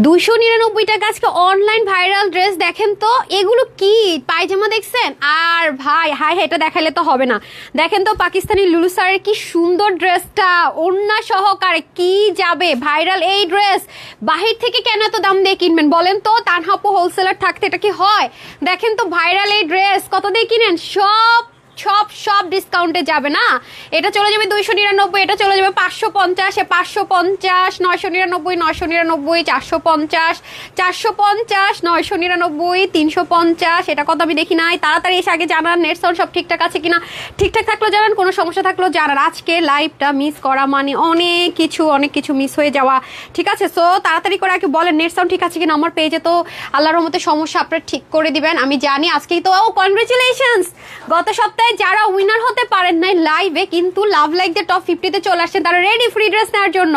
299 টাকা আজকে online viral dress. দেখেন তো এগুলো কি পায়জামা দেখছেন? আর ভাই হাই এটা দেখালে তো হবে না। দেখেন তো পাকিস্তানি লুলু স্যারের কি সুন্দর ড্রেসটা, ওড়না সহকারে কি যাবে ভাইরাল এই ড্রেস। বাহির থেকে কেন এত দাম দিয়ে কিনবেন বলেন তো? তানহাপু হোলসেলার থাকতে এটা কি হয়? দেখেন তো ভাইরাল এই ড্রেস কত দিয়ে কিনেন? সব সব সব ডিসকাউন্টে যাবে না। এটা চলে যাবে 299, এটা চলে যাবে 550, 550, 999, 999, 450, 450, 999, 350। এটা কত আমি দেখি নাই। তাড়াতাড়ি এসে আগে জানান নেট সাউন্ড সব ঠিকঠাক আছে কিনা। ঠিকঠাক থাকলেও জানান, কোনো সমস্যা থাকলেও জানান। আজকে লাইভটা মিস করা মানে অনেক কিছু মিস হয়ে যাওয়া, ঠিক আছে? সো তাড়াতাড়ি করে আগে বলেন নেট সাউন্ড ঠিক আছে কিনা। আমার পেজে তো আল্লাহর রহমতে সমস্যা, আপনারা ঠিক করে দিবেন আমি জানি। আজকেই তো কনগ্রেচুলেশনস, গত সপ্তাহে যারা উইনার হতে পারেন নাই লাইভে কিন্তু লাভ লাইক দ্য টপ 50-তে চলে আসছেন, তারা রেডি ফ্রি ড্রেস নেওয়ার জন্য।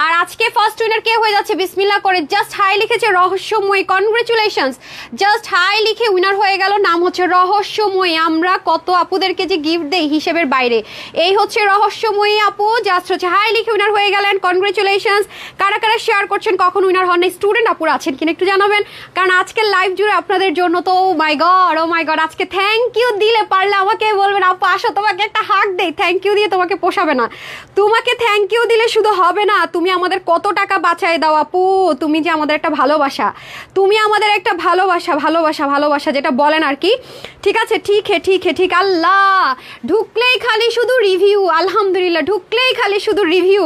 আর আজকে ফার্স্ট উইনার কে হয়ে যাচ্ছে বিসমিল্লাহ করে জাস্ট হাই লিখেছে রহস্যময়ী। কনগ্রেচুলেশনস, জাস্ট হাই লিখে উইনার হয়ে গেল, নাম হচ্ছে রহস্যময়ী। আমরা কত আপুদেরকে যে গিফট দেই হিসেবের বাইরে। এই হচ্ছে রহস্যময়ী আপু, জাস্ট হচ্ছে হাই লিখে উইনার হয়ে গেলেন। কনগ্রেচুলেশনস। কারা কারা শেয়ার করছেন কখন উইনার হন নাই, স্টুডেন্ট আপুরা আছেন কিনা একটু জানাবেন, কারণ আজকে লাইভ জুড়ে আপনাদের জন্য তো ও মাই গড আজকে থ্যাংক ইউ দিলে পারলে আমাকে বলবেন আপু আসো তোমাকে একটা হাক দেই। থ্যাংক ইউ দিয়ে তোমাকে পোষাবে না, তোমাকে থ্যাংক ইউ দিলে শুধু হবে না, তুমি আমাদের কত টাকা বাঁচায় দাও আপু। তুমি যে আমাদের একটা ভালোবাসা, তুমি আমাদের একটা ভালোবাসা যেটা বলেন আর কি। ঠিক আছে, ঠিক আল্লাহ ঢুকলেই খালি শুধু রিভিউ, আলহামদুলিল্লাহ ঢুকলেই খালি শুধু রিভিউ।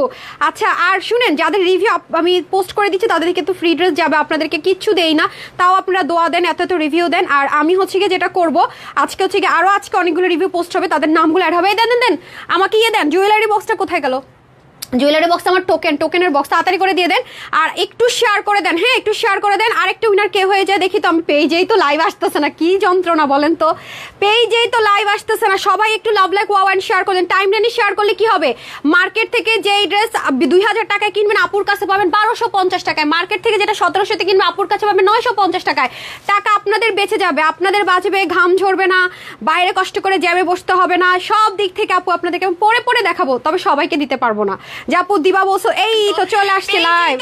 আচ্ছা আর শুনেন, যাদের রিভিউ আমি পোস্ট করে দিচ্ছি তাদের কিন্তু ফ্রি ড্রেস যাবে, আপনাদেরকে কিচ্ছু দেই না, তাও আপনারা দোয়া দেন, এত রিভিউ দেন। আর আমি হচ্ছে গিয়ে যেটা করবো আজকে হচ্ছে গিয়ে আরো আজকে অনেকগুলো রিভিউ পোস্ট হবে, তাদের নামগুলো অ্যাড হবে। দেন আমাকে দেন জুয়েলারি বক্সটা কোথায় গেল? জুয়েলারি বক্স আমার টোকেনের বক্স তাড়াতাড়ি করে দিয়ে দেন, আর একটু শেয়ার করে দেন। হ্যাঁ একটু শেয়ার করে দেন। আরেকটা উইনার কে হয়ে যায় দেখি তো। আমি পেজেই তো লাইভ আসতেছে না, কি যন্ত্রণা বলেন তো। পেজেই তো লাইভ আসতেছে না। সবাই একটু love like wow and share করে দেন। টাইম লাইনে শেয়ার করলে কি হবে, মার্কেট থেকে যেই ড্রেস 2000 টাকায় কিনবেন আপুর কাছে পাবেন 1250 টাকায়। মার্কেট থেকে যেটা 1700-তে কিনবে আপুর কাছে পাবেন 950 টাকায়। টাকা আপনাদের বেঁচে যাবে, আপনাদের বাঁচবে, ঘাম ঝরবে না, বাইরে কষ্ট করে জ্যামে বসতে হবে না। সব দিক থেকে আপু আপনাদেরকে পরে দেখাবো, তবে সবাইকে দিতে পারবো না। যে আপু দিবা বলছো, এই তো চলে আসছে লাইভ।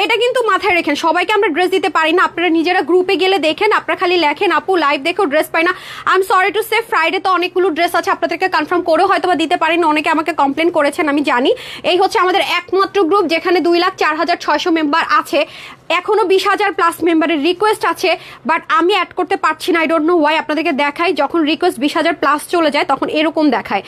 এটা কিন্তু মাথায় রেখেন, সবাইকে আমরা ড্রেস দিতে পারি না। আপনারা নিজেরা গ্রুপে গেলে দেখেন, আপনারা খালি লেখেন আপু লাইভ দেখেও ড্রেস পাই না। I am sorry to say Friday তো অনেকগুলো ড্রেস আছে, আপনাদেরকে কনফার্ম করেও হয়তো বা দিতে পারি না। অনেকে আমাকে কমপ্লেন করেছেন আমি জানি। এই হচ্ছে আমাদের একমাত্র গ্রুপ যেখানে 2,04,600 মেম্বার আছে। এখনো 20,000 প্লাস মেম্বারের রিকোয়েস্ট আছে, বাট আমি অ্যাড করতে পারছি না। I don't know Y. আপনাদেরকে দেখাই যখন রিকোয়েস্ট 20,000 প্লাস চলে যায় তখন এরকম দেখায়।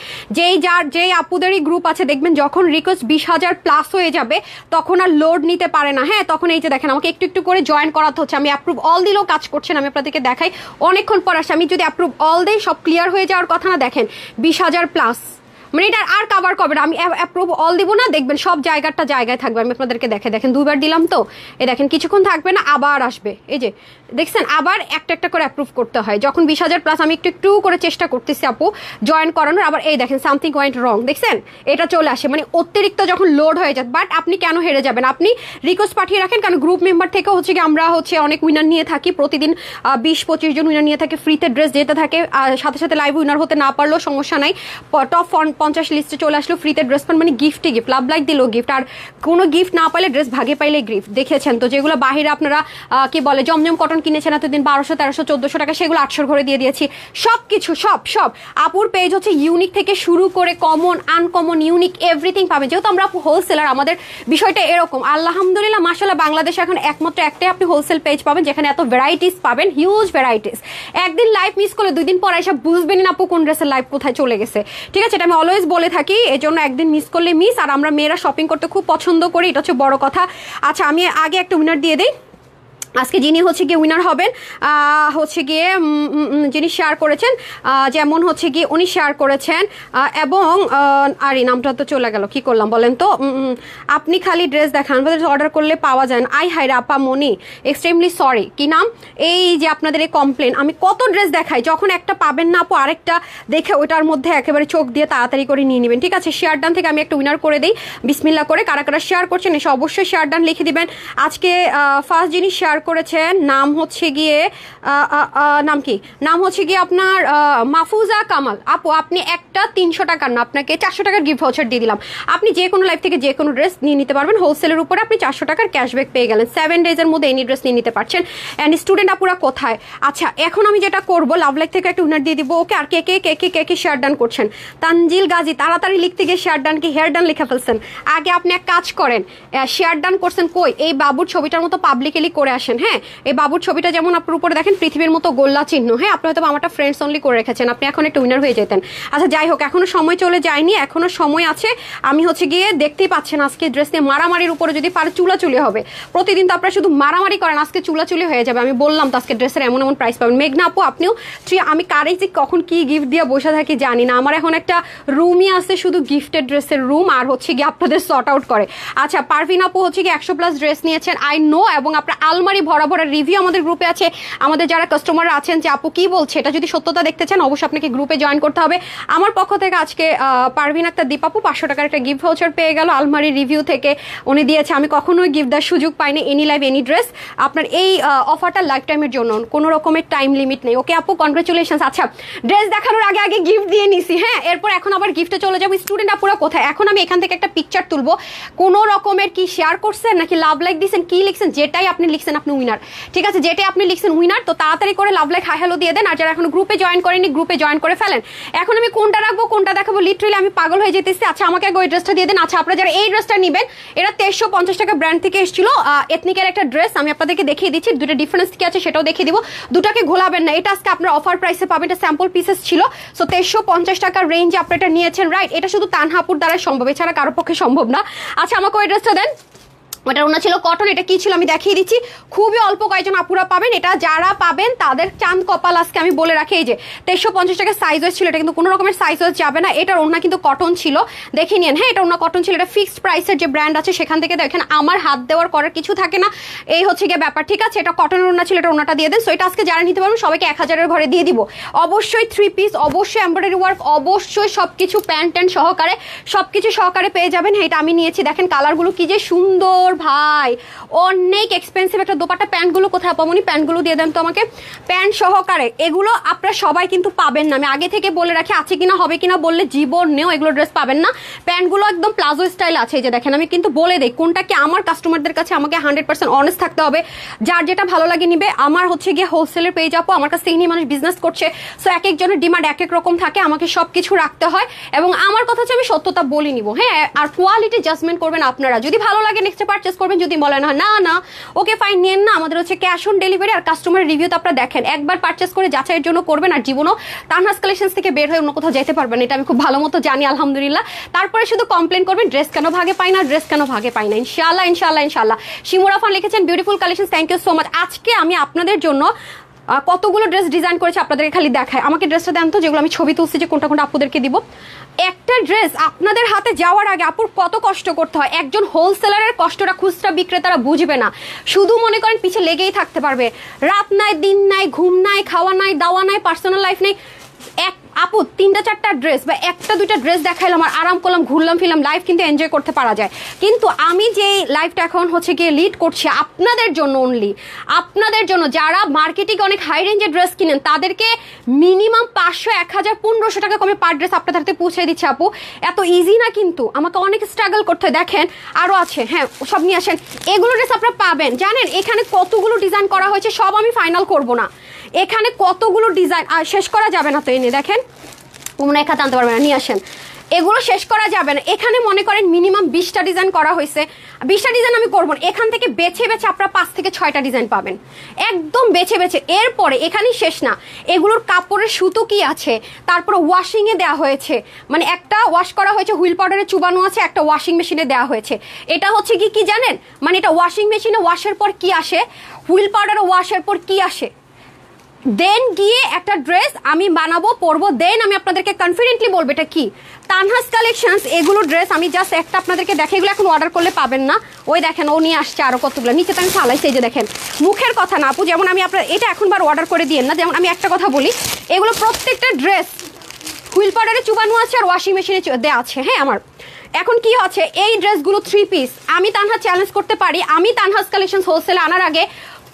যেই আপুদেরই গ্রুপ আছে দেখবেন যখন রিকোয়েস্ট 20,000 প্লাস হয়ে যাবে তখন আর লোড নিতে পারে না। হ্যাঁ তখন এই যে দেখেন আমাকে একটু করে জয়েন করাতে হচ্ছে। আমি অ্যাপ্রুভ অল দিলেও কাজ করছেন, আমি আপনাদেরকে দেখাই অনেকক্ষণ পর আসে। আমি যদি অ্যাপ্রুভ অল দেই সব ক্লিয়ার হয়ে যাওয়ার কথা না। দেখেন 20,000 প্লাস, মানে এটা আর কাভার করবে না। আমি অ্যাপ্রুভ অল দিব না, দেখবেন সব জায়গায় থাকবে। আমি আপনাদেরকে দেখেন 2বার দিলাম তো, এই দেখেন কিছুক্ষণ থাকবে না আবার আসবে। এই যে দেখছেন আবার একটা করে অ্যাপ্রুভ করতে হয় যখন 20,000 প্লাস। আমি একটু করে চেষ্টা করতেছি আপু জয়েন করানোর। আবার এই দেখেন সামথিং ওয়েন্ট রং, দেখছেন এটা চলে আসে, মানে অতিরিক্ত যখন লোড হয়ে যায়। বাট আপনি কেন হেরে যাবেন, আপনি রিকোয়েস্ট পাঠিয়ে রাখেন, কারণ গ্রুপ মেম্বার থেকে হচ্ছে কি আমরা হচ্ছে অনেক উইনার নিয়ে থাকি প্রতিদিন। 20-25 জন উইনার নিয়ে থাকে, ফ্রিতে ড্রেস যেতে থাকে। আর সাথে লাইভ উইনার হতে না পারলেও সমস্যা নাই, টপ 50 লিস্টে চলে আসলো, ফ্রিতে ড্রেস পান, মানে গিফটই গিফট। লাভ লাইক দিলেও গিফট, আর কোনো গিফট না পাইলে ড্রেস ভাগে পাইলে গিফট। দেখেছেন তো যেগুলো বাহিরে আপনারা কি বলে জমজম কটন কিনেছেন এতদিন 1200, 1300, 1400 টাকা, সেগুলো 800 ঘরে দিয়ে দিয়েছি। সবকিছু সব আপুর পেজ হচ্ছে ইউনিক থেকে শুরু করে কমন, আনকমন, ইউনিক এভরিথিং পাবেন। যেহেতু আমরা আপু হোলসেলার, আমাদের বিষয়টা এরকম। আলহামদুলিল্লাহ মাশাআল্লাহ বাংলাদেশে এখন একমাত্র একটাই আপনি হোলসেল পেজ পাবেন যেখানে এত ভ্যারাইটিস পাবেন, হিউজ ভ্যারাইটিস। একদিন লাইভ মিস করলে 2 দিন পর এসব বুঝবেন না আপু কোন ড্রেসের লাইভ কোথায় চলে গেছে। ঠিক আছে, এটা আমি অলওয়েজ বলে থাকি, এই জন্য একদিন মিস করলে মিস। আর আমরা মেয়েরা শপিং করতে খুব পছন্দ করি, এটা হচ্ছে বড় কথা। আচ্ছা আমি আগে একটা উইনার দিয়ে দিই। আজকে যিনি হচ্ছে গিয়ে উইনার হবেন হচ্ছে গিয়ে যিনি শেয়ার করেছেন, যেমন হচ্ছে গিয়ে উনি শেয়ার করেছেন এবং আর এই নামটা তো চলে গেল, কি করলাম বলেন তো। আপনি খালি ড্রেস দেখান, অর্ডার করলে পাওয়া যায় না। আই হাই আপা মনি, এক্সট্রিমলি সরি। কি নাম? এই যে আপনাদের এই কমপ্লেন, আমি কত ড্রেস দেখাই, যখন একটা পাবেন না আপু আরেকটা দেখে ওইটার মধ্যে একেবারে চোখ দিয়ে তাড়াতাড়ি করে নিয়ে নেবেন। ঠিক আছে, শেয়ার ডান থেকে আমি একটা উইনার করে দিই বিসমিল্লাহ করে। কারা কারা শেয়ার করছেন এসে অবশ্যই শেয়ার ডান লিখে দিবেন। আজকে ফার্স্ট যিনি শেয়ার শেয়ার করেছেন, নাম হচ্ছে গিয়ে নাম হচ্ছে গিয়ে আপনার মাহফুজা কামাল আপু। আপনি একটা 300 টাকার না, আপনাকে 400 টাকার গিফট ভাউচার দিয়ে দিলাম। আপনি যে কোনো লাইভ থেকে যে কোনো ড্রেস নিয়ে নিতে পারবেন, হোলসেলের উপরে আপনি 400 টাকার ক্যাশব্যাক পেয়ে গেলেন। 7 ডেজের মধ্যে এনি ড্রেস নিয়ে নিতে পারছেন। অ্যান্ড স্টুডেন্ট আপুরা কোথায়? আচ্ছা, এখন আমি যেটা করবো, লাভ লাইক থেকে একটা উইনার দিয়ে দিব। ওকে, আর কে কে কে কে কে কে শেয়ার ডান করছেন? তানজিল গাজী, তাড়াতাড়ি লিখতে গিয়ে শেয়ার ডান কি হেয়ার ডান লিখে ফেলছেন। আগে আপনি এক কাজ করেন, শেয়ার ডান করছেন কই, এই বাবুর ছবিটার মতো পাবলিকলি করে আসেন। হ্যাঁ, এই বাবুর ছবিটা যেমন আপনার উপরে দেখেন পৃথিবীর মতো গোল্লা চিহ্ন। হ্যাঁ, আপনি হয়তো আমারটা ফ্রেন্ডস অনলি করে রেখেছেন, আপনি এখন একটা উইনার হয়ে যেতেন। আচ্ছা যাই হোক, এখনো সময় চলে যায়নি, এখনো সময় আছে। আমি হচ্ছে গিয়ে দেখতেই পাচ্ছেন আজকে ড্রেস নিয়ে মারামারির উপরে যদি পারে চুলাচুলি হবে। প্রতিদিন তো আপনারা শুধু মারামারি করেন, আজকে চুলাচুলি হয়ে যাবে। আমি বললাম তো আজকে ড্রেসের এমন এমন প্রাইস পাবেন। মেঘনা আপু আপনিও আমি কারে যে কখন কি গিফট দিয়ে বসে থাকি জানি না। আমার এখন একটা রুমই আছে শুধু গিফটেড ড্রেসের রুম, আর হচ্ছে গিয়ে আপনাদের সর্ট আউট করে। আচ্ছা, পারভিন আপু হচ্ছে গিয়ে 100+ ড্রেস নিয়েছেন, আই নো, এবং আপনার আলমারি ভরা ভরা রিভিউ আমাদের গ্রুপে আছে। আমাদের যারা কাস্টমাররা আছেন যে আপু কি বলছে, এটা যদি সত্যতা দেখতে চান অবশ্যই আপনাকে গ্রুপে জয়েন করতে হবে। আমার পক্ষ থেকে আজকে পারভিন একটা দীপাপু 500 টাকার একটা গিফট ভাউচার পেয়ে গেল আলমারি রিভিউ থেকে, উনি দিয়েছে। আমি কখনোই গিফট দেওয়ার সুযোগ পাইনি। এনি লাইভ এনি ড্রেস, আপনার এই অফারটা লাইফ টাইমের জন্য, কোনো রকমের টাইম লিমিট নেই। ওকে আপু, কনগ্রেচুলেশন। আচ্ছা, ড্রেস দেখানোর আগে আগে গিফট দিয়ে নিছি। হ্যাঁ, এরপর এখন আবার গিফটে চলে যাবো। স্টুডেন্ট আপুরা কোথায়? এখন আমি এখান থেকে একটা পিকচার তুলবো, কোনো রকমের কি শেয়ার করছেন নাকি লাভ লাইক দিচ্ছেন, কি লিখছেন, যেটাই আপনি লিখছেন আপনি উইনার। ঠিক আছে, যেটাই আপনি লিখছেন উইনার। তো তাড়াতাড়ি করে লাভ লাইক হাই হ্যালো দিয়ে দেন। আর যারা এখন গ্রুপে জয়েন করেনি গ্রুপে জয়েন করে ফেলেন। এখন আমি কোনটা রাখবো কোনটা দেখাবো লিটারালি আমি পাগল হয়ে যেতেছি। আচ্ছা, আমাকে আগে ওই ড্রেসটা দিয়ে দেন। আচ্ছা, আপনারা যারা এই ড্রেসটা নেবেন, এটা 2350 টাকা ব্র্যান্ড থেকে এসেছিল, এথনিকের একটা ড্রেস। আমি আপনাদেরকে দেখিয়ে দিচ্ছি, দুটো ডিফারেন্স কি আছে সেটাও দেখিয়ে দিব। দুটাকে ঘোলাবেন না, এটা আজকে আপনার অফার প্রাইসে পাবেন। এটা স্যাম্পল পিসেস ছিল। সো 2350 টাকার রেঞ্জে আপনারা এটা নিয়েছেন, রাইট? এটা শুধু তানহাপুর দ্বারা সম্ভব, এছাড়া কারো পক্ষে সম্ভব না। আচ্ছা, আমাকে ওই ড্রেসটা দেন। ওটা ওনা ছিল কটন, এটা কি ছিল আমি দেখিয়ে দিচ্ছি। খুবই অল্প কয়েকজন আপুরা পাবেন এটা, যারা পাবেন তাদের চাঁদ কপাল আজকে আমি বলে রাখি। এই যে 2350 টাকা সাইজ ছিল, এটা কিন্তু কোনো রকমের সাইজ যাবে না। এটার ওনা কিন্তু কটন ছিল, দেখে নিন। হ্যাঁ, এটা ওনা কটন ছিল। এটা ফিক্সড প্রাইসের যে ব্র্যান্ড আছে সেখান থেকে দেখেন, আমার হাত দেওয়ার করার কিছু থাকে না, এই হচ্ছে গিয়ে ব্যাপার। ঠিক আছে, এটা কটনের ওনা ছিল, এটা ওনাটা দিয়ে দেন। সো এটা আজকে যারা নিতে পারবেন সবাইকে 1000-এর ঘরে দিয়ে দিব। অবশ্যই 3 পিস, অবশ্যই এমব্রয়ডারি ওয়ার্ক, অবশ্যই সবকিছু প্যান্ট ট্যান্ট সহকারে সবকিছু সহকারে পেয়ে যাবেন। হ্যাঁ, এটা আমি নিয়েছি, দেখেন কালারগুলো কি যে সুন্দর ভাই, অনেক এক্সপেন্সিভ একটা দোপাট্টা। প্যান্টগুলো কোথায় পাবনি? প্যান্টগুলো দিয়ে দেন তো আমাকে, প্যান্ট সহকারে। এগুলো আপনারা সবাই কিন্তু পাবেন না, আমি আগে থেকে বলে রাখি। আছে কিনা হবে কিনা বললে জীবনেও এগুলো ড্রেস পাবেন না। প্যান্টগুলো একদম প্লাজো স্টাইল আছে, এই যে দেখেন। আমি কিন্তু বলে দেই কোনটা কি, আমার কাস্টমারদের কাছে আমাকে 100% অনেস্ট থাকতে হবে। যার যেটা ভালো লাগে নিবে। আমার হচ্ছে গিয়ে হোলসেলের পেজ আপু, আমার কাছ থেকে নিয়ে মানুষ বিজনেস করছে। সো এক একজনের ডিমান্ড এক এক রকম থাকে, আমাকে সবকিছু রাখতে হয়। এবং আমার কথা হচ্ছে আমি সত্যতা বলে নিব। হ্যাঁ, আর কোয়ালিটি জাজমেন্ট করবেন আপনারা। যদি ভালো লাগে নেক্সট পারচেস করবেন, যদি বলেন না না ওকে ফাইন নিয়েন না। আমাদের হচ্ছে ক্যাশ অন ডেলিভারি, আর কাস্টমার রিভিউ তো আপনারা দেখেন। একবার পারচেস করে যাচাইয়ের জন্য করবেন, আর জীবনও তানহাস কালেকশনস থেকে বের হয়ে অন্য কোথাও যেতে পারবেন, এটা আমি খুব ভালো মতো জানি আলহামদুলিল্লাহ। তারপরে শুধু কমপ্লেন করবেন ড্রেস কেন ভাগে পাই না, ড্রেস কেন ভাগে পাই না। ইনশাআল্লাহ ইনশাআল্লাহ ইনশাআল্লাহ। শিমুরা খান লিখেছেন beautiful collection, thank you so much. আজকে আমি আপনাদের জন্য কতগুলো ড্রেস ডিজাইন করেছি আপনাদেরকে খালি দেখায়। আমাকে ড্রেসটা দেন তো, যেগুলো আমি ছবি তুলছি যে কোনটা কোনটা আপুদেরকে দিব। একটা ড্রেস আপনাদের হাতে যাওয়ার আগে আপুর কত কষ্ট করতে হয়, একজন হোলসেলারের কষ্টটা খুচরা বিক্রেতারা বুঝবে না। শুধু মনে করেন পিছে লেগেই থাকতে পারবে, রাত নাই দিন নাই, ঘুম নাই, খাওয়া নাই, দাওয়া নাই, পার্সোনাল লাইফ নেই। এক আপু 3-4টা ড্রেস বা 1-2টা ড্রেস দেখাইলাম আর আরাম করলাম, ঘুরলাম ফিরলাম, লাইফ কিন্তু এনজয় করতে পারা যায়। কিন্তু আমি যে লাইফটা এখন হচ্ছে গিয়ে লিড করছি আপনাদের জন্য, অনলি আপনাদের জন্য, যারা মার্কেটিংয়ে অনেক হাই রেঞ্জের ড্রেস কিনেন তাদেরকে মিনিমাম 500, 1000, 1500 টাকা কমে পার ড্রেস আপনাদের হাতে পৌঁছে দিচ্ছে। আপু এত ইজি না, কিন্তু আমাকে অনেক স্ট্রাগল করতে হয়। দেখেন আরো আছে, হ্যাঁ সব নিয়ে আসেন। এগুলো ড্রেস আপনারা পাবেন। জানেন এখানে কতগুলো ডিজাইন করা হয়েছে, সব আমি ফাইনাল করব না। এখানে কতগুলো ডিজাইন শেষ করা যাবে না। তো এনে দেখেন, মনে একা আনতে পারবেন না, নিয়ে আসেন। এগুলো শেষ করা যাবে না। এখানে মনে করেন মিনিমাম 20টা ডিজাইন করা হয়েছে। 20টা ডিজাইন আমি করবো না, এখান থেকে বেছে বেছে আপনারা 5 থেকে 6টা ডিজাইন পাবেন, একদম বেছে বেছে। এরপরে এখানেই শেষ না, এগুলোর কাপড়ের সুতো কি আছে, তারপরে ওয়াশিং এ দেওয়া হয়েছে, মানে একটা ওয়াশ করা হয়েছে, হুইল পাউডারে চুবানো আছে, একটা ওয়াশিং মেশিনে দেওয়া হয়েছে। এটা হচ্ছে কি জানেন, মানে এটা ওয়াশিং মেশিনে ওয়াশের পর কি আসে, হুইল পাউডারে ওয়াশের পর কি আসে, দেন গিয়ে একটা ড্রেস আমি বানাবো, পরবো, দেন আমি আপনাদেরকে কনফিডেন্টলি বলবো এটা কি। তানহাস কালেকশনস এগুলো ড্রেস আমি জাস্ট একটা আপনাদেরকে দেখে, এগুলো এখন অর্ডার করলে পাবেন না। ওই দেখেন ও নিয়ে আসছে আরো কতগুলো, নিচে তো আমি ফালাইছি। এই যে দেখেন, মুখের কথা না আপু, যেমন আমি আপনার এটা এখন বার অর্ডার করে দিয়েন না। যেমন আমি একটা কথা বলি, এগুলো প্রত্যেকটা ড্রেস হুইল পাউডারে চুবানো আছে আর ওয়াশিং মেশিনে দেওয়া আছে। হ্যাঁ, আমার এখন কি হচ্ছে, এই ড্রেসগুলো 3 পিস আমি তানহা চ্যালেঞ্জ করতে পারি, আমি তানহাস কালেকশনস হোলসেলে আনার আগে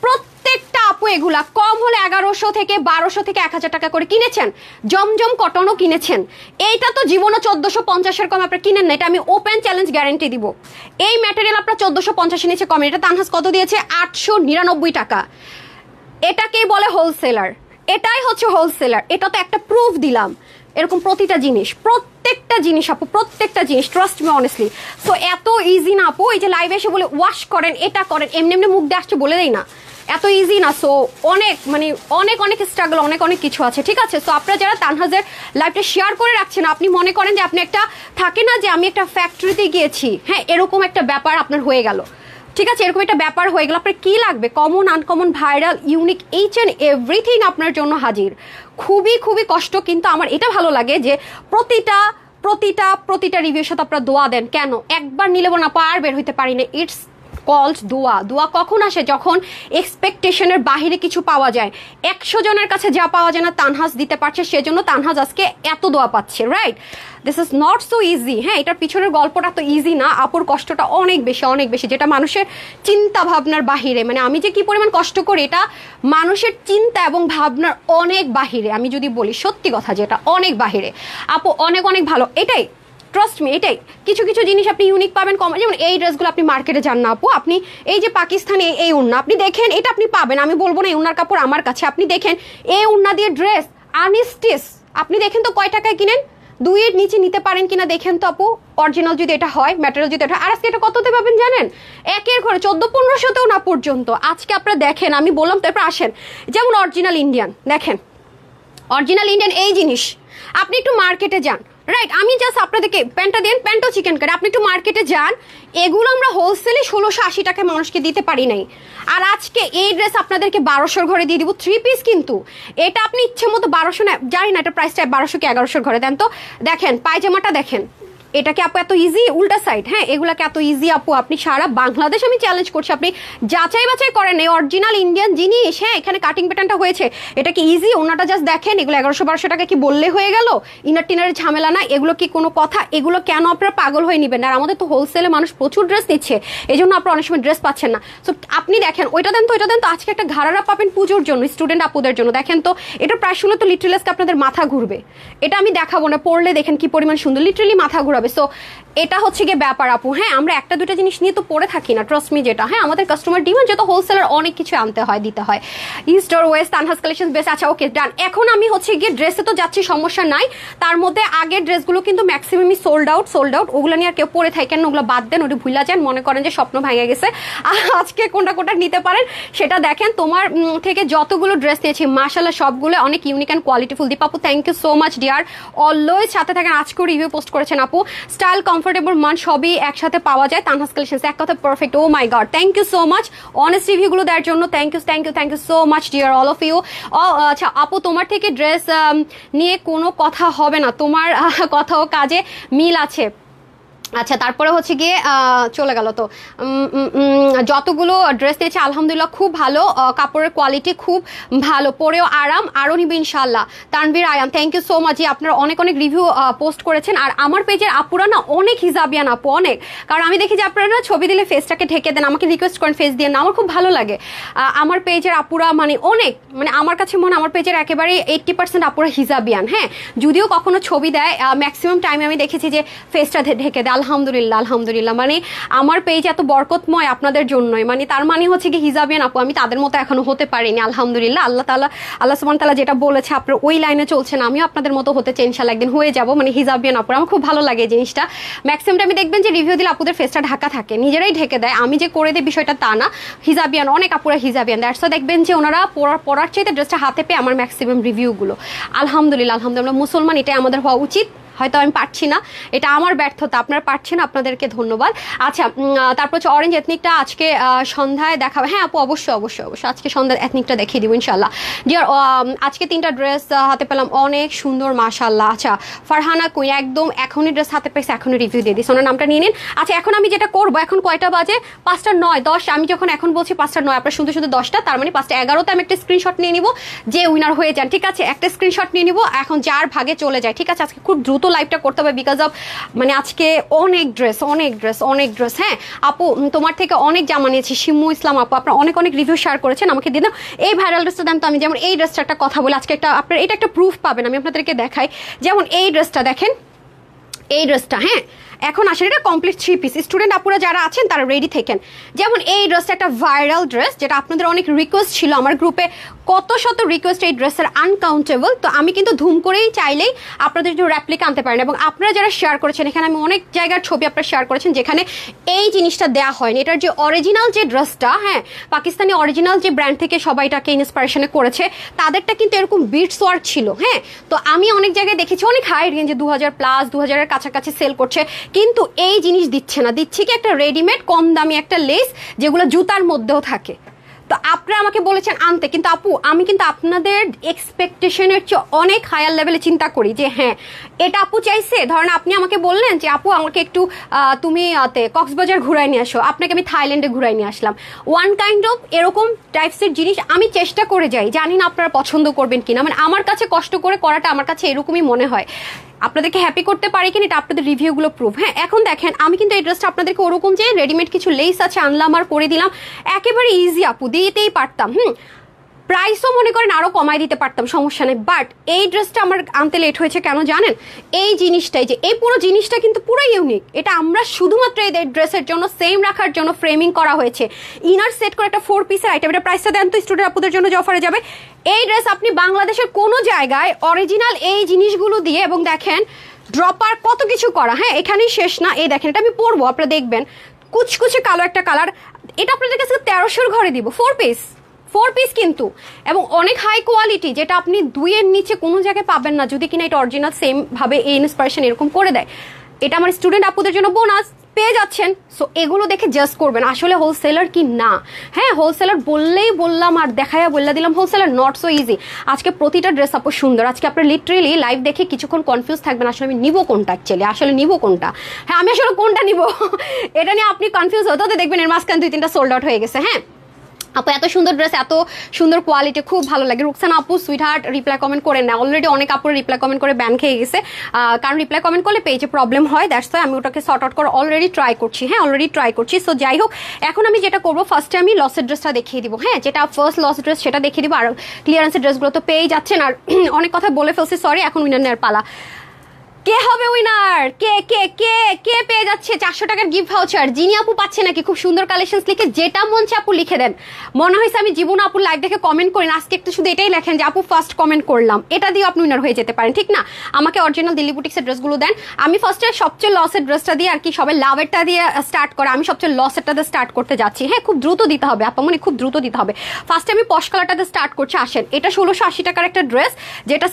প্রত্যেকটা আপু এগুলা কম হলে 1100 থেকে 1200 থেকে 1000 টাকা করে কিনেছেন। জমজম কটনও কিনেছেন। এইটা তো জীবনও 1450-এর কম আপনারা কিনেন না, এটা আমি ওপেন চ্যালেঞ্জ গ্যারান্টি দিব। এই ম্যাটেরিয়াল আপনার 1450 নিচে কম। এটা তানহাজ কত দিয়েছে? 899 টাকা। এটাকেই বলে হোলসেলার, এটাই হচ্ছে হোলসেলার। এটা তো একটা প্রুফ দিলাম। এরকম প্রতিটা জিনিস, প্রত্যেকটা জিনিস আপু, প্রত্যেকটা জিনিস, ট্রাস্ট মি অনেস্টলি। সো এত ইজি না আপু, এই যে লাইভে এসে বলে ওয়াশ করেন, এটা করেন, এমনি এমনি মুখ দিয়ে আসছে বলে দেয় না, এত ইজি না। সো অনেক মানে অনেক অনেক স্ট্রাগল, অনেক অনেক কিছু আছে, ঠিক আছে? সো আপনারা যারা তানহাজের লাইভটা শেয়ার করে রাখছেন, আপনি মনে করেন যে আপনি একটা থাকে না যে আমি একটা ফ্যাক্টরিতে গিয়েছি, হ্যাঁ, এরকম একটা ব্যাপার আপনার হয়ে গেল, ঠিক আছে? এরকম একটা ব্যাপার হয়ে গেল। আপনার কি লাগবে? Common, uncommon, viral, unique, H and everything আপনার জন্য হাজির। খুবই খুবই কষ্ট, কিন্তু আমার এটা ভালো লাগে যে প্রতিটা প্রতিটা প্রতিটা রিভিউর সাথে আপনারা দোয়া দেন। কেন? একবার নিলে না আর বের হইতে পারি না। ইটস কলড দোয়া। দোয়া কখন আসে? যখন এক্সপেকটেশনের বাহিরে কিছু পাওয়া যায়। 100 জনের কাছে যা পাওয়া যায় না তানহাজ দিতে পারছে, সেজন্য তানহাজ আজকে এত দোয়া পাচ্ছে, right? This is not so easy. হ্যাঁ, এটার পিছনের গল্পটা তো ইজি না, আপুর কষ্টটা অনেক বেশি, অনেক বেশি, যেটা মানুষের চিন্তা ভাবনার বাহিরে। মানে আমি যে কি পরিমাণ কষ্ট করি, এটা মানুষের চিন্তা এবং ভাবনার অনেক বাহিরে। আমি যদি বলি সত্যি কথা, যেটা অনেক বাহিরে। আপু অনেক অনেক ভালো, এটাই ট্রাস্ট মি, এটাই। কিছু কিছু জিনিস আপনি ইউনিক পাবেন, কম। যেমন এই ড্রেসগুলো আপনি মার্কেটে যান না আপু, আপনি এই যে পাকিস্তানি এই উন্না আপনি দেখেন, এটা আপনি পাবেন। আমি বলবো না এই উন্নার কাপড় আমার কাছে, আপনি দেখেন এই উন্না দিয়ে ড্রেস আনস্টিচ, আপনি দেখেন তো কয় টাকায় কিনেন, 2 এর নিচে নিতে পারেন কিনা দেখেন তো আপু। অরিজিনাল যদি এটা হয়, ম্যাটেরিয়াল যদি এটা হয়, আর আজকে এটা কততে পাবেন জানেন? 1-এর ঘরে 1400-1500তেও না পর্যন্ত। আজকে আপনারা দেখেন, আমি বললাম তো, এরপর আসেন। যেমন অরিজিনাল ইন্ডিয়ান, দেখেন অরিজিনাল ইন্ডিয়ান এই জিনিস, আপনি একটু মার্কেটে যান, রাইট? আমি জাস্ট আপনাদেরকে প্যান্টটা দেন, প্যান্টও চিকেন কারি, আপনি একটু মার্কেটে যান। এগুলো আমরা হোলসেলে 1680 টাকায় মানুষকে দিতে পারি নাই। আর আজকে এই ড্রেস আপনাদেরকে 1200-র ঘরে দিয়ে দিব, 3 পিস। কিন্তু এটা আপনি ইচ্ছে মতো 1200 না, জানি না এটা প্রাইসটা 1200 কি 1100-র ঘরে দেন তো। দেখেন পায়জামাটা, দেখেন এটাকে আপু এত ইজি, উল্টা সাইড, হ্যাঁ, এগুলাকে এত ইজি আপু। আপনি সারা বাংলাদেশ আমি চ্যালেঞ্জ করছি, আপনি যাচাই বাছাই করেন এই অরিজিনাল ইন্ডিয়ান জিনিস। হ্যাঁ, এখানে কাটিং প্যাটার্নটা হয়েছে, এটা কি ইজি? ওনাটা জাস্ট দেখেন, এগুলো 1100-1200 টাকা কি বললে হয়ে গেল? ইনার টিনারের ঝামেলা না, এগুলো কি কোনো কথা? এগুলো কেন আপনারা পাগল হয়ে নেবেন? আর আমাদের তো হোলসেলে মানুষ প্রচুর ড্রেস নিচ্ছে, এই জন্য আপনারা অনেক সময় ড্রেস পাচ্ছেন না। সো আপনি দেখেন, ওইটা দেন তো, ওইটা দেন তো। আজকে একটা ঘাড়ারা পাবেন পুজোর জন্য, স্টুডেন্ট আপুদের জন্য। দেখেন তো, এটার প্রাইস শুনে তো লিটারালি আপনাদের মাথা ঘুরবে। এটা আমি দেখাবো না, পড়লে দেখেন কি পরিমাণ সুন্দর, লিটারালি মাথা ঘুরাবে। সো এটা হচ্ছে গিয়ে ব্যাপার আপু। হ্যাঁ, আমরা একটা দুটা জিনিস নিয়ে তো পড়ে থাকি না, ট্রাস্ট মি, যেটা হ্যাঁ আমাদের কাস্টমার ডিমান্ড, যত হোলসেলার অনেক কিছু আনতে হয়, দিতে হয়। East or west, Tanhaj collection best. আচ্ছা ওকে, ডান। এখন আমি হচ্ছে গিয়ে ড্রেসে তো যাচ্ছি, সমস্যা নাই। তার মধ্যে আগের ড্রেসগুলো কিন্তু ম্যাক্সিমামই সোল্ড আউট, সোল্ড আউট। ওগুলো নিয়ে আর কেউ পরে থাকেন না, ওগুলো বাদ দেন, ওটা ভুলা যান, মনে করেন যে স্বপ্ন ভেঙে গেছে। আজকে কোনটা কোনটা নিতে পারেন সেটা দেখেন। তোমার থেকে যতগুলো ড্রেস নিয়েছি মাশাআল্লাহ সবগুলো অনেক ইউনিক অ্যান্ড কোয়ালিটিফুল। দীপা আপু thank you so much dear, always সাথে থাকেন। আজকেও রিভিউ পোস্ট করেছেন আপু, স্টাইল, কমফোর্টেবল, মান সবই একসাথে পাওয়া যায় তানহাজ কালেকশনস। এক কথা perfect. Oh my god, thank you so much honest রিভিউগুলো দেওয়ার জন্য। Thank you thank you thank you so much dear all of you. আচ্ছা আপু, তোমার থেকে ড্রেস নিয়ে কোনো কথা হবে না, তোমার কথা ও কাজে মিল আছে। আচ্ছা, তারপরে হচ্ছে গিয়ে চলে গেল তো। যতগুলো ড্রেস নিয়েছে আলহামদুলিল্লাহ খুব ভালো, কাপড়ের কোয়ালিটি খুব ভালো, পরেও আরাম, আরও নিবে ইনশাল্লাহ। Tanvir Ayan thank you so much. আপনারা অনেক অনেক রিভিউ পোস্ট করেছেন। আর আমার পেজের আপুরা না অনেক হিজাবিয়ান আপু, অনেক। কারণ আমি দেখি যে আপনারা না ছবি দিলে ফেসটাকে ঢেকে দেন, আমাকে রিকোয়েস্ট করেন ফেস দিয়ে না, আমার খুব ভালো লাগে। আমার পেজের আপুরা মানে অনেক, মানে আমার কাছে মনে আমার পেজের একেবারে 80% আপুরা হিজাবিয়ান। হ্যাঁ, যদিও কখনো ছবি দেয়, ম্যাক্সিমাম টাইমে আমি দেখেছি যে ফেসটা ঢেকে দেয়। আলহামদুলিল্লাহ আলহামদুলিল্লাহ, মানে আমার পেজ এত বরকতময় আপনাদের জন্যই। মানে তার মানে হচ্ছে কি হিজাবিয়ান আপু, আমি তাদের মতো এখনো হতে পারিনি। আলহামদুলিল্লাহ, আল্লাহ সুবহানাহু ওয়া তাআলা যেটা বলেছে আপনার ওই লাইনে চলছেন, আমিও আপনাদের মতো হতে চাই, ইনশাআল্লাহ একদিন হয়ে যাব। মানে হিজাবিয়ান আপু আমার খুব ভালো লাগে এই জিনিসটা। ম্যাক্সিমাম টাইমে দেখবেন যে রিভিউ দিলে আপুদের ফেসটা ঢাকা থাকে, নিজেরাই ঢেকে দেয়, আমি যে করে দিই বিষয়টা তা না। হিজাবিয়ান অনেক আপুরা হিজাবিয়ান, দ্যাটস দেখবেন যে ওনারা পরার চাইতে ড্রেসটা হাতে পেয়ে আমার ম্যাক্সিমাম রিভিউগুলো। আলহামদুলিল্লাহ আলহামদুলিল্লাহ, মুসলমান এটাই আমাদের হওয়া উচিত। হয়তো আমি পারছি না, এটা আমার ব্যর্থতা, আপনারা পারছেন, আপনাদেরকে ধন্যবাদ। আচ্ছা, তারপর হচ্ছে অরেঞ্জ এথনিকটা আজকে সন্ধ্যায় দেখাবে। হ্যাঁ আপু, অবশ্যই অবশ্যই অবশ্যই আজকে সন্ধ্যায় এথনিকটা দেখিয়ে দিব ইনশাল্লাহ। ডিয়ার আজকে 3টা ড্রেস হাতে পেলাম, অনেক সুন্দর মাশাআল্লাহ। আচ্ছা, ফারহানা কুইন একদম এখনই ড্রেস হাতে পেয়েছে, এখনই রিভিউ দিয়ে দিস, ওনার নামটা নিয়ে নিন। আচ্ছা, এখন আমি যেটা করবো, এখন কয়টা বাজে? 5:09 10। আমি যখন এখন বলছি 5:09, আপনার শুধু শুধু 10টা, তার মানে 5:11তে আমি একটা স্ক্রিনশট নিয়ে নিব, যে উইনার হয়ে যান, ঠিক আছে? একটা স্ক্রিনশট নিয়ে নিব, এখন যার ভাগে চলে যায়, ঠিক আছে? আজকে খুব দ্রুত দ্রুত লাইভটা করতে হবে বিকজ অফ মানে আজকে অনেক ড্রেস। হ্যাঁ আপু তোমার থেকে অনেক জামা নিয়েছি, শিমু ইসলাম আপু আপনার অনেক রিভিউ শেয়ার করেছেন, আমাকে দিয়ে দাও এই ভাইরাল ড্রেসটা দেন। তো আমি যেমন এই ড্রেসটা একটা কথা বলি, আজকে আপনার এটা একটা প্রুফ পাবেন, আমি আপনাদেরকে দেখাই। যেমন এই ড্রেসটা দেখেন, এই ড্রেসটা হ্যাঁ এখন আসলে এটা কমপ্লিট 3 পিস। স্টুডেন্ট আপুরা যারা আছেন তারা রেডি থাকেন। যেমন এই ড্রেসটা একটা ভাইরাল ড্রেস, যেটা আপনাদের অনেক রিকোয়েস্ট ছিল আমার গ্রুপে, কত শত রিকোয়েস্ট এই ড্রেসের আনকাউন্টেবল। তো আমি কিন্তু ধুম করেই চাইলেই আপনাদের একটু রেপ্লিকা আনতে পারেন। এবং আপনারা যারা শেয়ার করেছেন, এখানে আমি অনেক জায়গার ছবি আপনারা শেয়ার করেছেন যেখানে এই জিনিসটা দেওয়া হয়নি। এটার যে অরিজিনাল যে ড্রেসটা, হ্যাঁ পাকিস্তানি অরিজিনাল যে ব্র্যান্ড থেকে সবাই এটাকে ইন্সপিরেশনে করেছে, তাদেরটা কিন্তু এরকম বিটস ওয়ার্ক ছিল। হ্যাঁ তো আমি অনেক জায়গায় দেখেছি অনেক হাই রেঞ্জে 2000+ 2000-এর কাছাকাছি সেল করছে, কিন্তু এই জিনিস দিচ্ছে না, দিচ্ছে কি একটা রেডিমেড কম দামি একটা লেস যেগুলো জুতার মধ্যেও থাকে। তো আপনারা আমাকে বলেছেন আনতে, কিন্তু আপু আমি কিন্তু আপনাদের এক্সপেকটেশনের চেয়ে অনেক হায়ার লেভেলে চিন্তা করি যে হ্যাঁ এটা আপু চাইছে। ধরেন আপনি আমাকে বললেন যে আপু আমাকে একটু তুমি কক্সবাজার ঘুরাই নিয়ে আসো, আপনাকে আমি থাইল্যান্ডে ঘুরাই নিয়ে আসলাম। ওয়ান কাইন্ড অফ এরকম টাইপসের জিনিস আমি চেষ্টা করে যাই, জানি না আপনারা পছন্দ করবেন কিনা, মানে আমার কাছে কষ্ট করে করাটা আমার কাছে এরকমই মনে হয়। আপনাদেরকে হ্যাপি করতে পারি কিনা এটা আপনাদের রিভিউগুলো প্রুফ। হ্যাঁ এখন দেখেন আমি কিন্তু এই ড্রেসটা আপনাদেরকে ওরকম যে রেডিমেড কিছু লেস আছে আনলাম আর পরে দিলাম, একেবারে ইজি আপু, দিতেই পারতাম। প্রাইসও মনে করেন আরো কমাই দিতে পারতাম, সমস্যা নেই। বাট এই ড্রেসটা আমার আনতে লেট হয়েছে কেন জানেন? এই জিনিসটাই, যে এই পুরো জিনিসটা কিন্তু পুরো ইউনিক, এটা আমরা শুধুমাত্র এই ড্রেসের জন্য সেম রাখার জন্য ফ্রেমিং করা হয়েছে। ইনার সেট করে একটা 4 পিসের আইটেম। এটা প্রাইসটা দেন তো স্টুডেন্ট আপুদের জন্য যে অফারে যাবে। এই ড্রেস আপনি বাংলাদেশের কোনো জায়গায় অরিজিনাল এই জিনিসগুলো দিয়ে, এবং দেখেন ড্রপার কত কিছু করা, হ্যাঁ এখানেই শেষ না। এই দেখেন এটা আমি পরবো, আপনারা দেখবেন কুচকুচে কালো একটা কালার, এটা আপনাদের কাছে 1300-র ঘরে দিব। 4 পিস কিন্তু, এবং অনেক হাই কোয়ালিটি, যেটা আপনি 2-এর নিচে কোনো জায়গায় পাবেন না যদি কিনা এটা অরিজিনাল সেম ভাবে এই ইন্সপিরেশন এরকম করে দেয়। এটা আমার স্টুডেন্ট আপুদের জন্য বোনাস পেয়ে যাচ্ছেন। সো এগুলো দেখে জাস্ট করবেন আসলে হোলসেলার কি না। হ্যাঁ হোলসেলার বললেই বললাম আর দেখাইয়া বললে দিলাম, হোলসেলার নট সো ইজি। আজকে প্রতিটা ড্রেস আপু সুন্দর, আজকে আপনার লিটারেলি লাইভ দেখে কিছুক্ষণ কনফিউজ থাকবেন আসলে আমি নিবো কোনটা, অ্যাকচুয়ালি আসলে নিবো কোনটা। হ্যাঁ আমি আসলে কোনটা নিবো এটা নিয়ে আপনি কনফিউজ হতে হতে দেখবেন এর মাঝখানে 2-3টা সোল্ড আউট হয়ে গেছে। হ্যাঁ আপু এত সুন্দর ড্রেস, এত সুন্দর কোয়ালিটি, খুব ভালো লাগে। রুকসানা আপু সুইটহার্ট রিপ্লাই কমেন্ট করেন না, অলরেডি অনেক আপুর রিপ্লাই কমেন্ট করে ব্যান খেয়ে গেছে, কারণ রিপ্লাই কমেন্ট করলে পেজে প্রবলেম হয়, দ্যাটস ওয়াই আমি ওটাকে সর্ট আউট করে অলরেডি ট্রাই করছি। হ্যাঁ অলরেডি ট্রাই করছি। সো যাই হোক এখন আমি যেটা করবো, ফার্স্টে আমি লসের ড্রেসটা দেখিয়ে দিব। হ্যাঁ যেটা ফার্স্ট লস ড্রেস সেটা দেখিয়ে দিব, আর ক্লিয়ারেন্সের ড্রেসগুলো তো পেয়ে যাচ্ছেন। আর অনেক কথা বলে ফেলছি, সরি। এখন উইনার নেওয়ার পালা। কে হবে উইনার? কে কে কে কে পেয়ে যাচ্ছে 400 টাকার গিফট ভাউচার? জিনি আপু পাচ্ছে নাকি? খুব সুন্দর কালেকশনস লিখে যেটা মন চায় আপু লিখে দেন। মনে হয়েছে আমি জীবন আপুর লাইভ দেখে কমেন্ট করি না, আজকে একটু শুধু এটাই লেখেন যে আপু ফার্স্ট কমেন্ট করলাম, এটা দিয়ে আপনি উইনার হয়ে যেতে পারেন, ঠিক না? আমাকে অরিজিনাল দিল্লি বুটিক্সের ড্রেসগুলো দেন। আমি ফার্স্টে সবচেয়ে লসের ড্রেসটা দিয়ে আর কি সবাই লাভেরটা দিয়ে স্টার্ট করে, আমি সবচেয়ে লসেরটা দিয়ে স্টার্ট করতে যাচ্ছি। হ্যাঁ খুব দ্রুত দিতে হবে আপা, মানে খুব দ্রুত দিতে হবে। ফার্স্টে আমি পশ কালারটাতে স্টার্ট করছি। আসেন, এটা 1680 টাকার একটা ড্রেস, যেটা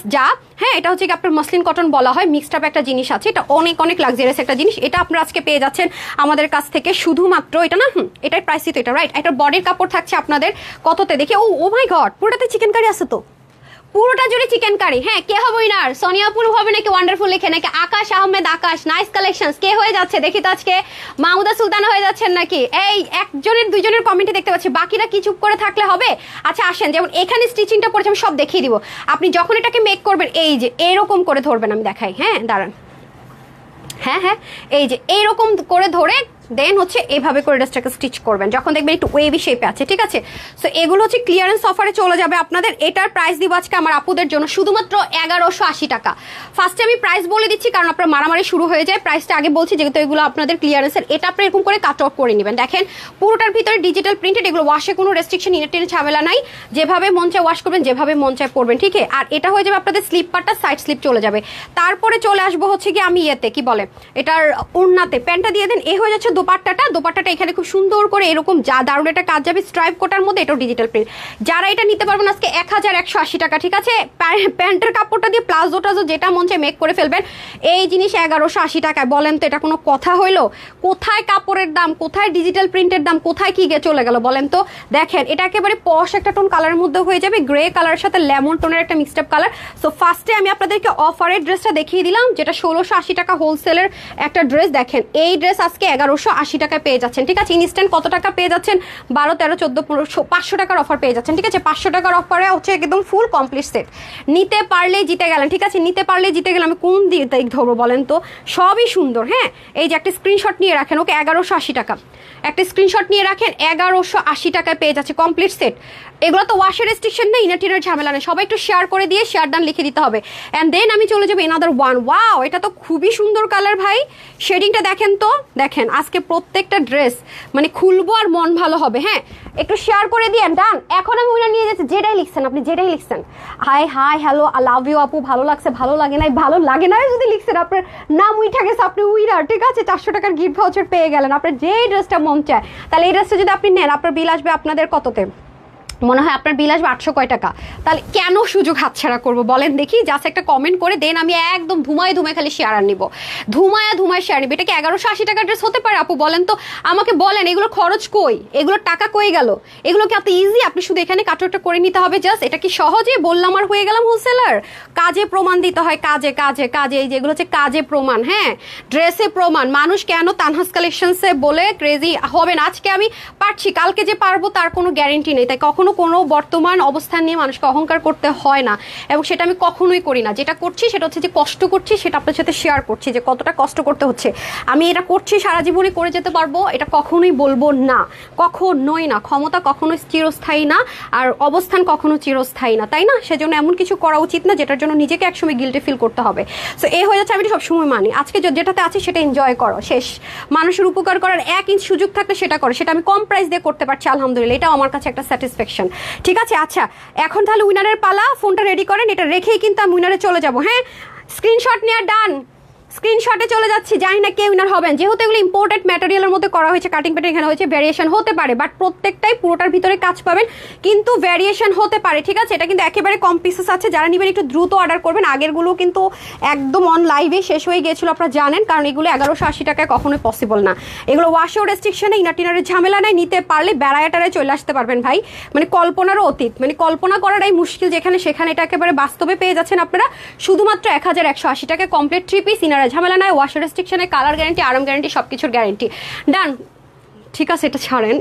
হ্যাঁ এটা হচ্ছে কি আপনার মসলিন কটন বলা হয়, মিক্সড আপ একটা জিনিস আছে, এটা অনেক লাক্সারিয়াস একটা জিনিস। এটা আপনারা আজকে পেয়ে যাচ্ছেন আমাদের কাছ থেকে শুধুমাত্র, এটা না এটার প্রাইসই তো এটা, রাইট? এটা বডির কাপড় থাকছে আপনাদের কততে দেখে, ও মাই গড পুরোটাতে চিকেন কারি আছে তো, পুরোটা জুড়ে চিকেন কারি। হ্যাঁ কে হবে উইনার? সোনিয়াপুর হবে নাকি ওয়ান্ডারফুল লিখে, নাকি আকাশ আহমেদ আকাশ? Nice collections. কে হয়ে যাচ্ছে দেখি তো আজকে? মাহমুদা সুলতানা হয়ে যাচ্ছেন নাকি? এই 1-2জনের কমেন্টে দেখতে পাচ্ছি, বাকিরা কি চুপ করে থাকলে হবে? আচ্ছা আসেন, যেমন এখানে স্টিচিংটা পড়েছে আমি সব দেখিয়ে দিব। আপনি যখন এটাকে মেক করবেন এই যে এরকম করে ধরবেন, আমি দেখাই। হ্যাঁ দাঁড়ান, হ্যাঁ এই যে এইরকম করে ধরে দেন হচ্ছে এইভাবে করে ড্রেসটাকে স্টিচ করবেন, যখন দেখবেন একটু ওয়েভি শেপে আছে, ঠিক আছে? সো এগুলো হচ্ছে ক্লিয়ারেন্স অফারে চলে যাবে আপনাদের। এটার প্রাইস দিব আজকে আমার আপুদের জন্য শুধুমাত্র 1180 টাকা। ফার্স্টে আমি প্রাইস বলে দিচ্ছি কারণ আপনার মারামারি শুরু হয়ে যায়, প্রাইসটা আগে বলছি যেহেতু এগুলো আপনাদের ক্লিয়ারেন্সের। এটা আপনি এরকম করে কাট অফ করে নেবেন। দেখেন পুরোটার ভিতরে ডিজিটাল প্রিন্টেড, এগুলো ওয়াশে কোনো রেস্ট্রিকশন ইনেটের ঝামেলা নাই, যেভাবে মন চায় ওয়াশ করবেন, যেভাবে মন চায় পরবেন, ঠিক আছে? আর এটা হয়ে যাবে আপনাদের স্লিপ পার্টটা, সাইড স্লিপ চলে যাবে। তারপরে চলে আসবো হচ্ছে কি আমি ইয়েতে কি বলে এটার ওড়নাতে প্যান্টটা দিয়ে দেন। এ হয়ে যাচ্ছে দোপাট্টাটা এখানে খুব সুন্দর করে এরকম যা দারুণ একটা কাজ যাবে স্ট্রাইপ কোটার মধ্যে, এটাও ডিজিটাল প্রিন্ট। যারা এটা নিতে পারবেন আজকে 1180 টাকা, ঠিক আছে? প্যান্টের কাপড়টা দিয়ে প্লাজো টাজো যেটা মন চায় মেক করে ফেলবেন। এই জিনিস 1180 টাকায়, বলেন তো এটা কোনো কথা হইলো? কোথায় কাপড়ের দাম, কোথায় ডিজিটাল প্রিন্টের দাম, কোথায় কি গিয়ে চলে গেল বলেন তো? দেখেন এটা একেবারে পশ একটা টোন কালারের মধ্যে হয়ে যাবে, গ্রে কালারের সাথে লেমন টোনের একটা মিক্সড আপ কালার। সো ফার্স্টে আমি আপনাদেরকে অফারের ড্রেসটা দেখিয়ে দিলাম, যেটা 1680 টাকা হোলসেলের একটা ড্রেস। দেখেন এই ড্রেস আজকে 1180 1180 টাকায় পেয়ে যাচ্ছেন, ঠিক আছে। ইনস্ট্যান্ট কত টাকা পেয়ে যাচ্ছেন? 12, 13, 14, 15, 500 টাকার অফার পেয়ে যাচ্ছেন, ঠিক আছে। 500 টাকার অফারে হচ্ছে একদম ফুল কমপ্লিট সেট। নিতে পারলেই জিতে গেলেন, ঠিক আছে। নিতে পারলেই জিতে গেলাম। আমি কোন দিক ধরবো বলেন তো? সবই সুন্দর। হ্যাঁ, এই যে একটা স্ক্রিনশট নিয়ে রাখেন, ওকে 1180 টাকা। একটা স্ক্রিনশট নিয়ে রাখেন, 1180 টাকায় পেয়ে যাচ্ছে কমপ্লিট সেট। এগুলো তো ওয়াশের রেস্ট্রিকশন নেই, ইনার টিনার ঝামেলা নেই। সবাই একটু শেয়ার করে দিয়ে শেয়ার ডান লিখে দিতে হবে। অ্যান্ড দেন আমি চলে যাবো এনাদার ওয়ান। ওয়াও, এটা তো খুবই সুন্দর কালার ভাই। শেডিংটা দেখেন তো, দেখেন আজকে প্রত্যেকটা ড্রেস মানে খুলবো আর মন ভালো হবে। হ্যাঁ, একটু শেয়ার করে দিয়ে ডান। এখন আমি উইনার নিয়ে যাচ্ছি। যেটাই লিখছেন আপনি, যেটাই লিখছেন, hi hi hello I love you আপু, ভালো লাগছে, ভালো লাগে নাই, ভালো লাগে না যদি লিখছেন, আপনার নাম উইঠা গেছে, আপনি উইনার, ঠিক আছে। 400 টাকার গিফট ভাউচার পেয়ে গেলেন। আপনার যেই ড্রেসটা মন চায়, তাহলে এই ড্রেসটা যদি আপনি নেন, আপনার বিল আসবে আপনাদের কততে? মনে হয় আপনার বিল আসবে 800 কয় টাকা। তাহলে কেন সুযোগ হাতছাড়া করবো বলেন দেখি? জাস্ট একটা কমেন্ট করে দেন, আমি একদম ধুমায় ধুমায় খালি শেয়ার আর নিব, ধুমায় শেয়ার নিব। এটা কি 1180 টাকার ড্রেস হতে পারে আপু? বলেন তো আমাকে, বলেন। এগুলো খরচ কই? এগুলোর টাকা কই গেল? এগুলো কি এত ইজি? আপনি শুধু এখানে কাটোটা করে নিতে হবে জাস্ট। এটা কি সহজে বললাম আর হয়ে গেলাম হোলসেলার? কাজে প্রমাণ দিতে হয়, কাজে কাজে কাজে। এই যেগুলো হচ্ছে কাজে প্রমাণ, হ্যাঁ, ড্রেসে প্রমাণ। মানুষ কেন তানহাস কালেকশনসে বলে ক্রেজি হবে না? আজকে আমি পারছি, কালকে যে পারবো তার কোনো গ্যারেন্টি নেই। তাই কখনো কোনো বর্তমান অবস্থান নিয়ে মানুষকে অহংকার করতে হয় না, এবং সেটা আমি কখনোই করি না। যেটা করছি সেটা হচ্ছে যে কষ্ট করছি, সেটা আপনার সাথে শেয়ার করছি যে কতটা কষ্ট করতে হচ্ছে। আমি এটা করছি, সারা জীবনে করে যেতে পারবো, এটা কখনোই বলবো না, কখনোই না। ক্ষমতা কখনোই চিরস্থায়ী না, আর অবস্থান কখনো চিরস্থায়ী না, তাই না? সেজন্য এমন কিছু করা উচিত না যেটার জন্য নিজেকে একসময় গিল্টি ফিল করতে হবে। সো এই হয়ে যাচ্ছে, আমি সবসময় মানি আজকে যেটাতে আছে সেটা এনজয় করো, শেষ। মানুষের উপকার করার 1 ইঞ্চ সুযোগ থাকলে সেটা করো। সেটা আমি কম প্রাইস দিয়ে করতে পারছি, আলহামদুলিল্লাহ, এটাও আমার কাছে একটা স্যাটিসফ্যাকশন, ঠিক আছে। আচ্ছা, এখন তাহলে উইনারের পালা। ফোনটা রেডি করেন, এটা রেখেই কিন্তু আমি উইনারে চলে যাব। হ্যাঁ, স্ক্রিনশট নেওয়া ডান। স্ক্রিনশটে চলে যাচ্ছি, জানি না কে উইনার হবেন। যেহেতু এগুলো ইম্পোর্টেড ম্যাটেরিয়ালের মধ্যে করা হয়েছে, কাটিং প্যাটার্ন এখানে হয়েছে, ভ্যারিয়েশন হতে পারে, বাট প্রত্যেকটাই পুরোটার ভিতরে কাজ পাবেন, কিন্তু ভ্যারিয়েশন হতে পারে, ঠিক আছে। এটা কিন্তু একেবারে কম পিসেস আছে। যারা নেবেন একটু দ্রুত অর্ডার করবেন। আগেরগুলো কিন্তু একদম অন লাইভে শেষ হয়ে গিয়েছিল, আপনারা জানেন, কারণ এগুলো 1180 টাকায় কখনোই পসিবল না। এগুলো ওয়াশেও রেস্ট্রিকশনে, ইনার টিনারের ঝামেলা নাই। নিতে পারলে বেড়ায়াটারে চলে আসতে পারবেন ভাই, মানে কল্পনারও অতীত, মানে কল্পনা করাটাই মুশকিল যেখানে সেখানে এটা একেবারে বাস্তবে পেয়ে যাচ্ছেন আপনারা শুধুমাত্র 1180 টাকায় কমপ্লিট 3 পিস। ইনারের ঝামেলা নাই, ওয়াশ রেস্ট্রিকশনে, কালার গ্যারান্টি, আরাম গ্যারান্টি, সবকিছুর গ্যারান্টি। ডান, ঠিক আছে। এটা ছাড়েন,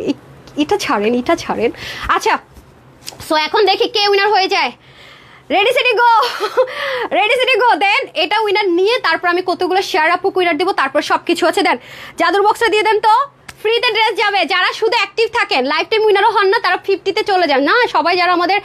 এটা ছাড়েন, এটা ছাড়েন। আচ্ছা, সো এখন দেখি কে উইনার হয়ে যায়। রেডি সেটি গো, রেডি সেটি গো। দেন এটা উইনার নিয়ে তারপর আমি কতগুলো শেয়ার আপু উইনার দিব, তারপর সবকিছু আছে। দেন জাদুর বক্সটা দিয়ে দেন তো। ফ্রিতে ড্রেস যাবে। যারা শুধু অ্যাক্টিভ থাকেন, লাইফ টাইম উইনারও হন না, তারা 50-তে চলে যান না। সবাই যারা আমাদের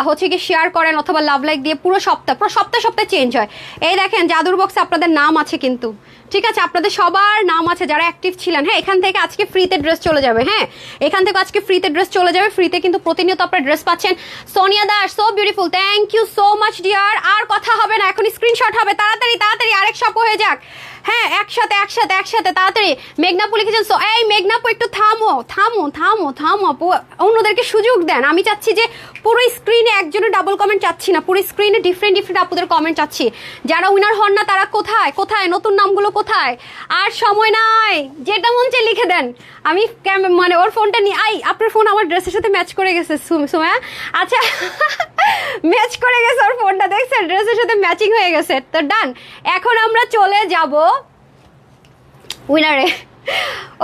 হচ্ছে কি শেয়ার করেন অথবা লাভ লাইক দিয়ে পুরো সপ্তাহে চেঞ্জ হয়। এই দেখেন জাদুর বক্সে আপনাদের নাম আছে কিন্তু, ঠিক আছে, আপনাদের সবার নাম আছে যারা অ্যাক্টিভ ছিলেন। হ্যাঁ, এখান থেকে আজকে ফ্রিতে ড্রেস চলে যাবে। হ্যাঁ, এখান থেকে আজকে ফ্রিতে ড্রেস চলে যাবে। ফ্রিতে কিন্তু প্রতিনিয়ত আপনারা ড্রেস পাচ্ছেন। Sonia Das, so beautiful, thank you so much dear. আর কথা হবে না, এখন স্ক্রিনশট হবে। তাড়াতাড়ি তাড়াতাড়ি আরেক শপ হয়ে যাক। হ্যাঁ, একসাথে তাড়াতাড়ি। মেঘনাপু লিখেছেন, সো এই মেঘনাপু একটু থামো আপু, অন্যদেরকে সুযোগ দেন। আমি চাচ্ছি যে পুরো স্ক্রিনে একজনের ডাবল কমেন্ট চাচ্ছি না, পুরো স্ক্রিনে ডিফারেন্ট আপুদের কমেন্ট চাচ্ছি। যারা উইনার হন না তারা কোথায় নতুন নামগুলো কোথায়? আর সময় নাই, যেটা মন চাই লিখে দেন। আমি মানে ওর ফোনটা নিয়ে আপনার ফোন আমার ড্রেসের সাথে ম্যাচ করে গেছে সুমায়া। আচ্ছা, ম্যাচ করে গেছে ওর ফোনটা, দেখছেন, ড্রেসের সাথে ম্যাচিং হয়ে গেছে। তো ডান, এখন আমরা চলে যাব উইনারে।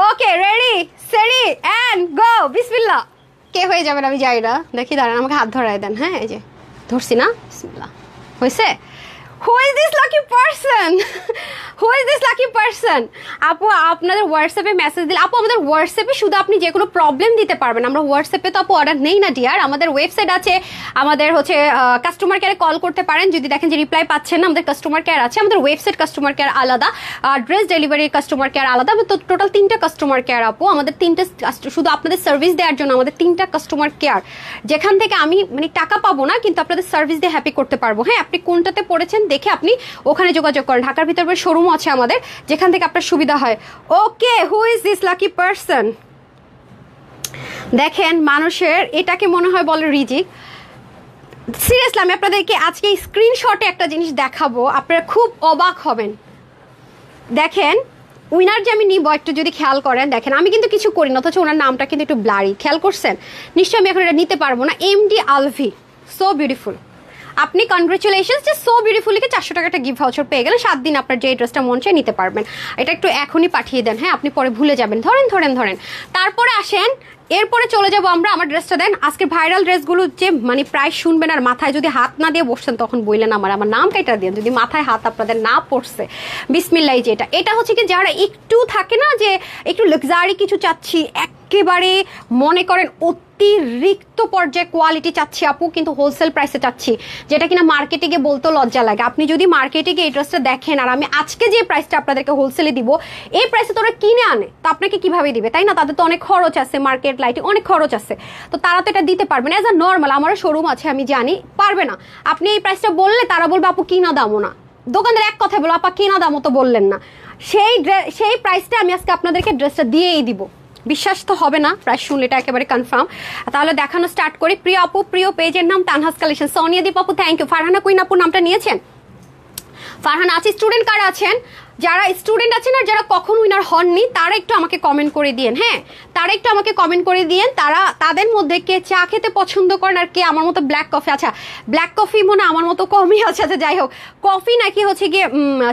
ওকে, রেডি সেরি এন্ড গো, বিসমিল্লাহ। কে হয়ে যাবেন আমি জানি না, দেখি, দাঁড়ান, আমাকে হাত ধরায় দেন। হ্যাঁ, এই যে ধরছি না, বিসমিল্লাহ। হয়েছে? Who is this lucky person? Who is this lucky person? আপু আপনাদের হোয়াটসঅ্যাপে মেসেজ দিলে, আপু আমাদের হোয়াটসঅ্যাপে শুধু আপনি যে কোনো প্রবলেম দিতে পারবেন। আমরা হোয়াটসঅ্যাপে তো আপু অর্ডার নেই না ডিয়ার। আমাদের ওয়েবসাইট আছে, আমাদের হচ্ছে কাস্টমার কেয়ারে কল করতে পারেন যদি দেখেন যে রিপ্লাই পাচ্ছেন না। আমাদের কাস্টমার কেয়ার আছে, আমাদের ওয়েবসাইট কাস্টমার কেয়ার আলাদা, ড্রেস ডেলিভারির কাস্টমার কেয়ার আলাদা। তো টোটাল 3টা কাস্টমার কেয়ার আপু আমাদের, 3টা শুধু আপনাদের সার্ভিস দেওয়ার জন্য আমাদের 3টা কাস্টমার কেয়ার, যেখান থেকে আমি মানে টাকা পাবো না, কিন্তু আপনাদের সার্ভিস দিয়ে হ্যাপি করতে পারবো। হ্যাঁ, আপনি কোনটাতে পড়েছেন দেখে আপনি ওখানে যোগাযোগ করেন। ঢাকার ভিতরে শোরুম আছে আমাদের, যেখান থেকে আপনার সুবিধা হয়। Okay, who is this lucky person? দেখেন, মানুষের এটাকে মনে হয় বলে রিজিক। সিরিয়াসলি আমি আপনাদেরকে আজকে স্ক্রিনশটে একটা জিনিস দেখাবো, আপনারা খুব অবাক হবেন। দেখেন, উইনার যে আমি নিব একটু যদি খেয়াল করেন, দেখেন আমি কিন্তু কিছু করি না, অথচ ওনার নামটা কিন্তু একটু ব্লারি, খেয়াল করছেন? নিশ্চয়ই আমি এখন এটা নিতে পারবো না। MD Alvi, so beautiful. আপনি কনগ্রেচুলেশন, যে সো বিউটিফুল লিখে 400 টাকা একটা গিফট ভাউচার পেয়ে গেলেন। 7 দিন আপনার যে ড্রেসটা মন চায় নিতে পারবেন। এটা একটু এখনই পাঠিয়ে দেন, হ্যাঁ আপনি পরে ভুলে যাবেন। ধরেন তারপরে আসেন, এরপরে চলে যাবো আমরা। আমার ড্রেসটা দেন। আজকে ভাইরাল ড্রেসগুলো যে মানে প্রাইস শুনবেন আর মাথায় যদি হাত না দিয়ে বসছেন তখন বললেন আমার নাম কেটে দিয়ে, যদি মাথায় হাত আপনাদের না পড়ছে বিসমিল্লাহ। যে এটা হচ্ছে কি, যারা একটু থাকে না যে একটু লাক্সারি কিছু চাচ্ছি, একেবারে মনে করেন অতিরিক্ত পর্যায়ে কোয়ালিটি চাচ্ছি আপু, কিন্তু হোলসেল প্রাইসে চাচ্ছি, যেটা কিনা মার্কেটে গিয়ে বলতে লজ্জা লাগে। আপনি যদি মার্কেটে গিয়ে এই ড্রেসটা দেখেন আর আমি আজকে যে প্রাইসটা আপনাদেরকে হোলসেলে দিব, এই প্রাইসে তোরা কিনে আনে তো আপনাকে কিভাবে দিবে, তাই না? তাদের তো অনেক খরচ আছে, মার্কেট লাইটিং অনেক খরচ আছে, তো তারা তো এটা দিতে পারবে না। এজ আ নর্মাল আমারও শোরুম আছে, আমি জানি পারবে না। আপনি এই প্রাইসটা বললে তারা বলবে আপু কিনা দামও না, দোকানদার এক কথায় বলো আপা কিনা দামও তো বললেন না। সেই প্রাইসটা আমি আজকে আপনাদেরকে ড্রেসটা দিয়েই দিব। বিশ্বাস তো হবে না প্রাইস শুনলে, এটা একেবারে কনফার্ম। তাহলে দেখানো স্টার্ট করি। প্রিয় আপু, প্রিয় পেজের নাম তানহাস কালেকশন। সোনিয়া দীপ আপু থ্যাংক ইউ। ফারহানা কুইন আপু নামটা নিয়েছেন? ফারহানা আছে। স্টুডেন্ট কারা আছেন? যারা স্টুডেন্ট আছেন আর যারা কখন উইনার হননি তারা একটু আমাকে কমেন্ট করে দিয়েন। হ্যাঁ, তারা একটু আমাকে কমেন্ট করে দিয়েন তাদের মধ্যে কে চা খেতে পছন্দ করেন আর কে আমার মতো ব্ল্যাক কফি। আচ্ছা, ব্ল্যাক কফি মনে আমার মতো কমই আছে। আচ্ছা যাই হোক, কফি নাকি হচ্ছে গিয়ে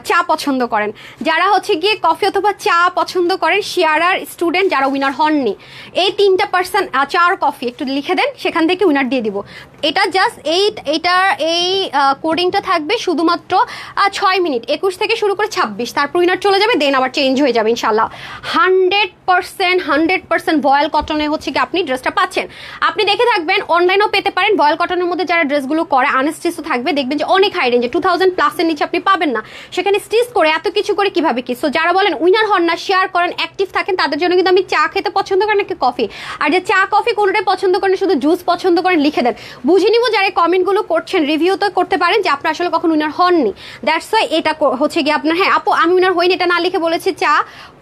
চা পছন্দ করেন, যারা হচ্ছে গিয়ে কফি অথবা চা পছন্দ করেন, শেয়ারার স্টুডেন্ট যারা উইনার হননি, এই 3টা পার্সন চা আর কফি একটু লিখে দেন, সেখান থেকে উইনার দিয়ে দিব। এটা জাস্ট এইটার এই কোডিংটা থাকবে শুধুমাত্র 6 মিনিট, 21 থেকে শুরু করে 26, তারপর উইনার চলে যাবে, দেন আবার চেঞ্জ হয়ে যাবে ইনশাল্লাহ। 100% ভয়েল কটনে হচ্ছে কি আপনি ড্রেসটা পাচ্ছেন। আপনি দেখে থাকবেন, অনলাইনেও পেতে পারেন। ভয়েল কটনের মধ্যে যারা ড্রেসগুলো করে আনস্টিচও থাকবে, দেখবেন যে অনেক হাই রেঞ্জে 2000 প্লাসের নিচে আপনি পাবেন না। সেখানে স্টিচ করে এত কিছু করে কিভাবে কি। সো যারা বলেন উইনার হন না, শেয়ার করেন, অ্যাক্টিভ থাকেন, তাদের জন্য কিন্তু আমি চা খেতে পছন্দ করেন নাকি কফি, আর যে চা কফি কোনোটাই পছন্দ করেন, শুধু জুস পছন্দ করেন, লিখে দেন। বুঝে নিব যারা কমেন্টগুলো করছেন, রিভিউ তো করতে পারেন যে আপনার আসলে কখন উইনার হননি। দ্যাটস ওয়াই এটা হচ্ছে গিয়ে আপনার। হ্যাঁ আপু আমি উইনার হইনি এটা না লিখে বলেছে চা,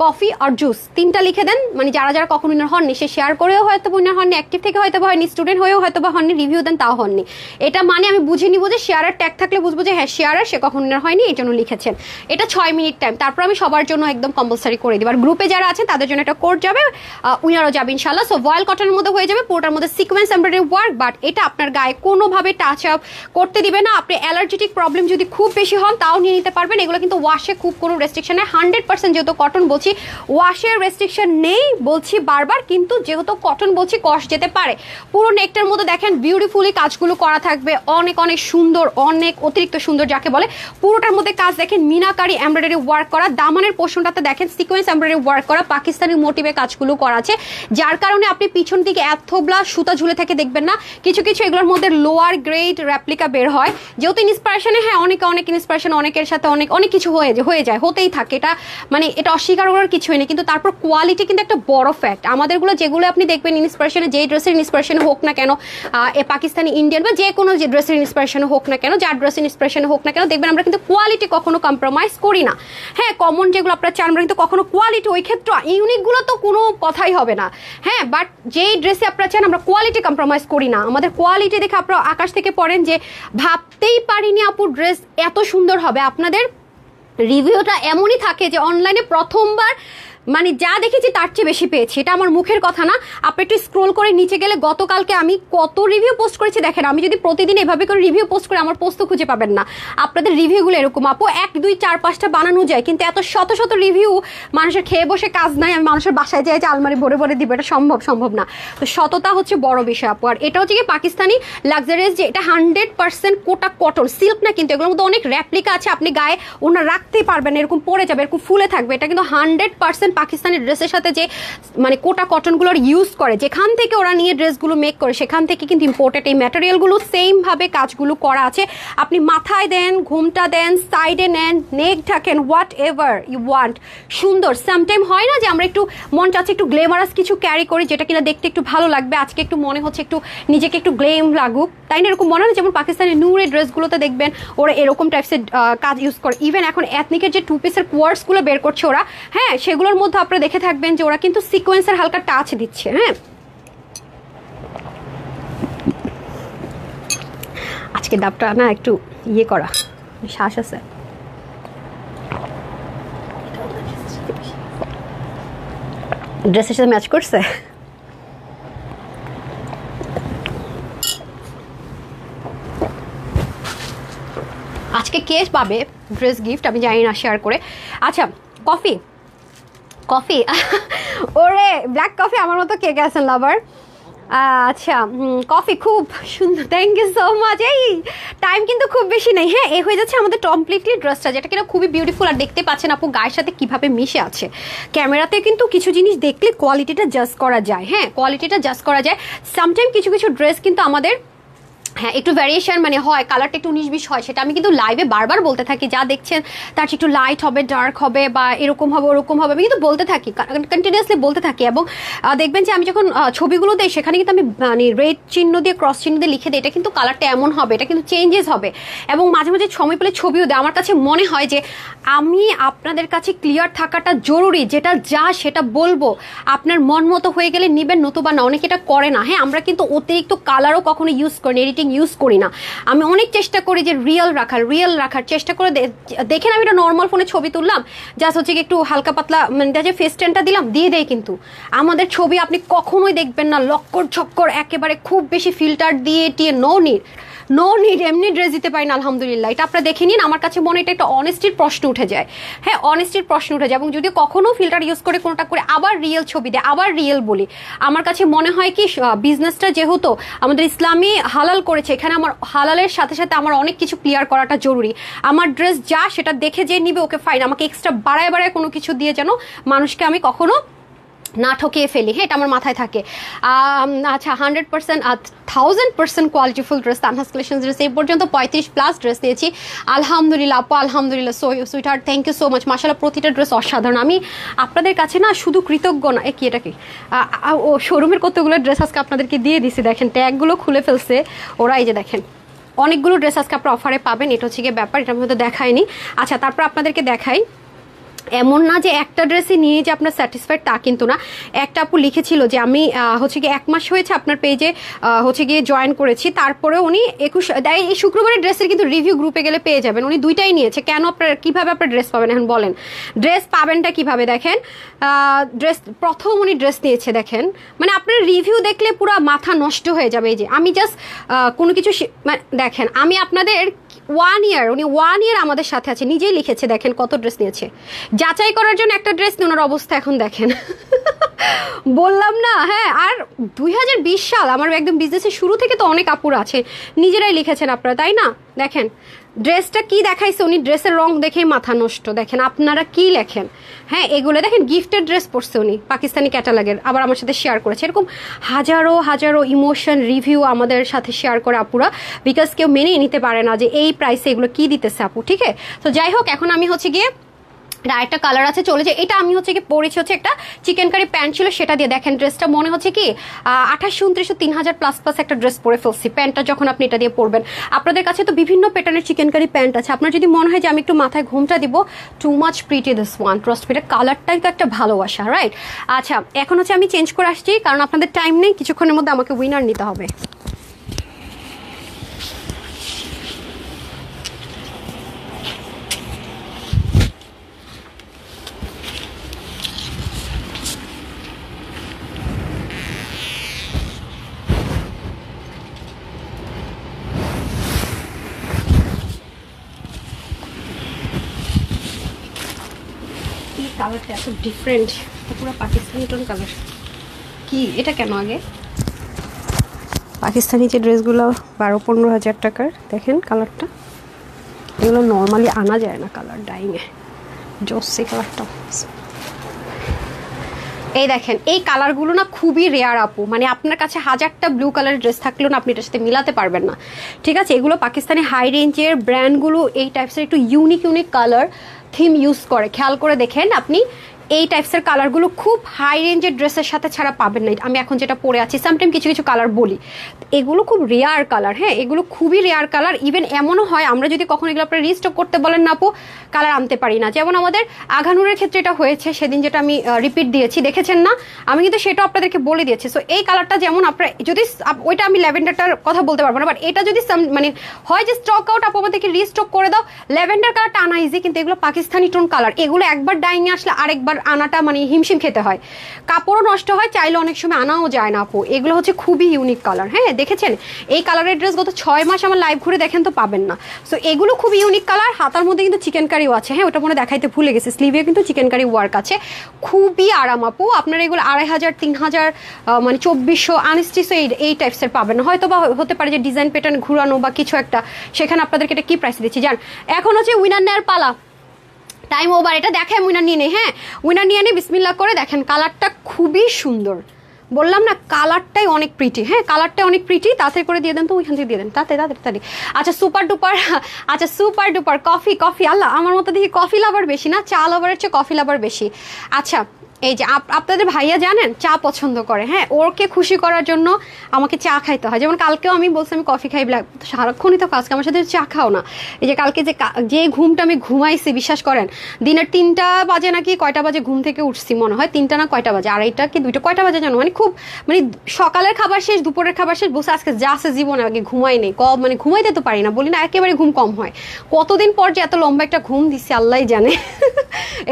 কফি আর জুস, 3টা লিখে দেন। মানে যারা যারা কখন উইনার হননি, সে শেয়ার করেও হয়তো উইনার হননি, অ্যাক্টিভ থেকে হয়তো হয়নি, স্টুডেন্ট হয়েও হয়তো বা হননি, রিভিউ দেন তাও হননি। এটা মানে আমি বুঝে নিব যে শেয়ারের ট্যাগ থাকলে বুঝবো যে হ্যাঁ শেয়ারার, সে কখন উইনার হয়নি, এই জন্য লিখেছেন। এটা 6 মিনিট টাইম, তারপর আমি সবার জন্য একদম কম্পালসারি করে দিব। আর গ্রুপে যারা আছে তাদের জন্য একটা কোড যাবে, উইনারও যাবে ইনশাল্লাহ। সো ভয়েল কটনের মধ্যে হয়ে যাবে, পুরোটার মধ্যে সিকোয়েন্স এমব্রয়ডারি ওয়ার্ক, বাট এটা আপনার গায়ে কোনোভাবে টাচ আপ করতে দিবে না। আপনি অ্যালার্জেটিক প্রবলেম যদি খুব বেশি হন তাও নিয়ে নিতে পারবেন। এগুলো কিন্তু ওয়াশে খুব কোনো রেস্ট্রিকশন নেই। 100% যেহেতু কটন বলছি, ওয়াশের রেস্ট্রিকশন নেই বলছি বারবার, কিন্তু যেহেতু কটন বলছি কষ যেতে পারে। পুরো নেকটার মধ্যে দেখেন বিউটিফুলি কাজগুলো করা থাকবে, অনেক অনেক সুন্দর, অনেক অতিরিক্ত সুন্দর যাকে বলে। পুরোটার মধ্যে কাজ দেখেন মিনাকারি এমব্রয়ডারি ওয়ার্ক করা, দামানের পোর্শনটাতে দেখেন সিকোয়েন্স এমব্রয়ডারি ওয়ার্ক করা, পাকিস্তানি মোটিভে কাজগুলো করা আছে, যার কারণে আপনি পিছন দিকে এতগুলা সুতা ঝুলে থেকে দেখবেন না। কিছু কিছু এগুলোর মধ্যে লোয়ার গ্রেড রেপ্লিকা বের হয়, যেহেতু ইন্সপিরেশনে হ্যাঁ অনেক ইন্সপিরেশন, অনেকের সাথে অনেক কিছু হয়ে যায়, হতেই থাকে, এটা মানে এটা অস্বীকার করার কিছুই নেই। কিন্তু তারপর কোয়ালিটি কিন্তু একটা বড় ফ্যাক্ট। আমাদেরগুলো যেগুলো আপনি দেখবেন ইন্সপিরেশনে, যে ড্রেসের ইন্সপিরেশন হোক না কেন, পাকিস্তানি ইন্ডিয়ান বা যে কোনো যে ড্রেসের ইন্সপিরেশন হোক না কেন, যার ড্রেসের ইন্সপিরেশন হোক না কেন, দেখবেন আমরা কিন্তু কোয়ালিটি কখনো কম্প্রোমাইজ করি না। হ্যাঁ কমন যেগুলো আপনারা চান আমরা কিন্তু কখনো কোয়ালিটি, ওই ক্ষেত্রে ইউনিকগুলো তো কোনো কথাই হবে না। হ্যাঁ বাট যেই ড্রেসে আপনারা চান আমরা কোয়ালিটি কম্প্রোমাইজ করি না। আমাদের কোয়ালিটি দেখে আপনারা আকাশ থেকে পড়েন যে ভাবতেই পারিনি আপু ড্রেস এত সুন্দর হবে। আপনাদের রিভিউটা এমনই থাকে যে অনলাইনে প্রথমবার মানে যা দেখেছি তার চেয়ে বেশি পেয়েছি, এটা আমার মুখের কথা না। আপনি একটু স্ক্রোল করে নিচে গেলে গতকালকে আমি কত রিভিউ পোস্ট করেছি দেখেন। আমি যদি প্রতিদিন এভাবে করে রিভিউ পোস্ট করি আমার পোস্ট তো খুঁজে পাবেন না। আপনাদের রিভিউগুলো এরকম আপু 1 2 4 5টা বানানো যায়, কিন্তু এত শত শত রিভিউ মানুষের খেয়ে বসে কাজ নাই। আমি মানুষের বাসায় যাই যে আলমারি ভরে ভরে দিব, এটা সম্ভব না। তো সততা হচ্ছে বড় বিষয় আপু। আর এটা হচ্ছে কি পাকিস্তানি লাক্সারিয়াস, যে এটা 100% কোটা কটন, সিল্ক না, কিন্তু এগুলোর মধ্যে অনেক রেপ্লিকা আছে, আপনি গায়ে ওনার রাখতেই পারবেন, এরকম পরে যাবে, এরকম ফুলে থাকবে। এটা কিন্তু 100% পাকিস্তানি ড্রেসের সাথে যে মানে কোটা কটনগুলোর ইউজ করে, যেখান থেকে ওরা নিয়ে ড্রেসগুলো মেক করে, সেখান থেকে কিন্তু ইম্পোর্টেড এই ম্যাটেরিয়ালগুলো। সেম ভাবে কাজগুলো করা আছে, আপনি মাথায় দেন, ঘুমটা দেন, সাইডে নেন, নেক ঢাকেন, হোয়াট এভার ইউ ওয়ান্ট, সুন্দর। সামটাইম হয় না যে আমরা একটু মন চাচ্ছে একটু গ্লেমারাস কিছু ক্যারি করি, যেটা কিনা দেখতে একটু ভালো লাগবে, আজকে একটু মনে হচ্ছে একটু নিজেকে একটু গ্লেম লাগুক, তাই না? এরকম মনে হয় যেমন পাকিস্তানি নূরের ড্রেসগুলোতে দেখবেন ওরা এরকম টাইপসের কাজ ইউজ করে। ইভেন এখন এথনিকের যে 2 পিসের কোয়ার্সগুলো বের করছে ওরা, হ্যাঁ সেগুলোর মধ্যে আপনারা দেখে থাকবেন যে ওরা কিন্তু সিকোয়েন্সের হালকা টাচ দিচ্ছে। হ্যাঁ আজকে দাপটা না একটু ইয়ে করা, শ্বাস আছে। ড্রেসের সাথে ম্যাচ করছে। আজকে কে পাবে ড্রেস গিফট আমি জানি না শেয়ার করে। আচ্ছা কফি কফি ওরে ব্ল্যাক কফি আমার মতো কে গেছেন লাভার। আচ্ছা কফি খুব সুন্দর, থ্যাংক ইউ সো মাচ। এই টাইম কিন্তু খুব বেশি নেই। হ্যাঁ এ হয়ে যাচ্ছে আমাদের কমপ্লিটলি ড্রেসটা, যেটা কিনা খুবই বিউটিফুল। আর দেখতে পাচ্ছেন আপু গায়ের সাথে কিভাবে মিশে আছে। ক্যামেরাতে কিন্তু কিছু জিনিস দেখলে কোয়ালিটিটা জাজ করা যায়, হ্যাঁ কোয়ালিটিটা জাজ করা যায়। সামটাইম কিছু কিছু ড্রেস কিন্তু আমাদের হ্যাঁ একটু ভ্যারিয়েশন মানে হয়, কালারটা একটু 19-20 হয়, সেটা আমি কিন্তু লাইভে বারবার বলতে থাকি। যা দেখছেন তার একটু লাইট হবে, ডার্ক হবে, বা এরকম হবে ওরকম হবে, আমি কিন্তু বলতে থাকি, কন্টিনিউয়াসলি বলতে থাকি। এবং দেখবেন যে আমি যখন ছবিগুলো দিই সেখানে কিন্তু আমি মানে রেড চিহ্ন দিয়ে ক্রস চিহ্ন দিয়ে লিখে দিই এটা কিন্তু কালারটা এমন হবে, এটা কিন্তু চেঞ্জেস হবে। এবং মাঝে মাঝে সময় পেলে ছবিও দেয়। আমার কাছে মনে হয় যে আমি আপনাদের কাছে ক্লিয়ার থাকাটা জরুরি, যেটা যা সেটা বলবো, আপনার মন মতো হয়ে গেলে নেবেন, নতুবা না। অনেকে এটা করে না। হ্যাঁ আমরা কিন্তু অতিরিক্ত কালারও কখনো ইউজ করি, এডিটিং ইউজ করি না। আমি অনেক চেষ্টা করি যে রিয়েল রাখার চেষ্টা করে। দেখেন আমি একটা নর্মাল ফোনে ছবি তুললাম, জাস্ট হচ্ছে কি একটু হালকা পাতলা মানে যে ফেস টেনটা দিলাম, দিয়ে দেয়। কিন্তু আমাদের ছবি আপনি কখনোই দেখবেন না লক্কর ঝক্কর একেবারে খুব বেশি ফিল্টার দিয়ে টিয়ে নো নিড এমনি ড্রেস দিতে পারি না আলহামদুলিল্লাহ। এটা আপনারা দেখে নিন। আমার কাছে মনে এটা একটা অনেস্টির প্রশ্ন উঠে যায়। হ্যাঁ অনেস্টির প্রশ্ন উঠে যায়। এবং যদি কখনো ফিল্টার ইউজ করে কোনোটা করে আবার রিয়েল ছবি দেয়, আবার রিয়েল বলি, আমার কাছে মনে হয় কি বিজনেসটা যেহেতু আমাদের ইসলামী হালাল করেছে, এখানে আমার হালালের সাথে সাথে আমার অনেক কিছু ক্লিয়ার করাটা জরুরি। আমার ড্রেস যা সেটা দেখে যে নিবে ওকে ফাইন, আমাকে এক্সট্রা বাড়ায় কোনো কিছু দিয়ে যেন মানুষকে আমি কখনো না ঠকিয়ে ফেলি। হ্যাঁ এটা আমার মাথায় থাকে। আচ্ছা 100% 1000% qualityful dress Tanhas collections dress এই পর্যন্ত 35+ ড্রেস দিয়েছি আলহামদুলিল্লাহ আপু, আলহামদুলিল্লাহ। So sweetheart thank you so much. মাশাআল্লাহ প্রতিটা ড্রেস অসাধারণ। আমি আপনাদের কাছে না শুধু কৃতজ্ঞ না, কি এটা কি ও শোরুমের কতগুলো ড্রেস আজকে আপনাদেরকে দিয়ে দিছি। দেখেন ট্যাগগুলো খুলে ফেলছে ওরা, এই যে দেখেন অনেকগুলো ড্রেস আজকে আপনারা অফারে পাবেন। এটা হচ্ছে গিয়ে ব্যাপার, এটা আমি হয়তো দেখাইনি। আচ্ছা তারপর আপনাদেরকে দেখাই, এমন না যে একটা ড্রেসে নিয়ে যে আপনার স্যাটিসফাইড তা কিন্তু না। একটা আপু লিখেছিল যে আমি হচ্ছে গিয়ে 1 মাস হয়েছে আপনার পেজে হচ্ছে গিয়ে জয়েন করেছি, তারপরে উনি 21 এই শুক্রবারের ড্রেসের কিন্তু রিভিউ গ্রুপে গেলে পেয়ে যাবেন। উনি 2টাই নিয়েছে। কেন আপনার কিভাবে আপনার ড্রেস পাবেন এখন বলেন? ড্রেস পাবেনটা কিভাবে দেখেন, ড্রেস প্রথম উনি ড্রেস নিয়েছে দেখেন, মানে আপনার রিভিউ দেখলে পুরো মাথা নষ্ট হয়ে যাবে। এই যে আমি জাস্ট কোনো কিছু দেখেন, আমি আপনাদের 1 ইয়ার উনি 1 ইয়ার আমাদের সাথে আছে, নিজেই লিখেছে দেখেন কত ড্রেস নিয়েছে। যাচাই করার জন্য একটা ড্রেস নিয়ে ওনার অবস্থা এখন দেখেন। বললাম না। হ্যাঁ আর 2020 সাল আমার একদম বিজনেসের শুরু থেকে তো অনেক আপুরা আছে, নিজেরাই লিখেছেন আপনারা, তাই না? দেখেন ড্রেসটা কি দেখাইছে, উনি ড্রেসের রং দেখেই মাথা নষ্ট। দেখেন আপনারা কি লেখেন। হ্যাঁ এগুলো দেখেন গিফটের ড্রেস পরছে উনি, পাকিস্তানি ক্যাটালগের, আবার আমার সাথে শেয়ার করেছে। এরকম হাজারো ইমোশন রিভিউ আমাদের সাথে শেয়ার করে আপুরা, বিকজ কেউ মেনেই নিতে পারে না যে এই প্রাইসে এগুলো কি দিতেছে আপু। ঠিক আছে তো যাই হোক, এখন আমি হচ্ছে গিয়ে আরেকটা কালার আছে চলে যায়। এটা আমি হচ্ছে কি পরেছি হচ্ছে একটা চিকেন কারি প্যান্ট ছিল সেটা দিয়ে। দেখেন ড্রেসটা মনে হচ্ছে কি 2800 3000+ একটা ড্রেস পরে ফেলছি। প্যান্টটা যখন আপনি এটা দিয়ে পরবেন, আপনাদের কাছে তো বিভিন্ন প্যাটার্নের চিকেন কারি প্যান্ট আছে, আপনার যদি মনে হয় যে আমি একটু মাথায় ঘুমটা দিব, too much pretty this one, trust me, কালারটাই তো একটা ভালোবাসা, রাইট? আচ্ছা এখন হচ্ছে আমি চেঞ্জ করে আসছি কারণ আপনাদের টাইম নেই, কিছুক্ষণের মধ্যে আমাকে উইনার নিতে হবে। কালারটা এত ডিফারেন্ট, পুরো পাকিস্তানি টোন কালার। কি এটা কেন আগে পাকিস্তানি যে ড্রেসগুলো 12-15 হাজার টাকার, দেখেন কালারটা, এগুলো নর্মালি আনা যায় না কালার ডাইংয়ে। জোসি কালারটা, এই দেখেন এই কালারগুলো না খুবই রেয়ার আপু, মানে আপনার কাছে 1000টা ব্লু কালারের ড্রেস থাকলেও না আপনি এটার সাথে মিলাতে পারবেন না। ঠিক আছে এগুলো পাকিস্তানি হাই রেঞ্জের ব্র্যান্ডগুলো এই টাইপসের একটু ইউনিক কালার থিম ইউজ করে, খেয়াল করে দেখেন আপনি এই টাইপসের কালারগুলো খুব হাই রেঞ্জের ড্রেসের সাথে ছাড়া পাবেন না। আমি এখন যেটা পরে আছি সামটাইম কিছু কিছু কালার বলি, এগুলো খুব রেয়ার কালার। হ্যাঁ এগুলো খুবই রেয়ার কালার। ইভেন এমনও হয় আমরা যদি কখনো এগুলো আপনার রিস্টক করতে বলেন না আপু, কালার আনতে পারি না। যেমন আমাদের আঘানুরের ক্ষেত্রে এটা হয়েছে, সেদিন যেটা আমি রিপিট দিয়েছি দেখেছেন না, আমি কিন্তু সেটাও আপনাদেরকে বলে দিয়েছি। সো এই কালারটা যেমন আপনার যদি ওইটা আমি ল্যাভেন্ডারটার কথা বলতে পারবো না, বাট এটা যদি মানে হয় যে স্টক আউট আপু আমাদেরকে রিস্টক করে দাও, ল্যাভেন্ডার কালারটা আনা ইজি, কিন্তু এগুলো পাকিস্তানি টোন কালার, এগুলো একবার ডাইংয়ে আসলে আরেকবার আনাটা মানে হিমশিম খেতে হয়, কাপড়ও নষ্ট হয়, চাইলে অনেক সময় আনাও যায় না আপু। এগুলো হচ্ছে খুবই ইউনিক কালার। হ্যাঁ দেখেছেন এই কালারের ড্রেস গত 6 মাস আমার লাইভ ঘুরে দেখেন তো পাবেন না। সো এগুলো খুব ইউনিক কালার। হাতার মধ্যে কিন্তু চিকেন কারিও আছে, হ্যাঁ ওটা মনে দেখাইতে ভুলে গেছি, স্লিভে কিন্তু চিকেন কারি ওয়ার্ক আছে, খুবই আরাম আপু। আপনারা এগুলো 2500 3000 মানে 2400 আনস্টিচ এই টাইপসের পাবেন না, হয়তো বা হতে পারে যে ডিজাইন প্যাটার্ন ঘুরানো বা কিছু একটা, সেখানে আপনাদেরকে এটা কি প্রাইস দিচ্ছি জান। এখন হচ্ছে উইনার নেয়ার পালা, টাইম ওভার। এটা দেখেন উইনার নিয়ে নেই, হ্যাঁ উইনার নিয়ে নিয়ে বিসমিল্লাহ করে দেখেন, কালারটা খুবই সুন্দর, বললাম না কালারটাই অনেক প্রিটি। হ্যাঁ কালারটাই অনেক প্রিটি, তাড়াতাড়ি করে দিয়ে দেন তো, ওইখান থেকে দিয়ে দেন তাড়াতাড়ি। আচ্ছা সুপার ডুপার, আচ্ছা সুপার ডুপার কফি আল্লাহ, আমার মতো দেখি কফি লাভার বেশি না, চা লাভারের চেয়ে কফি লাভার বেশি। আচ্ছা এই যে আপনাদের ভাইয়া জানেন চা পছন্দ করে, হ্যাঁ ওরকে খুশি করার জন্য আমাকে চা খাইতে হয়। যেমন কালকেও আমি বলছি আমি কফি খাই, সারাক্ষণই তো কাজকে আমার সাথে চা খাও না। এই যে কালকে যে ঘুমটা আমি ঘুমাইছি বিশ্বাস করেন, দিনের 3টা বাজে নাকি কয়টা বাজে ঘুম থেকে উঠছি মনে হয়, 3টা না কয়টা বাজে, 2:30 কি 2টা কয়টা বাজে জানো, মানে খুব মানে সকালের খাবার শেষ দুপুরের খাবার শেষ, বসে আজকে যা আছে জীবনে আগে ঘুমাই নেই, মানে ঘুমাইতে তো পারি না, বলি না একেবারে ঘুম কম হয়। কতদিন পর যে এত লম্বা একটা ঘুম দিচ্ছি আল্লাহ জানে।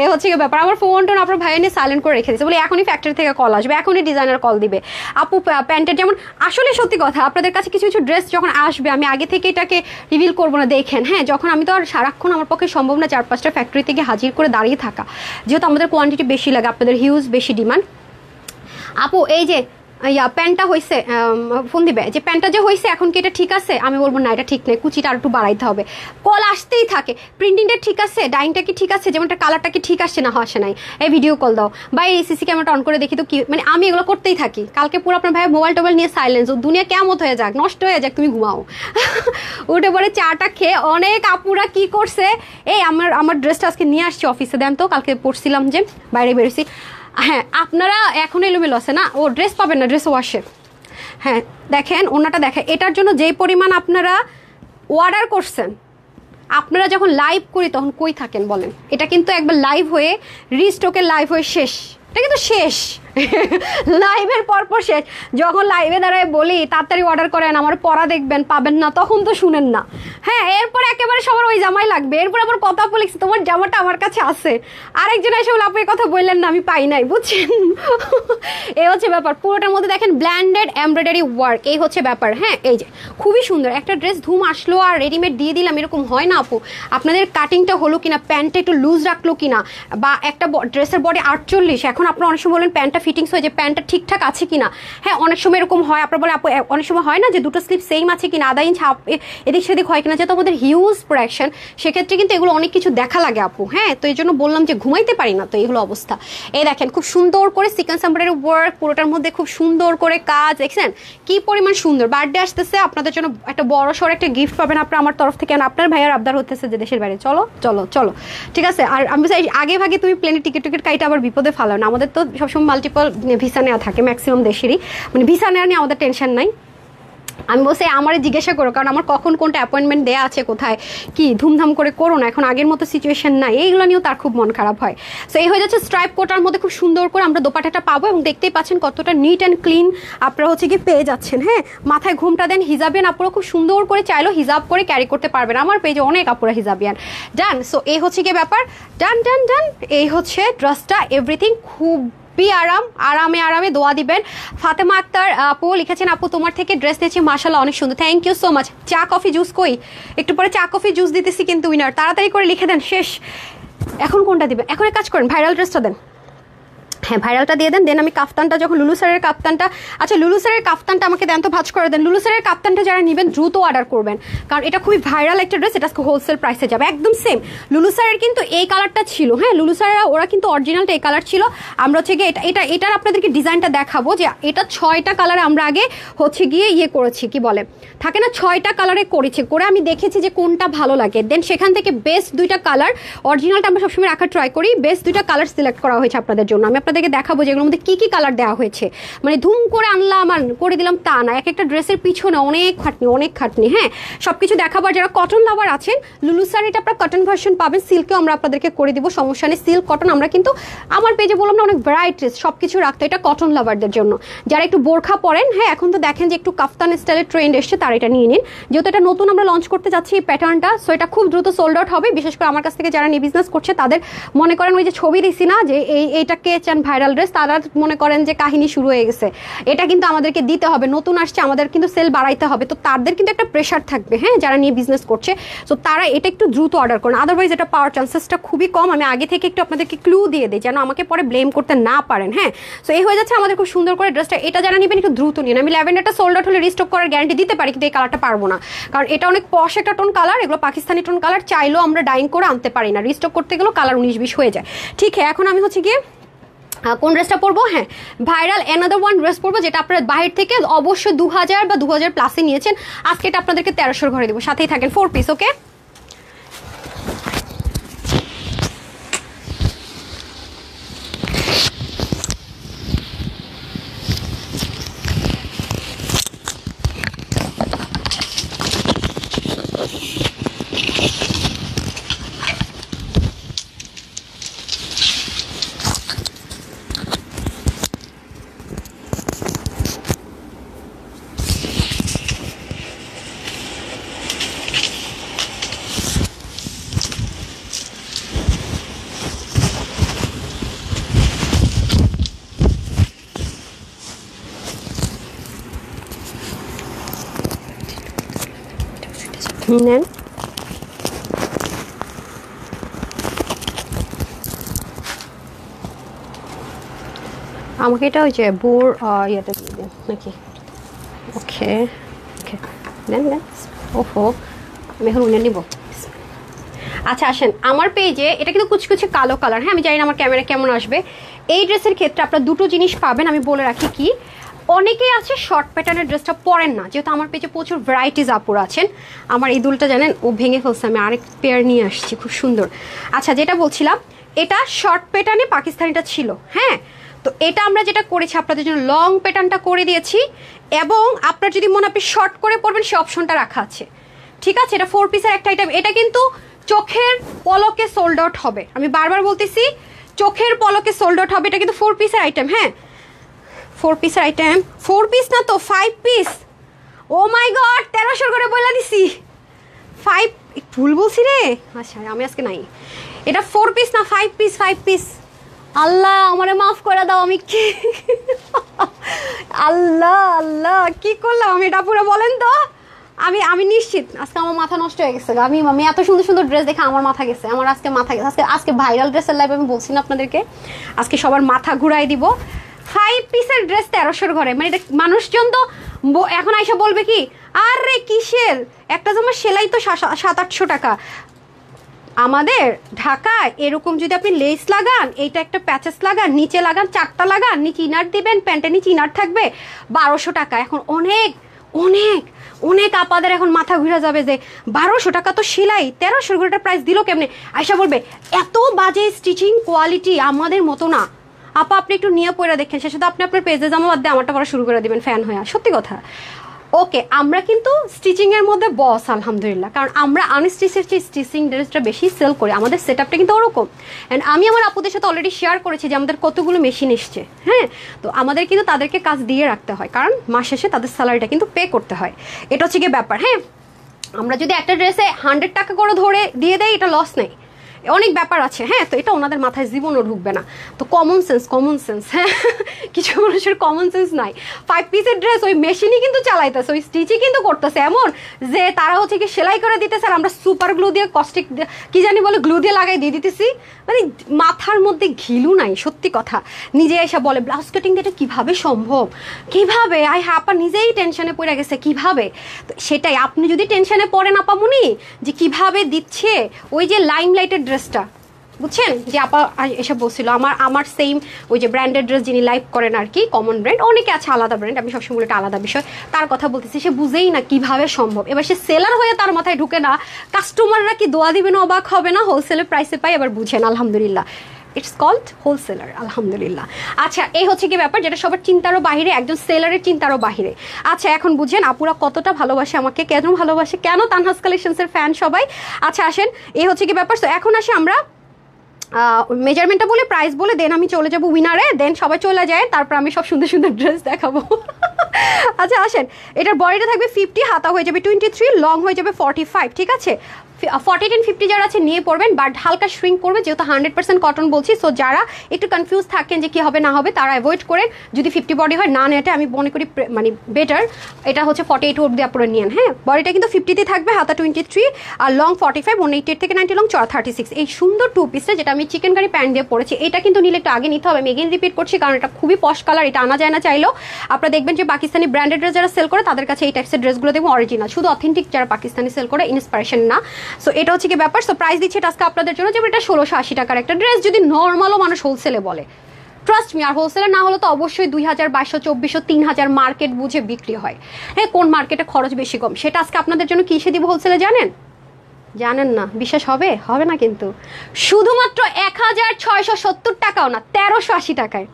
এ হচ্ছে ব্যাপার। আমার ফোন টোন আপনার ভাইয়া নিয়ে সাইলেন্ট করে রেখে দিচ্ছে, বলে এখনই ফ্যাক্টরি থেকে কল আসবে, এখনই ডিজাইনার কল দিবে। আপু প্যান্টের যেমন আসলে সত্যি কথা, আপনাদের কাছে কিছু কিছু ড্রেস যখন আসবে আমি আগে থেকে এটাকে রিভিল করবো না, দেখেন হ্যাঁ যখন আমি তো আর সারাক্ষণ আমার পক্ষে সম্ভব না 4-5টা ফ্যাক্টরি থেকে হাজির করে দাঁড়িয়ে থাকা, যেহেতু আমাদের কোয়ান্টিটি বেশি লাগে, আপনাদের হিউজ বেশি ডিমান্ড। আপু এই যে প্যান্টটা হয়েছে, ফোন দিবে যে প্যান্টটা যে হয়েছে এখন কি এটা ঠিক আছে, আমি বলবো না এটা ঠিক নেই, কুচিটা আর একটু বাড়াইতে হবে। কল আসতেই থাকে, প্রিন্টিংটা ঠিক আছে, ডাইংটা কি ঠিক আছে, যেমনটা কালারটা কি ঠিক আসছে না আসে নাই, এই ভিডিও কল দাও বা এই সিসি ক্যামেরাটা অন করে দেখি তো কি, মানে আমি এগুলো করতেই থাকি। কালকে পুরো আপনার ভাই মোবাইল টোবাইল নিয়ে সাইলেন্স, দুনিয়া কেমন হয়ে যাক, নষ্ট হয়ে যাক, তুমি ঘুমাও। উঠে পরে চাটা খেয়ে অনেক আপুরা কি করছে, এই আমার ড্রেসটা আজকে নিয়ে আসছি অফিসে, দেন তো কালকে পড়ছিলাম যে বাইরে বেরোছি। হ্যাঁ আপনারা এখন এলোমেলো আছে না, ও ড্রেস পাবেন না, ড্রেস ওয়াশে। হ্যাঁ দেখেন ওনাটা দেখেন, এটার জন্য যেই পরিমাণ আপনারা অর্ডার করছেন, আপনারা যখন লাইভ করি তখন কই থাকেন বলেন। এটা কিন্তু একবার লাইভ হয়ে রিস্টকের লাইভ হয়ে শেষ, এটা কিন্তু শেষ, লাইভের পরপর শেষ। যখন লাইভে দাঁড়ায় বলি তাড়াতাড়ি অর্ডার করেন, আমার পড়া দেখবেন পাবেন না, তখন তো শুনেন না। হ্যাঁ এরপর একেবারে সবার ওই জামাই লাগবে, এরপর আবার কথা বলেছি তোমার জামাটা আমার কাছে আছে, আরেকজন এসে বলে আপনি কথা বললেন না আমি পাই নাই, বুঝছেন। এই হচ্ছে ব্যাপার। পুরোটার মধ্যে দেখেন ব্ল্যান্ডেড এমব্রয়ডারি ওয়ার্ক, এই হচ্ছে ব্যাপার। হ্যাঁ এই যে খুবই সুন্দর একটা ড্রেস, ধুম আসলো আর রেডিমেড দিয়ে দিলাম এরকম হয় না আপু। আপনাদের কাটিংটা হলো কিনা, প্যান্টটা একটু লুজ রাখলো কিনা, বা একটা ড্রেসের বডি 48, এখন আপনারা অনেক সময় বলেন প্যান্টটা ফিটিংস হয়ে যে প্যান্টটা ঠিকঠাক আছে কিনা। হ্যাঁ অনেক সময় এরকম হয়, আপনার বলে আপু অনেক সময় হয় না যে দুটো স্লিপ সেম আছে কিনা, আধা ইঞ্চ এদিক সেদিক হয় কিনা, যেহেতু আমাদের হিউজ প্রোডাকশন সেক্ষেত্রে কিন্তু এগুলো অনেক কিছু দেখা লাগে আপু। হ্যাঁ তো এই জন্য বললাম যে ঘুমাইতে পারি না, তো এইগুলো অবস্থা। এই দেখেন খুব সুন্দর করে সিকোয়েন্স এমব্রয়ডারি ওয়ার্ক, পুরোটার মধ্যে খুব সুন্দর করে কাজ, দেখছেন কি পরিমাণ সুন্দর। বার্থডে আসতেছে, আপনাদের জন্য একটা বড় সড় একটা গিফট পাবেন আপনার আমার তরফ থেকে, আপনার ভাইয়ার আবদার হতেছে যে দেশের বাইরে চলো চলো চলো, ঠিক আছে। আর আমি চাই আগে ভাগে তুমি প্লেনের টিকিট কাইটা আবার বিপদে ফালাও না, আমাদের তো সবসময় মাল্টিপল ভিসা নেওয়া থাকে ম্যাক্সিমাম দেশেরই, মানে ভিসা নেওয়া নিয়ে আমাদের টেনশন নাই। আমি বলছি আমারে জিজ্ঞাসা করো, কারণ আমার কখন কোনটা অ্যাপয়েন্টমেন্ট দেওয়া আছে কোথায় কি, ধুমধাম করে করো না, এখন আগের মতো সিচুয়েশন নাই, এইগুলো নিয়েও তার খুব মন খারাপ হয়। সো এই হয়ে যাচ্ছে স্ট্রাইপ কোটার মধ্যে খুব সুন্দর করে আমরা দোপাটাটা পাবো, এবং দেখতেই পাচ্ছেন কতটা নিট অ্যান্ড ক্লিন আপনারা হচ্ছে কি পেয়ে যাচ্ছেন। হ্যাঁ মাথায় ঘুমটা দেন, হিজাবিয়ান আপুরা খুব সুন্দর করে চাইলেও হিজাব করে ক্যারি করতে পারবেন, আমার পেজে অনেক আপুরা হিজাবিয়ান। ডান, সো এই হচ্ছে কি ব্যাপার, ডান ডান ডান। এই হচ্ছে ড্রেসটা, এভরিথিং খুব আরামে দোয়া দিবেন। ফাতেমা আক্তার আপু লিখেছেন আপু তোমার থেকে ড্রেস নিয়েছি মাশাআল্লাহ অনেক সুন্দর, থ্যাংক ইউ সো মাচ। চা কফি জুস কই, একটু পরে চা কফি জুস দিতেছি কিন্তু উইনার, তাড়াতাড়ি করে লিখে দেন, শেষ। এখন কোনটা দিবেন, এখন এক কাজ করেন ভাইরাল ড্রেসটা দেন, হ্যাঁ ভাইরালটা দিয়ে দেন, দেন আমি কাফতানটা যখন লুলু স্যারের কাফতানটা, আচ্ছা লুলু স্যারের কাফতানটা আমাকে দেন তো, ভাঁজ করে দেন। লুলু স্যারের কাফতানটা যারা নেবেন দ্রুত অর্ডার করবেন, কারণ এটা খুবই ভাইরাল একটা ড্রেস, এটা হোলসেল প্রাইসে যাবে একদম সেম। লুলু স্যারের কিন্তু এই কালারটা ছিল, হ্যাঁ লুলু স্যারের ওরা কিন্তু অরিজিনালটা এই কালার ছিল, আমরা হচ্ছে গিয়ে এটার আপনাদেরকে ডিজাইনটা দেখাবো যে এটা 6টা কালারে আমরা আগে হচ্ছে গিয়ে ইয়ে করেছি, কি বলে থাকে না 6টা কালারে করেছি, করে আমি দেখেছি যে কোনটা ভালো লাগে, দেন সেখান থেকে বেস্ট 2টা কালার, অরিজিনালটা আমরা সবসময় রাখার ট্রাই করি, বেস্ট 2টা কালার সিলেক্ট করা হয়েছে আপনাদের জন্য। আমি আপনাদের আপনাদেরকে দেখাবো যেগুলোর মধ্যে কি কি কালার দেওয়া হয়েছে। মানে ধুম করে আনলাম আর করে দিলাম তা না, এক একটা ড্রেসের পিছনে অনেক খাটনি। হ্যাঁ, সবকিছু দেখাবার। যারা কটন লাভার আছেন, লুলু শাড়িটা আপনারা কটন ভার্সন পাবেন, সিল্কেও আমরা আপনাদেরকে করে দিব, সমস্যা নেই। সিল্ক কটন আমরা কিন্তু আমার পেজে বললাম না অনেক ভ্যারাইটিস সবকিছু রাখতো, এটা কটন লাভারদের জন্য। যারা একটু বোরখা পরেন, হ্যাঁ এখন তো দেখেন যে একটু কাফতান স্টাইলের ট্রেন্ড এসছে, তারা এটা নিয়ে নিন। যেহেতু এটা নতুন আমরা লঞ্চ করতে যাচ্ছি এই প্যাটার্নটা, সো এটা খুব দ্রুত সোল্ড আউট হবে। বিশেষ করে আমার কাছ থেকে যারা নিয়ে বিজনেস করছে তাদের মনে করেন ওই যে ছবি দিছি না যে এইটা কে চান ভাইরাল ড্রেস, তারা মনে করেন যে কাহিনী শুরু হয়ে গেছে। এটা কিন্তু আমাদেরকে দিতে হবে, নতুন আসছে, আমাদের কিন্তু সেল বাড়াইতে হবে, তো তাদের কিন্তু একটা প্রেশার থাকবে। হ্যাঁ, যারা নিয়ে বিজনেস করছে, সো তারা এটা একটু দ্রুত অর্ডার করেন, আদারওয়াইজ এটা পাওয়ার চান্সেসটা খুবই কম। আমি আগে থেকে একটু আপনাদেরকে ক্লু দিয়ে দিই যেন আমাকে পরে ব্লেম করতে না পারেন। হ্যাঁ, সো এই হয়ে যাচ্ছে আমাদের খুব সুন্দর করে ড্রেসটা। এটা যারা নেবেন একটু দ্রুত নিন। আমি ল্যাভেন্ডারটা সোল্ড আউট হলে রিস্টক করার গ্যারান্টি দিতে পারি, কিন্তু এই কালারটা পারবো না, কারণ এটা অনেক পশ একটা টোন কালার। এগুলো পাকিস্তানি টোন কালার, চাইলেও আমরা ডাইং করে আনতে পারি না, রিস্টক করতে গেলেও কালার 19-20 হয়ে যায়। ঠিক আছে, এখন আমি হচ্ছে গিয়ে কোন ড্রেসটা পরবো? হ্যাঁ, ভাইরাল অ্যানাদার ওয়ান ড্রেস পরবো, যেটা আপনারা বাইরে থেকে অবশ্যই 2000 বা 2000 প্লাসে নিয়েছেন। আজকে এটা আপনাদেরকে 1300 ঘরে দেবো, সাথেই থাকেন। 4 পিস, ওকে? নেন, আমাকে এটা ওই যে বোর ইয়েটা দিয়ে দেন নাকি? ওকে ওকে, দেন দেন। ওহো, আমি এখন উনে নিব। আচ্ছা আসেন আমার পেজে, এটা কিন্তু কুচকুচে কালো কালার। হ্যাঁ, আমি জানি না আমার ক্যামেরা কেমন আসবে। এই ড্রেসের ক্ষেত্রে আপনারা দুটো জিনিস পাবেন, আমি বলে রাখি কি। অনেকেই আছে শর্ট প্যাটার্নের ড্রেসটা পরেন না, যেহেতু আমার পেজে প্রচুর ভ্যারাইটিস আপুর আছেন। আমার এই দুলটা জানেন ও ভেঙে ফেলছে, আমি আরেক পেয়ার নিয়ে আসছি, খুব সুন্দর। আচ্ছা, যেটা বলছিলাম, এটা শর্ট প্যাটার্নে পাকিস্তানিটা ছিল। হ্যাঁ, তো এটা আমরা যেটা করেছি আপনাদের জন্য লং প্যাটার্নটা করে দিয়েছি, এবং আপনার যদি মনে আপনি শর্ট করে পরবেন সে অপশনটা রাখা আছে। ঠিক আছে, এটা 4 পিসের একটা আইটেম। এটা কিন্তু চোখের পলকে সোল্ড আউট হবে, আমি বারবার বলতেছি চোখের পলকে সোল্ড আউট হবে। এটা কিন্তু 4 পিসের আইটেম। হ্যাঁ, 4 পিসের আইটেম, 4 পিস না তো 5 পিস। ও মাই গড, 1300 করে বলে দিছি। 5 ভুল বলছি রে। আচ্ছা, আমি আজকে নাই। এটা 4 পিস না 5 পিস, 5 পিস। আল্লাহ আমারে মাফ করে দাও, আমি কি আল্লাহ আল্লাহ কি করলাম আমি, এটা পুরো বলেন তো। আমি নিশ্চিত আজকে আমার মাথা নষ্ট হয়ে গেছে। আমি এত সুন্দর সুন্দর ড্রেস দেখে আমার মাথা গেছে, আমার আজকে মাথা গেছে। আজকে ভাইরাল ড্রেসের লাইভ আমি বলছি না আপনাদেরকে, আজকে সবার মাথা ঘুরাই দিব। 5 পিসের ড্রেস 1300 ঘরে, মানে এটা মানুষজন তো এখন আইসা বলবে কি, আরে কিসের একটা জামা সেলাই তো 700-800 টাকা। আমাদের ঢাকায় এরকম যদি আপনি লেস লাগান, এইটা একটা প্যাচেস লাগান, নিচে লাগান 4টা লাগান, নিচে ইনার দিবেন, প্যান্টের নিচে ইনার থাকবে, 1200 টাকা। এখন অনেক অনেক অনেক আপাদের এখন মাথা ঘুরে যাবে যে 1200 টাকা তো সেলাই, 1300 ঘরেটা প্রাইস দিল কেমনে? আয়সা বলবে এত বাজে স্টিচিং কোয়ালিটি, আমাদের মতো না। আপা আপনি একটু নিয়ে পড়ে দেখেন, সে সাথে আপনি আপনার পেজে জামা বাদ দিয়ে আমারটা পড়া শুরু করে দিবেন ফ্যান হয়ে। সত্যি কথা। ওকে, আমরা কিন্তু স্টিচিংয়ের মধ্যে বস আলহামদুলিল্লাহ, কারণ আমরা আনস্টিচের চেয়ে স্টিচিং ড্রেসটা বেশি সেল করি। আমাদের সেট আপটা কিন্তু ওরকম। অ্যান্ড আমি আমার আপুদের সাথে অলরেডি শেয়ার করেছি যে আমাদের কতগুলো মেশিন এসছে। হ্যাঁ, তো আমাদের কিন্তু তাদেরকে কাজ দিয়ে রাখতে হয়, কারণ মাস শেষে তাদের স্যালারিটা কিন্তু পে করতে হয়। এটা হচ্ছে গিয়ে ব্যাপার। হ্যাঁ, আমরা যদি একটা ড্রেসে 100 টাকা করে ধরে দিয়ে দেয়, এটা লস নেই, অনেক ব্যাপার আছে। হ্যাঁ, তো এটা ওনাদের মাথায় জীবনও ঢুকবে না। তো কমন সেন্স। হ্যাঁ, কিছু মানুষের কমন সেন্স নাই। 5 পিসের ড্রেস ওই মেশিনই কিন্তু চালাইতেছে, ওই স্টিচই কিন্তু করতেছে, এমন যে তারা হচ্ছে কি সেলাই করে দিতেছে আর আমরা সুপার গ্লু দিয়ে কস্টিক কি জানি বলে গ্লু দিয়ে লাগাই দিয়ে দিতেছি। মানে মাথার মধ্যে ঘিলু নাই, সত্যি কথা। নিজে এসে বলে ব্লাউজ কাটিং এটা কিভাবে সম্ভব, কিভাবে? আপা নিজেই টেনশনে পড়ে গেছে কিভাবে। তো সেটাই, আপনি যদি টেনশনে পড়েন আপামনি যে কিভাবে দিচ্ছে, ওই যে লাইমলাইটের ড্রেসটা বুঝছেন, যে আপা এসব বলছিল আমার সেম ওই যে ব্র্যান্ডেড ড্রেস যিনি লাইভ করেন আর কি, কমন ব্র্যান্ড, অনেকে আছে আলাদা ব্র্যান্ড, আমি সবসময় এটা আলাদা বিষয়, তার কথা বলতেছি। সে বুঝেই না কিভাবে সম্ভব। এবার সে সেলার হয়ে তার মাথায় ঢুকে না কাস্টমাররা কি দোয়া দিবে না, অবাক হবে না? হোলসেলের প্রাইসে পাই, এবার বুঝেন আলহামদুলিল্লাহ। ইটস কল্ড হোলসেলার, আলহামদুলিল্লাহ। আচ্ছা, এই হচ্ছে কি ব্যাপার, যেটা সবার চিন্তারও বাহিরে, একজন সেলারের চিন্তারও বাহিরে। আচ্ছা, এখন বুঝেন আপুরা কতটা ভালোবাসে আমাকে, কেন ভালোবাসে, কেন তানহাস কালেকশনসের ফ্যান সবাই। আচ্ছা আসেন, এই হচ্ছে কি ব্যাপার। তো এখন আসি আমরা মেজারমেন্টটা বলে, প্রাইস বলে, দেন আমি চলে যাবো উইনারে, দেন সবাই চলে যায়, তারপর আমি সব সুন্দর সুন্দর ড্রেস দেখাবো। আচ্ছা আসেন, এটার বডিটা থাকবে 50, হাতা হয়ে যাবে 23, লং হয়ে যাবে 45, ঠিক আছে। 40 and 50 যারা আছে নিয়ে পড়বেন, বাট হালকা শ্রিঙ্ক করবে, যেহেতু 100% কটন বলছি। সো যারা একটু কনফিউজ থাকেন যে কি হবে না হবে, তারা অ্যাভয়েড করেন। যদি 50 বডি হয় না নেটে, আমি মনে করি মানে বেটার এটা হচ্ছে 48 অব্দি আপনারা নিয়েন। হ্যাঁ, বডিটা কিন্তু 50তে থাকবে, হাতা 23 আর লং 45, 188 থেকে 90 লং, চড়া 36। এই সুন্দর 2 পিসটা যেটা আমি চিকেন কারি প্যান্ট দিয়ে পড়েছি, এটা কিন্তু নিলে একটু আগে নিতে হবে। আমি এগেন রিপিট করছি, কারণ এটা খুবই পশ কালার, এটা আনা যায় না চাইলেও। আপনারা দেখবেন যে পাকিস্তানি ব্র্যান্ডেড ড্রেস যারা সেল করে, তাদের কাছে এই টাইপসের ড্রেসগুলো দেখবেন অরিজিনাল, শুধু অথেন্টিক যারা পাকিস্তানি সেল করে, ইন্সপিরেশন না। সো এটা হচ্ছে কি ব্যাপার। সো প্রাইস দিচ্ছে এটা আজকে আপনাদের জন্য, যেমন এটা 1680 টাকার একটা ড্রেস, যদি নর্মালও মানুষ হোলসেলে বলে, ট্রাস্ট মি। আর হোলসেলে না হলে তো অবশ্যই 2000, 2200, 2400, 3000 মার্কেট বুঝে বিক্রি হয়। হ্যাঁ, কোন মার্কেটে খরচ বেশি কম, সেটা আজকে আপনাদের জন্য কিসে দিব হোলসেলে জানেন? জানেন না? বিশ্বাস হবে? হবে না কিন্তু। শুধুমাত্র 1670 টাকাও না, 1380 টাকায়,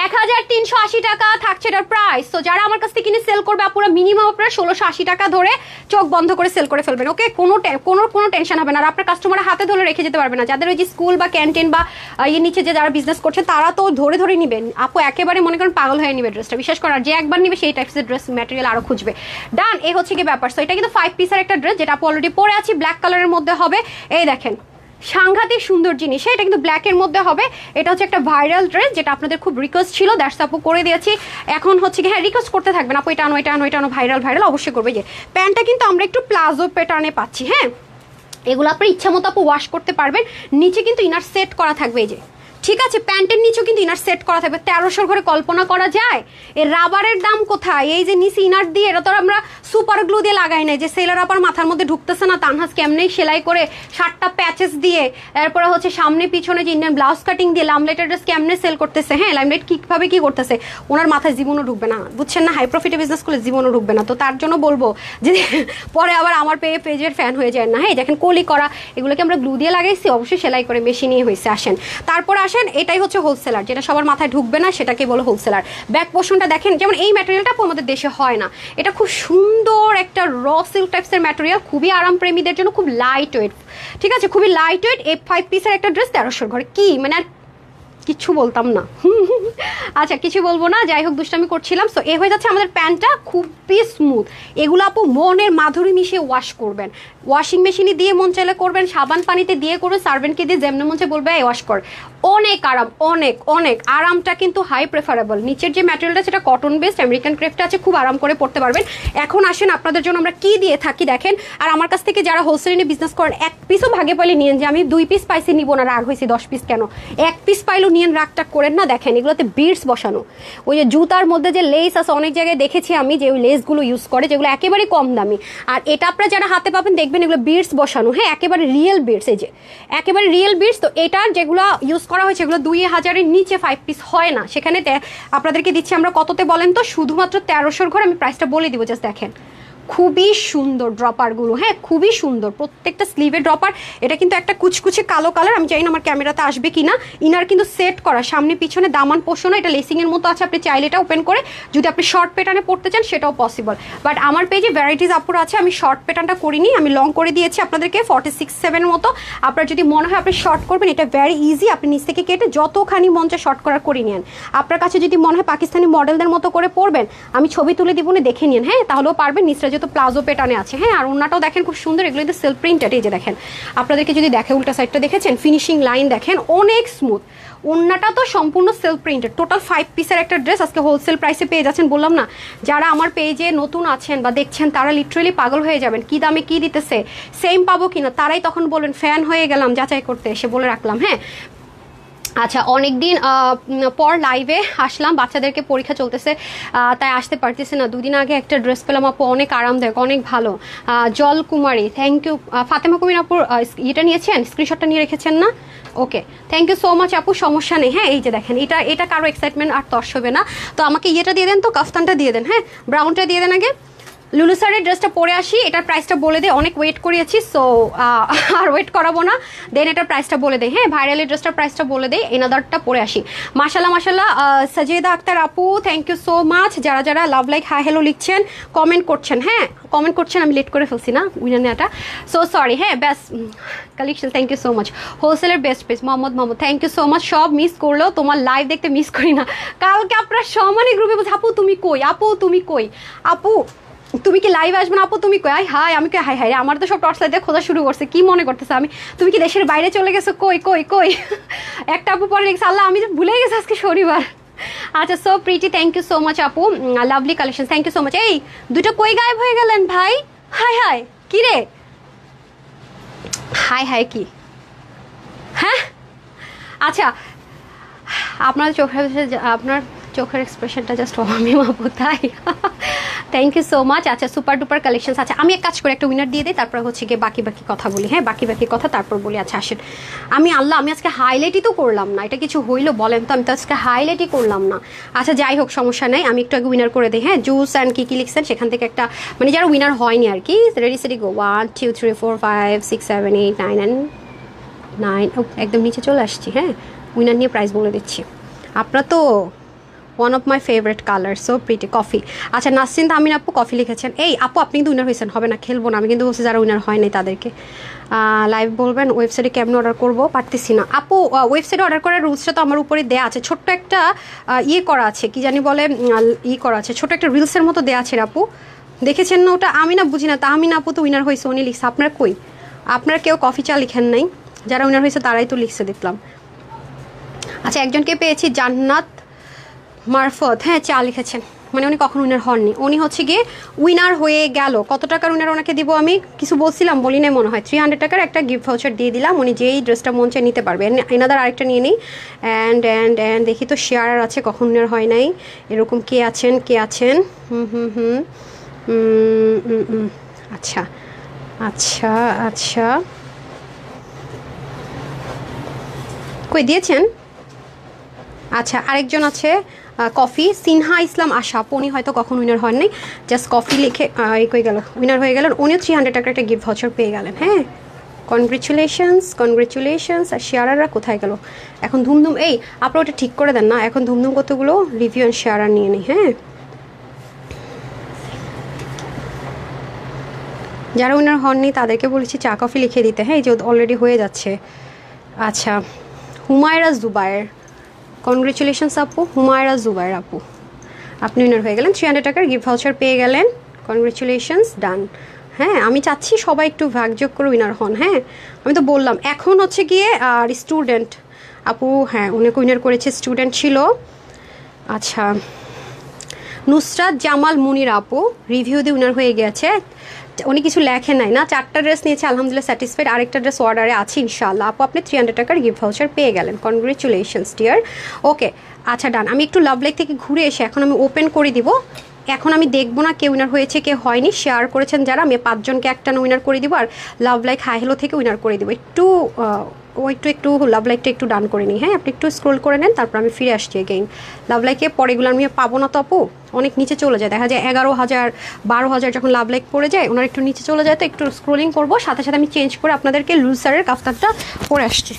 1380 টাকা থাকছে এটার প্রাইস। তো যারা আমার কাছ থেকে কিনে সেল করবে, আপনারা মিনিমাম আপনারা 1680 টাকা ধরে চোখ বন্ধ করে সেল করে ফেলবেন। ওকে, কোনো টেনশন হবে না। আর আপনার কাস্টমার হাতে ধরে রেখে যেতে পারবে না। যাদের ওই যে স্কুল বা ক্যান্টিন বা ইয়ে নিচে যে যারা বিজনেস করছে, তারা তো ধরে ধরে নিবেন আপু, একেবারে মনে করেন পাগল হয়ে নিবে ড্রেসটা। বিশেষ করে যে একবার নিবে সেই টাইপসের ড্রেস ম্যাটেরিয়াল আরো খুঁজবে। ডান, এই হচ্ছে কি ব্যাপার। সো এটা কিন্তু 5 পিসের একটা ড্রেস, যেটা আপু অলরেডি পরে আছি, ব্ল্যাক কালারের মধ্যে হবে। এই দেখেন, সাংঘাতিক সুন্দর জিনিস, এটা কিন্তু ব্ল্যাকের মধ্যে হবে। এটা হচ্ছে একটা ভাইরাল ড্রেস, যেটা আপনাদের খুব রিকোয়েস্ট ছিল, দ্যাটস আপু করে দিয়েছি। এখন হচ্ছে কি, হ্যাঁ রিকোয়েস্ট করতে থাকবেন আপু, এটা আনো, এটা আনো, এটা আনো, ভাইরাল ভাইরাল অবশ্যই করবে। যে প্যান্টটা কিন্তু আমরা একটু প্লাজো প্যাটার্নে পাচ্ছি। হ্যাঁ, এগুলো আপনার ইচ্ছা মতো আপু ওয়াশ করতে পারবেন। নিচে কিন্তু ইনার সেট করা থাকবে, এই যে, ঠিক আছে। প্যান্টের নিচেও কিন্তু ইনার সেট করা থাকবে। 1300 ঘরে কল্পনা করা যায়? এর রাবারের দাম কোথায়? এই যে নিচে ইনার দিয়ে, এটা তো আমরা সুপার গ্লু দিয়ে লাগাই নাই, যে সেলার আপার মাথার মধ্যে ঢুকতেছে না, তানহাস কেমনেই সেলাই করে 7টা প্যাচেস দিয়ে, এরপরে হচ্ছে সামনে পিছনে যে ইন্ডিয়ান ব্লাউজ কাটিং দিয়ে লামলেটের ড্রেস কেমনে সেল করতেছে। হ্যাঁ, লামলেট কিভাবে কি করতেছে, ওনার মাথায় জীবনও ঢুকবে না, বুঝছেন না? হাই প্রফিটে বিজনেস করলে জীবনও ঢুকবে না। তো তার জন্য বলবো যে পরে আবার আমার পেজের ফ্যান হয়ে যায় না। হ্যাঁ, দেখেন কলি করা, এগুলোকে আমরা গ্লু দিয়ে লাগাইছি, অবশ্যই সেলাই করে মেশিনই হয়েছে। আসেন, তারপর আসেন, এটাই হচ্ছে হোলসেলার, যেটা সবার মাথায় ঢুকবে না, সেটাকে বলে হোলসেলার। ব্যাক পোর্শনটা দেখেন, যেমন এই ম্যাটেরিয়ালটা আমাদের দেশে হয় না। এটা খুব সুন্দর একটা র সিল্ক টাইপসের ম্যাটেরিয়াল, খুবই আরাম প্রেমীদের জন্য, খুব লাইট ওয়েট, ঠিক আছে, খুবই লাইট ওয়েট। এই 5 পিসের একটা ড্রেস 1300 ঘরে, কি মানে আর কিছু বলতাম না। আচ্ছা, কিছু বলবো না, যাই হোক দুষ্টামি করছিলাম। সো এ হয়ে যাচ্ছে আমাদের প্যান্টটা, খুবই স্মুথ। এগুলো আপু মনের মাধুরী মিশিয়ে ওয়াশ করবেন, ওয়াশিং মেশিনে দিয়ে মন চাইলে করবেন, সাবান পানিতে দিয়ে করবেন, সার্ভেন্টকে দিয়ে যেমন মন চাই বলবে ওয়াশ কর। অনেক আরাম, অনেক অনেক আরামটা কিন্তু হাই প্রেফারেবল। নিচের যে ম্যাটেরিয়ালটা সেটা কটন বেসড, আমেরিকান ক্রেফট আছে, খুব আরাম করে পড়তে পারবেন। এখন আসেন, আপনাদের জন্য আমরা কি দিয়ে থাকি দেখেন। আর আমার কাছ থেকে যারা হোলসেল নিয়ে বিজনেস করেন, 1 পিসও ভাগে পাইলে নিয়েন, যে আমি 2 পিস পাইছি নিব না, রাগ হয়েছি 10 পিস কেন, 1 পিস পাইলেও নিয়েন, রাগটা করেন না। দেখেন এগুলোতে বিডস বসানো, ওই যে জুতার মধ্যে যে লেস আছে, অনেক জায়গায় দেখেছি আমি যে ওই লেসগুলো ইউজ করে, যেগুলো একেবারে কম দামি। আর এটা আপনারা যারা হাতে পাবেন দেখবেন এগুলো বিডস বসানো। হ্যাঁ, একেবারে রিয়েল বিডস, এই যে একেবারে রিয়েল বিডস। তো এটার যেগুলো ইউজ করা হয়েছে, এগুলো 2000-এর নিচে 5 পিস হয় না। সেখানে আপনাদেরকে দিচ্ছি আমরা কততে বলেন তো, শুধুমাত্র 1300 ঘরে। আমি প্রাইসটা বলে দিব, জাস্ট দেখেন, খুবই সুন্দর ড্রপারগুলো। হ্যাঁ, খুবই সুন্দর, প্রত্যেকটা স্লিভে ড্রপার। এটা কিন্তু একটা কুচকুচে কালো কালার, আমি জানি না আমার ক্যামেরাতে আসবে কিনা। ইনার কিন্তু সেট করা, সামনে পিছনে দামান পোষণ, এটা লেসিং এর মতো আছে। আপনি চাইলে এটা ওপেন করে যদি আপনি শর্ট প্যাটার্নে পড়তে চান, সেটাও পসিবল। বাট আমার পেজে ভ্যারাইটিস আপুর আছে, আমি শর্ট প্যাটার্নটা করিনি, আমি লং করে দিয়েছি আপনাদেরকে 46-7 মতো। আপনার যদি মনে হয় আপনি শর্ট করবেন, এটা ভেরি ইজি। আপনি নিচ থেকে কেটে যতখানি মন চায় শর্ট করার করে নিন। আপনার কাছে যদি মনে হয় পাকিস্তানি মডেলদের মতো করে পড়বেন, আমি ছবি তুলে দিব, দেখে নিন। হ্যাঁ, তাহলেও পারবেন। নিচটা যেহেতু প্লাজো পেটানে আছে। হ্যাঁ, আর ওনাটাও দেখেন খুব সুন্দর, এগুলো কিন্তু সেলফ প্রিন্টেড। এই যে দেখেন, আপনাদেরকে যদি দেখে উল্টা সাইডটা দেখেছেন, ফিনিশিং লাইন দেখেন, অনেক স্মুথ। ওন্নাটা তো সম্পূর্ণ সেলফ প্রিন্টেড। টোটাল 5 পিসের একটা ড্রেস আজকে হোলসেল প্রাইসে পেয়ে যাচ্ছেন। বললাম না, যারা আমার পেজে নতুন আছেন বা দেখছেন, তারা লিটারেলি পাগল হয়ে যাবেন, কি দামে কি দিতেছে, সেম পাবো কিনা। তারাই তখন বলবেন ফ্যান হয়ে গেলাম যাচাই করতে এসে, বলে রাখলাম। হ্যাঁ, আচ্ছা, অনেকদিন পর লাইভে আসলাম, বাচ্চাদেরকে পরীক্ষা চলতেছে তাই আসতে পারতেছে না। 2 দিন আগে একটা ড্রেস পেলাম আপু, অনেক আরামদায়ক, অনেক ভালো। জল কুমারী, থ্যাংক ইউ। ফাতেমা কুমির আপুর এটা নিয়েছেন, স্ক্রিনশটটা নিয়ে রেখেছেন না? ওকে, থ্যাংক ইউ সো মাচ আপু, সমস্যা নেই। হ্যাঁ, এই যে দেখেন, এটা কারো এক্সাইটমেন্ট আর তর্স হবে না। তো আমাকে ইয়েটা দিয়ে দেন, তো কাফতানটা দিয়ে দেন। হ্যাঁ, ব্রাউনটা দিয়ে দেন আগে। লুলু স্যারের ড্রেসটা পরে আসি, এটার প্রাইসটা বলে দেয়, অনেক ওয়েট করিয়েছি, সো আর ওয়েট করাবো না, দেন এটার প্রাইসটা বলে দেয়। হ্যাঁ, ভাইরালের ড্রেসটার প্রাইসটা বলে দেয়, এনাদারটা পরে আসি। মাশাল্লাহ মাশাল্লাহ, সাজিদা আক্তার আপু থ্যাংক ইউ সো মাচ। যারা যারা লাভ লাইক হাই হ্যালো লিখছেন, কমেন্ট করছেন, হ্যাঁ কমেন্ট করছেন, আমি লেট করে ফেলছি না উইনার নেওয়াটা, সো সরি। হ্যাঁ, best collection, thank you so much. হোলসেলের best page Mohammad thank you so much. সব মিস করলেও তোমার লাইভ দেখতে মিস করি না। কালকে আপনার সমানে গ্রুপে বলছে আপু তুমি কই, আপু তুমি কই, আপু তুমি কি লাইভ আসবে না, আপু তুমি কই, হাই আমি কই হাই হাই, আমার তো সব টর্চ লাইট দিয়ে খোঁজা শুরু করছে, কি মনে করতেছে আমি, তুমি কি দেশের বাইরে চলে গেছো, কই কই কই। একটা আপু পরে লিখছে আল্লাহ আমি ভুলে গেছি আজকে শনিবার। আচ্ছা, so pretty thank you so much আপু, lovely collection, thank you so much. এই দুটো কই গায়েব হয়ে গেলেন ভাই, হাই হাই কি রে, হাই হাই কি, হ্যাঁ আচ্ছা আপনার চোখের এক্সপ্রেশনটা জাস্ট আমি মাপো, তাই থ্যাংক ইউ সো মাচ। আচ্ছা, সুপার ডুপার কালেকশন। আচ্ছা, আমি এক কাজ করে একটা উইনার দিয়ে দিই, তারপর হচ্ছে গিয়ে বাকি কথা বলি। হ্যাঁ, বাকি কথা তারপর বলি। আচ্ছা আসেন, আমি আজকে হাইলাইটই তো করলাম না, এটা কিছু হইলো বলেন তো, আমি তো আজকে হাইলাইটই করলাম না। আচ্ছা যাই হোক, সমস্যা নেই, আমি একটু আগে উইনার করে দিই। হ্যাঁ, জুস অ্যান্ড কি লিখছেন সেখান থেকে একটা, মানে যারা উইনার হয়নি আর কি, রেডি সেডি গো, 1 2 3 4 5 6 7 8 9 and 9, একদম নিচে চলে আসছি। হ্যাঁ, উইনার নিয়ে প্রাইস বলে দিচ্ছি। আপনার তো one of my favourite colour, so pretty coffee. আচ্ছা, নাসরিন তামিন আপু কফি লিখেছেন। এই আপু আপনি কিন্তু উইনার হয়েছেন, হবে না, খেলবো না, আমি কিন্তু বলছি যারা উইনার হয় নাই তাদেরকে লাইভ বলবেন। ওয়েবসাইটে কেমন অর্ডার করবো, পারতেছি না আপু, ওয়েবসাইটে অর্ডার করার রুলসটা তো আমার উপরে দেওয়া আছে, ছোট্ট একটা ইয়ে করা আছে, কি জানি বলে করা আছে, ছোট একটা রিলসের মতো দেওয়া আছে আপু, দেখেছেন না ওটা, আমি না বুঝি না, তা আমি না আপু তো উইনার হয়েছে, উনি লিখছে, আপনার কই, আপনার কেউ কফি চা লিখেন নাই, যারা উইনার হয়েছে তারাই তো লিখছে দেখলাম। আচ্ছা, একজনকে পেয়েছি জান্নাত মারফত, হ্যাঁ চা লিখেছেন, মানে উনি কখন উইনার হননি, উনি হচ্ছে গিয়ে উইনার হয়ে গেল। কত টাকার উইনার ওনাকে দিব, আমি কিছু বলছিলাম বলি নাই মনে হয়, 300 টাকার একটা গিফট ভাউচার দিয়ে দিলাম, উনি যেই ড্রেসটা মন চায় নিতে পারবে। এনাদার আরেকটা নিয়ে নিই, অ্যান্ড দেখি তো শেয়ার আছে, কখন উইনার হয় নাই, এরকম কে আছেন আচ্ছা আচ্ছা আচ্ছা, কই দিয়েছেন। আচ্ছা, আরেকজন আছে কফি, সিনহা ইসলাম আশা, উনি হয়তো কখন উইনার হন নাই, জাস্ট কফি লিখে কই গেল, উইনার হয়ে গেলেন, উনিও 300 টাকার একটা গিফট ভাউচার পেয়ে গেলেন। হ্যাঁ, কনগ্রেচুলেশনস। আর শেয়ারাররা কোথায় গেল এখন, ধুমধুম, এই আপনারা ওটা ঠিক করে দেন না, এখন ধুমধুম কতগুলো রিভিউ অ্যান্ড শেয়ারার নিয়ে নিই। হ্যাঁ, যারা উইনার হননি তাদেরকে বলেছি চা কফি লিখে দিতে। হ্যাঁ, এই যে অলরেডি হয়ে যাচ্ছে। আচ্ছা, হুমায়রা জুবায়ের, কনগ্রেচুলেশনস আপু, হুমায়রা জুবায়ের আপু, আপনি উইনার হয়ে গেলেন, 300 টাকার গিফট ভাউচার পেয়ে গেলেন, কনগ্রেচুলেশনস, ডান। হ্যাঁ, আমি চাচ্ছি সবাই একটু ভাগযোগ করে উইনার হন। হ্যাঁ, আমি তো বললাম, এখন হচ্ছে গিয়ে আর স্টুডেন্ট আপু, হ্যাঁ উনি উইনার করেছে, স্টুডেন্ট ছিল। আচ্ছা, নুসরাত জামাল মুনির আপু রিভিউ দিয়ে উইনার হয়ে গেছে, উনি কিছু লেখেন নাই না, 4টা ড্রেস নিয়েছে, আলহামদুলিল্লাহ স্যাটিসফাইড, আরেকটা ড্রেস অর্ডারে আছে ইনশাআল্লাহ। আপু আপনি 300 টাকার গিফট ভাউচার পেয়ে গেলেন, কনগ্রেচুলেশনস ডিয়ার। ওকে, আচ্ছা ডান। আমি একটু লাভ লাইক থেকে ঘুরে এসে এখন আমি ওপেন করে দিব, এখন আমি দেখবো না কে উইনার হয়েছে কে হয়নি, শেয়ার করেছেন যারা, আমি 5 জনকে একটা উইনার করে দিব, আর লাভ লাইক হাই হ্যালো থেকে উইনার করে দিব। একটু লাভ লাইকটা একটু ডান করে নিই। হ্যাঁ, আপনি একটু স্ক্রোল করে নেন, তারপর আমি ফিরে আসছি এগেইন। লাভ লাইকে পরেগুলো আমি পাবো না তো আপু, অনেক নিচে চলে যায়, দেখা যায় 11,000 12,000 যখন লাভ লাইক পড়ে যায় ওনার একটু নিচে চলে যায়, তো একটু স্ক্রোলিং করবো, সাথে সাথে আমি চেঞ্জ করে আপনাদেরকে লুজারের কাফতানটা পরে আসছি।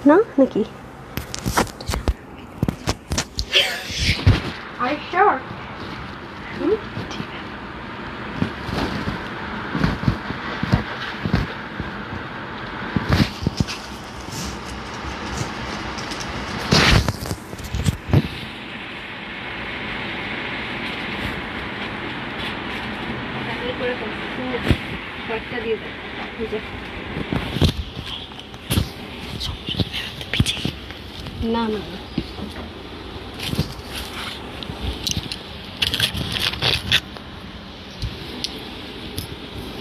না নাকি করে কয়েকটা দিয়ে দেয় না না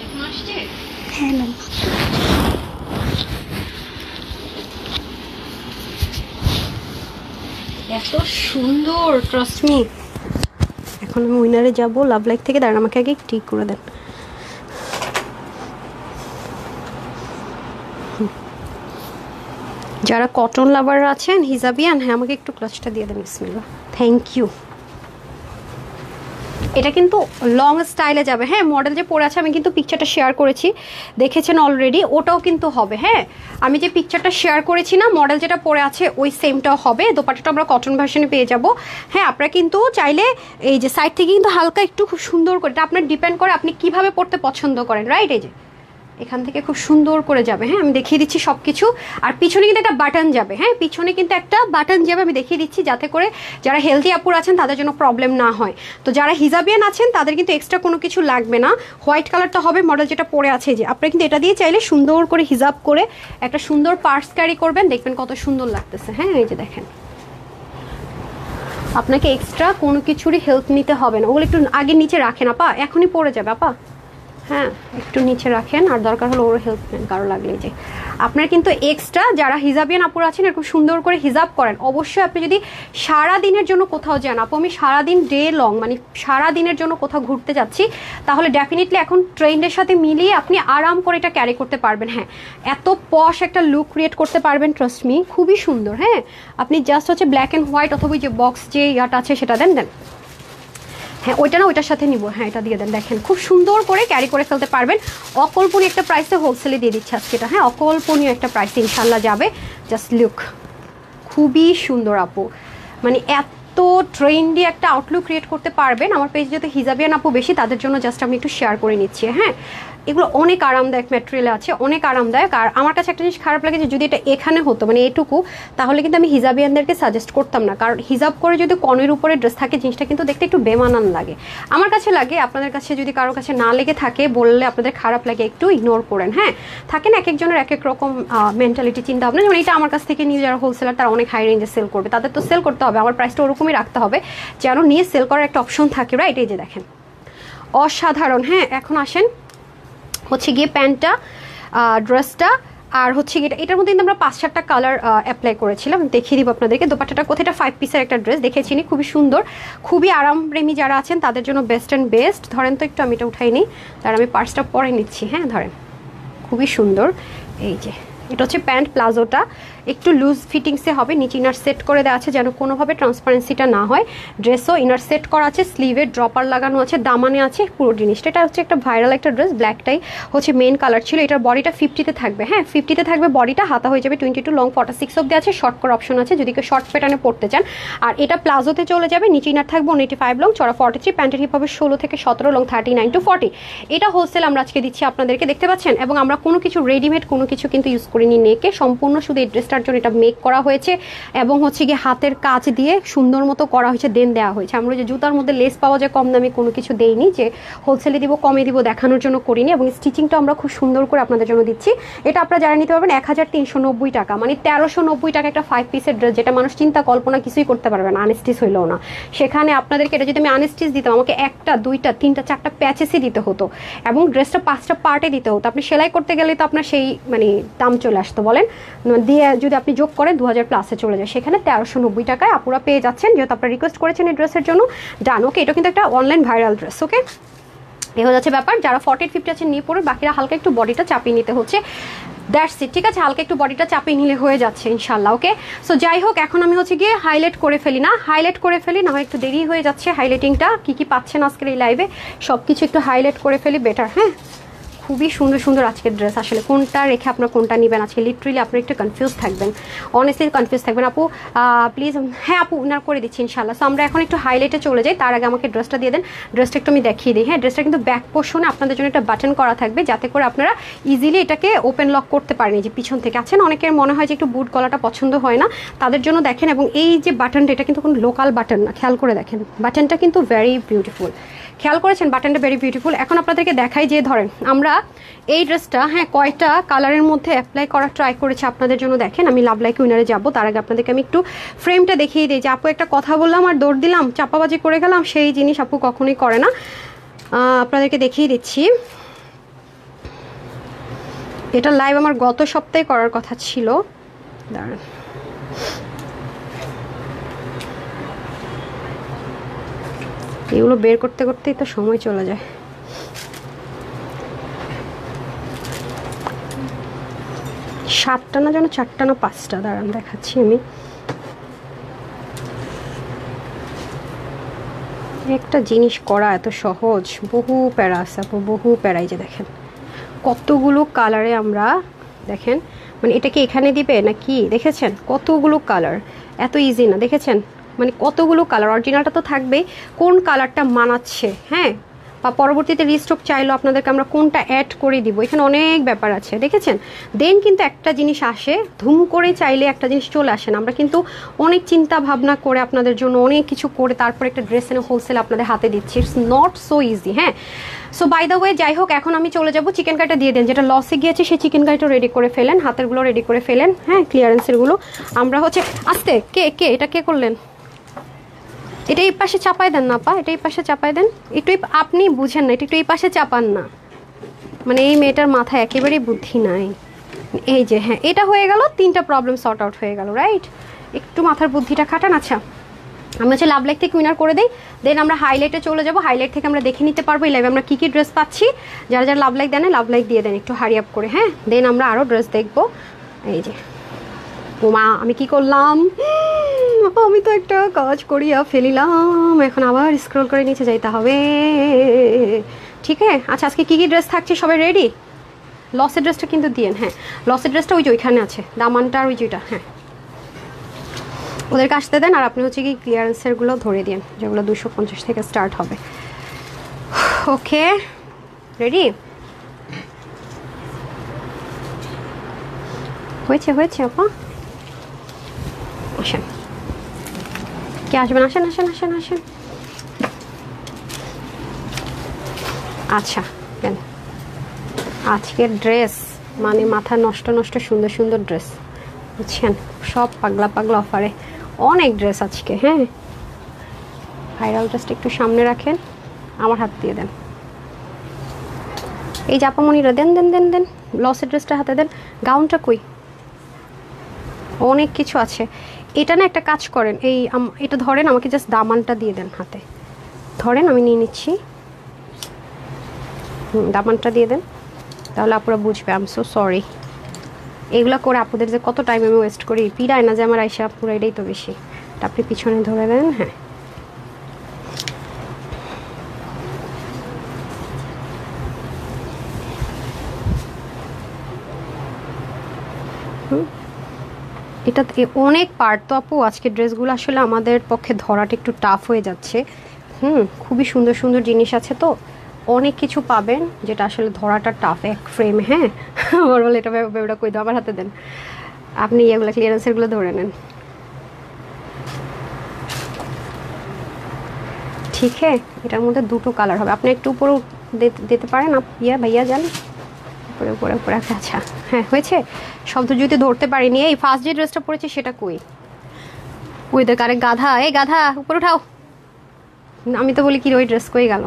এখন আসছে। হ্যাঁ ম্যাম। এত সুন্দর, ট্রাস্ট মি। এখন আমি উইনারে যাবো লাভ লাইক থেকে। দাঁড়ান, আমাকে আগে ঠিক করে দেন। যারা কটন লাভার আছেন, হিজাবিয়ান, হ্যাঁ আমাকে একটু ক্লাচটা দিয়ে দেন বিসমিল্লাহ। Thank you. এটা কিন্তু লং স্টাইলে যাবে। হ্যাঁ, মডেল যে পরে আছে আমি কিন্তু পিকচারটা শেয়ার করেছি, দেখেছেন অলরেডি, ওটাও কিন্তু হবে। হ্যাঁ, আমি যে পিকচারটা শেয়ার করেছি না, মডেল যেটা পরে আছে ওই সেমটাও হবে। দোপাট্টাটা আমরা কটন ভার্সনে পেয়ে যাব। হ্যাঁ, আপনারা কিন্তু চাইলে এই যে সাইড থেকে কিন্তু হালকা একটু খুব সুন্দর করে, এটা আপনার ডিপেন্ড করে আপনি কিভাবে পড়তে পছন্দ করেন, রাইট? এই যে এখান থেকে খুব সুন্দর করে যাবে। হ্যাঁ, আমি দেখিয়ে দিচ্ছি সব কিছু। আর পিছনে কিন্তু একটা বাটন যাবে। হ্যাঁ, পিছনে কিন্তু একটা বাটন যাবে, আমি দেখিয়ে দিচ্ছি, যাতে করে যারা হেলদি আপুর আছেন তাদের জন্য প্রবলেম না হয়। তো যারা হিজাবিয়ান আছেন তাদের কিন্তু এক্সট্রা কোনো কিছু লাগবে না। হোয়াইট কালারটা হবে মডেল যেটা পরে আছে। যে আপনারা কিন্তু এটা দিয়ে চাইলে সুন্দর করে হিজাব করে একটা সুন্দর পার্স ক্যারি করবেন, দেখবেন কত সুন্দর লাগতেছে। হ্যাঁ, এই যে দেখেন, আপনাকে এক্সট্রা কোনো কিছুরই হেল্প নিতে হবে না। ওগুলো একটু আগে নিচে রাখেন আপা, এখনই পড়ে যাবে আপা। হ্যাঁ, একটু নিচে রাখেন, আর দরকার হলে ওর হেল্প নেন কারো লাগলে। যে আপনার কিন্তু এক্সট্রা যারা হিজাবিয়ান আপুর আছেন এরকম সুন্দর করে হিজাব করেন। অবশ্যই আপনি যদি সারা দিনের জন্য কোথাও যান, আপু আমি সারাদিন ডে লং মানে সারা দিনের জন্য কোথাও ঘুরতে যাচ্ছি, তাহলে ডেফিনেটলি এখন ট্রেন্ডের সাথে মিলিয়ে আপনি আরাম করে এটা ক্যারি করতে পারবেন। হ্যাঁ, এত পশ একটা লুক ক্রিয়েট করতে পারবেন, ট্রাস্ট মি, খুবই সুন্দর। হ্যাঁ, আপনি জাস্ট হচ্ছে ব্ল্যাক অ্যান্ড হোয়াইট অথবা যে বক্স যে ইয়াটা আছে সেটা দেন। হ্যাঁ, ওইটা না, ওইটার সাথে নিব। হ্যাঁ, এটা দিয়ে দেন। দেখেন খুব সুন্দর করে ক্যারি করে ফেলতে পারবেন। অকল্পনীয় একটা প্রাইসে হোলসেলে দিয়ে দিচ্ছে আজকে এটা। হ্যাঁ, অকল্পনীয় একটা প্রাইসে ইনশাল্লাহ যাবে। জাস্ট লুক, খুবই সুন্দর আপু, মানে এত ট্রেন্ডি একটা আউটলুক ক্রিয়েট করতে পারবেন। আমার পেজে যেহেতু হিজাবিয়ান আপু বেশি, তাদের জন্য জাস্ট আমি একটু শেয়ার করে নিচ্ছি। হ্যাঁ, এগুলো অনেক আরামদায়ক ম্যাটেরিয়াল আছে, অনেক আরামদায়ক। আর আমার কাছে একটা জিনিস খারাপ লাগে যে যদি এটা এখানে হতো, মানে এটুকু, তাহলে কিন্তু আমি হিজাবিয়ানদেরকে সাজেস্ট করতাম না। কারণ হিজাব করে যদি কনের উপরে ড্রেস থাকে, জিনিসটা কিন্তু দেখতে একটু বেমানান লাগে। আমার কাছে লাগে, আপনাদের কাছে যদি কারোর কাছে না লেগে থাকে, বললে আপনাদের খারাপ লাগে, একটু ইগনোর করেন। হ্যাঁ, থাকে না এক একজনের এক এক রকম মেন্টালিটি, চিন্তা ভাবনা। যেমন এটা আমার কাছ থেকে নিয়ে যারা হোলসেলার, তারা অনেক হাই রেঞ্জে সেল করবে, তাদের তো সেল করতে হবে, আমার প্রাইসটা ওরকমই রাখতে হবে যেন নিয়ে সেল করার একটা অপশন থাকে, রাইট? এই যে দেখেন, অসাধারণ। হ্যাঁ, এখন আসেন হচ্ছে গিয়ে প্যান্টটা, ড্রেসটা, আর হচ্ছে গিয়ে এটার মধ্যে কিন্তু আমরা 5-7টা কালার অ্যাপ্লাই করেছিলাম। দেখিয়ে দিব আপনাদেরকে। দোপাট্টাটা কোথায়, এটা 5 পিসের একটা ড্রেস দেখেছি, খুবই সুন্দর, খুবই আরামপ্রেমী যারা আছেন তাদের জন্য বেস্ট অ্যান্ড বেস্ট। ধরেন তো একটু, আমি এটা উঠাই নিই, তার আমি পার্সটা পরে নিচ্ছি। হ্যাঁ, ধরেন, খুবই সুন্দর। এই যে এটা হচ্ছে প্যান্ট, প্লাজোটা একটু লুজ ফিটিংসে হবে, নিচে ইনার সেট করে দেওয়া আছে যেন কোনোভাবে ট্রান্সপারেন্সিটা না হয়। ড্রেসও ইনার সেট করা আছে, স্লিভে ড্রপার লাগানো আছে, দামানে আছে, পুরো জিনিসটা। এটা হচ্ছে একটা ভাইরাল একটা ড্রেস, ব্ল্যাকটাই হচ্ছে মেন কালার ছিল। এটার বডিটা 50-তে থাকবে। হ্যাঁ, 50-তে থাকবে বডিটা, হাতা হয়ে যাবে 22, লং 46 অব্দি আছে, শর্ট করার অপশন আছে যদি কেউ শর্ট প্যাটার্নে পড়তে চান। আর এটা প্লাজোতে চলে যাবে, নিচে ইনার থাকবে 185 লং, চড়া 43, প্যান্টের হিপ হবে 16 থেকে 17, লং 39 to 40। এটা হোলসেল আমরা আজকে দিচ্ছি আপনাদেরকে, দেখতে পাচ্ছেন। এবং আমরা কোনো কিছু রেডিমেড কোনো কিছু কিন্তু ইউজ করিনি, নেকে সম্পূর্ণ শুধু এই ড্রেসটার জন্য এটা মেক করা হয়েছে। এবং হচ্ছে গিয়ে হাতের কাজ দিয়ে সুন্দর মতো করা হয়েছে, দেন দেওয়া হয়েছে। আমরা যে জুতার মধ্যে লেস পাওয়া যায় কম দামে, কোনো কিছু দেইনি যে হোলসেলে দিব কমে দিব দেখানোর জন্য করিনি। এবং স্টিচিংটা আমরা খুব সুন্দর করে আপনাদের জন্য দিচ্ছি। এটা আপনারা যারা নিতে পারবেন 1390 টাকা, মানে 1390 টাকা একটা 5 পিসের ড্রেস, যেটা মানুষ চিন্তা কল্পনা কিছুই করতে পারবে না, আনস্টিচ হইলেও না। সেখানে আপনাদেরকে এটা যদি আমি আনস্টিচ দিতাম, আমাকে 1টা 2টা 3টা 4টা প্যাচেসই দিতে হতো, এবং ড্রেসটা 5টা পার্টে দিতে হতো। আপনি সেলাই করতে গেলে তো আপনার সেই মানে দাম চলে আসতো, বলেন, দিয়ে যদি আপনি যোগ করেন 2000 প্লাসে চলে যায়। সেখানে 1390 টাকায় আপুরা পেয়ে যাচ্ছেন, যেহেতু আপনারা রিকোয়েস্ট করেছেন এই ড্রেসের জন্য। ডান, ওকে। এটা কিন্তু একটা অনলাইন ভাইরাল ড্রেস, ওকে। এ হয়ে যাচ্ছে ব্যাপার। যারা 40-50 আছেন নিয়ে পড়ে, বাকিরা হালকা একটু বডিটা চাপিয়ে নিতে হচ্ছে, দ্যাটস ইট, ঠিক আছে? হালকা একটু বডিটা চাপিয়ে নিলে হয়ে যাচ্ছে ইনশাল্লাহ, ওকে। সো যাই হোক, এখন আমি হচ্ছে গিয়ে হাইলাইট করে ফেলি, না হয় একটু দেরি হয়ে যাচ্ছে হাইলাইটিংটা। কি কি পাচ্ছেন আজকের এই লাইভে সব কিছু একটু হাইলাইট করে ফেলি, বেটার। হ্যাঁ, খুবই সুন্দর সুন্দর আজকের ড্রেস। আসলে কোনটা রেখে আপনারা কোনটা নেবেন আজকে লিটারেলি আপনারা একটু কনফিউজ থাকবেন, অনেস্টলি কনফিউজ থাকবেন আপু। প্লিজ, হ্যাঁ আপু, উনার করে দিচ্ছি ইনশাল্লাহ। সো আমরা এখন একটু হাইলাইটে চলে যাই, তার আগে আমাকে ড্রেসটা দিয়ে দেন। ড্রেসটা একটু আমি দেখিয়ে দিই। হ্যাঁ, ড্রেসটা কিন্তু ব্যাক পোর্শনে আপনাদের জন্য একটা বাটন করা থাকবে, যাতে করে আপনারা ইজিলি এটাকে ওপেন লক করতে পারেন। এই যে পিছন থেকে আছেন, অনেকের মনে হয় যে একটু বুট গলাটা পছন্দ হয় না, তাদের জন্য দেখেন। এবং এই যে বাটনটা, এটা কিন্তু কোনো লোকাল বাটন না, খেয়াল করে দেখেন, বাটনটা কিন্তু ভেরি বিউটিফুল। খেয়াল করেছেন বাটনটা ভেরি বিউটিফুল। এখন আপনাদেরকে দেখাই যে ধরেন আমরা এই ড্রেসটা হ্যাঁ কয়টা কালারের মধ্যে অ্যাপ্লাই করার ট্রাই করেছি আপনাদের জন্য। দেখেন আমি লাভ লাইক উইনারে যাবো, তার আগে আপনাদেরকে আমি একটু ফ্রেমটা দেখিয়ে দিই যে আপু একটা কথা বললাম আর দৌড় দিলাম চাপাবাজি করে গেলাম, সেই জিনিস আপু কখনোই করে না। আপনাদেরকে দেখিয়ে দিচ্ছি, এটা লাইভ আমার গত সপ্তাহে করার কথা ছিল। দাঁড়ান, এগুলো বের করতে করতেই তো সময় চলে যায়। সাতটা না যেন চারটা না পাঁচটা, দাঁড়ান দেখাচ্ছি আমি। একটা জিনিস করা এত সহজ, বহু প্যারা আছে আপু, বহু প্যারাই। যে দেখেন কতগুলো কালারে আমরা, দেখেন মানে এটাকে এখানে দিবে নাকি, দেখেছেন কতগুলো কালার, এত ইজি না, দেখেছেন মানে কতগুলো কালার। অরিজিনালটা তো থাকবেই, কোন কালারটা মানাচ্ছে হ্যাঁ, বা পরবর্তীতে রিস্টক চাইলো আপনাদেরকে আমরা কোনটা অ্যাড করে দিব, এখানে অনেক ব্যাপার আছে দেখেছেন। দেন কিন্তু একটা জিনিস আসে, ধুম করে চাইলে একটা জিনিস চলে আসে না। আমরা কিন্তু অনেক চিন্তা ভাবনা করে আপনাদের জন্য অনেক কিছু করে তারপর একটা ড্রেস এনে হোলসেল আপনাদের হাতে দিচ্ছি। ইটস নট সো ইজি হ্যাঁ। সো বাই দ্য ওয়ে যাই হোক, এখন আমি চলে যাব, চিকেন কারিটা দিয়ে দেন, যেটা লসে গিয়েছে সেই চিকেন কারিটা রেডি করে ফেলেন, হাতেরগুলো রেডি করে ফেলেন হ্যাঁ, ক্লিয়ারেন্সেরগুলো। আমরা হচ্ছে আস্তে, কে এটা কে করলেন, এটা এই পাশে চাপাই দেন না পা, এটা এই পাশে চাপাই দেন একটু, আপনি বুঝেন না, এটা একটু এই পাশে চাপান না, মানে এই মেয়েটার মাথায় একেবারেই বুদ্ধি নাই। এই যে হ্যাঁ, এটা হয়ে গেল, তিনটা প্রবলেম সর্ট আউট হয়ে গেল রাইট। একটু মাথার বুদ্ধিটা খাটান। আচ্ছা আমি হচ্ছে লাভ লাইক থেকে উইনার করে দিই, দেন আমরা হাইলাইটে চলে যাব, হাইলাইট থেকে আমরা দেখে নিতে পারবো এই লাইভে আমরা কী কী ড্রেস পাচ্ছি। যারা যারা লাভ লাইক দেন লাভ লাইক দিয়ে দেন একটু হারি আপ করে হ্যাঁ, দেন আমরা আরও ড্রেস দেখবো। এই যে ওমা আমি কি করলাম, আমি তো একটা কাজ করিয়া ফেলিলাম, এখন আবার স্ক্রল করে নিচে যাইতে হবে। ঠিক আছে আচ্ছা, আজকে কী কী ড্রেস থাকছে সবাই রেডি? লসের ড্রেসটা কিন্তু দিয়েন হ্যাঁ, লসের ড্রেসটা ওই যে ওইখানে আছে, দামানটা আর ওই যেটা হ্যাঁ, ওদেরকে আসতে দেন। আর আপনি হচ্ছে কি ক্লিয়ারেন্সেরগুলো ধরে দিন, যেগুলো 250 থেকে স্টার্ট হবে। ওকে রেডি হয়েছে হয়েছে আপা, আসেন কে আসবেন, আসেন আসেন আসেন আসেন। আচ্ছা দেন, আজকের ড্রেস মানে মাথা নষ্ট নষ্ট সুন্দর সুন্দর ড্রেস বুঝছেন, সব পাগলা পাগলা অফারে অনেক ড্রেস আজকে হ্যাঁ। ভাইরাল ড্রেসটা একটু সামনে রাখেন, আমার হাত দিয়ে দেন, এই জাপামনিরা দেন দেন দেন দেন, লসের ড্রেসটা হাতে দেন। গাউনটা কই, অনেক কিছু আছে। এটা না একটা কাজ করেন, এই এটা ধরেন, আমাকে জাস্ট দামানটা দিয়ে দেন হাতে, ধরেন আমি নিয়ে নিচ্ছি, দামানটা দিয়ে দেন, তাহলে আপুরা বুঝবে। আই এম সো সরি, এগুলো করে আপুদের যে কত টাইম আমি ওয়েস্ট করি, পিড়ায় না যে আমার আইসা পুরো, এটাই তো বেশি। আপনি পিছনে ধরে দেন হ্যাঁ, এটা অনেক পার্ট তো আপু, আজকের ড্রেসগুলো আসলে আমাদের পক্ষে ধরাটা একটু টাফ হয়ে যাচ্ছে। খুবই সুন্দর সুন্দর জিনিস আছে তো, অনেক কিছু পাবেন যেটা আসলে ধরাটা টাফ এক ফ্রেমে হ্যাঁ। আমার বলে এটা ব্যাপারটা কই দাও, আমার হাতে দেন, আপনি এগুলো ক্লিয়ারেন্সেরগুলো ধরে নেন ঠিক আছে। এটার মধ্যে দুটো কালার হবে, আপনি একটু উপরে দিতে পারেন ভাইয়া যান উপরে উপরে উপরে। আচ্ছা হ্যাঁ হয়েছে, শব্দ যদি ধরতে পারিনি। এই ফার্স্ট যে ড্রেসটা পরেছে সেটা কই, ওই দেখ আরে গাধা, এই গাধা উপরে উঠাও, আমি তো বলি কি ওই ড্রেস কই গেল।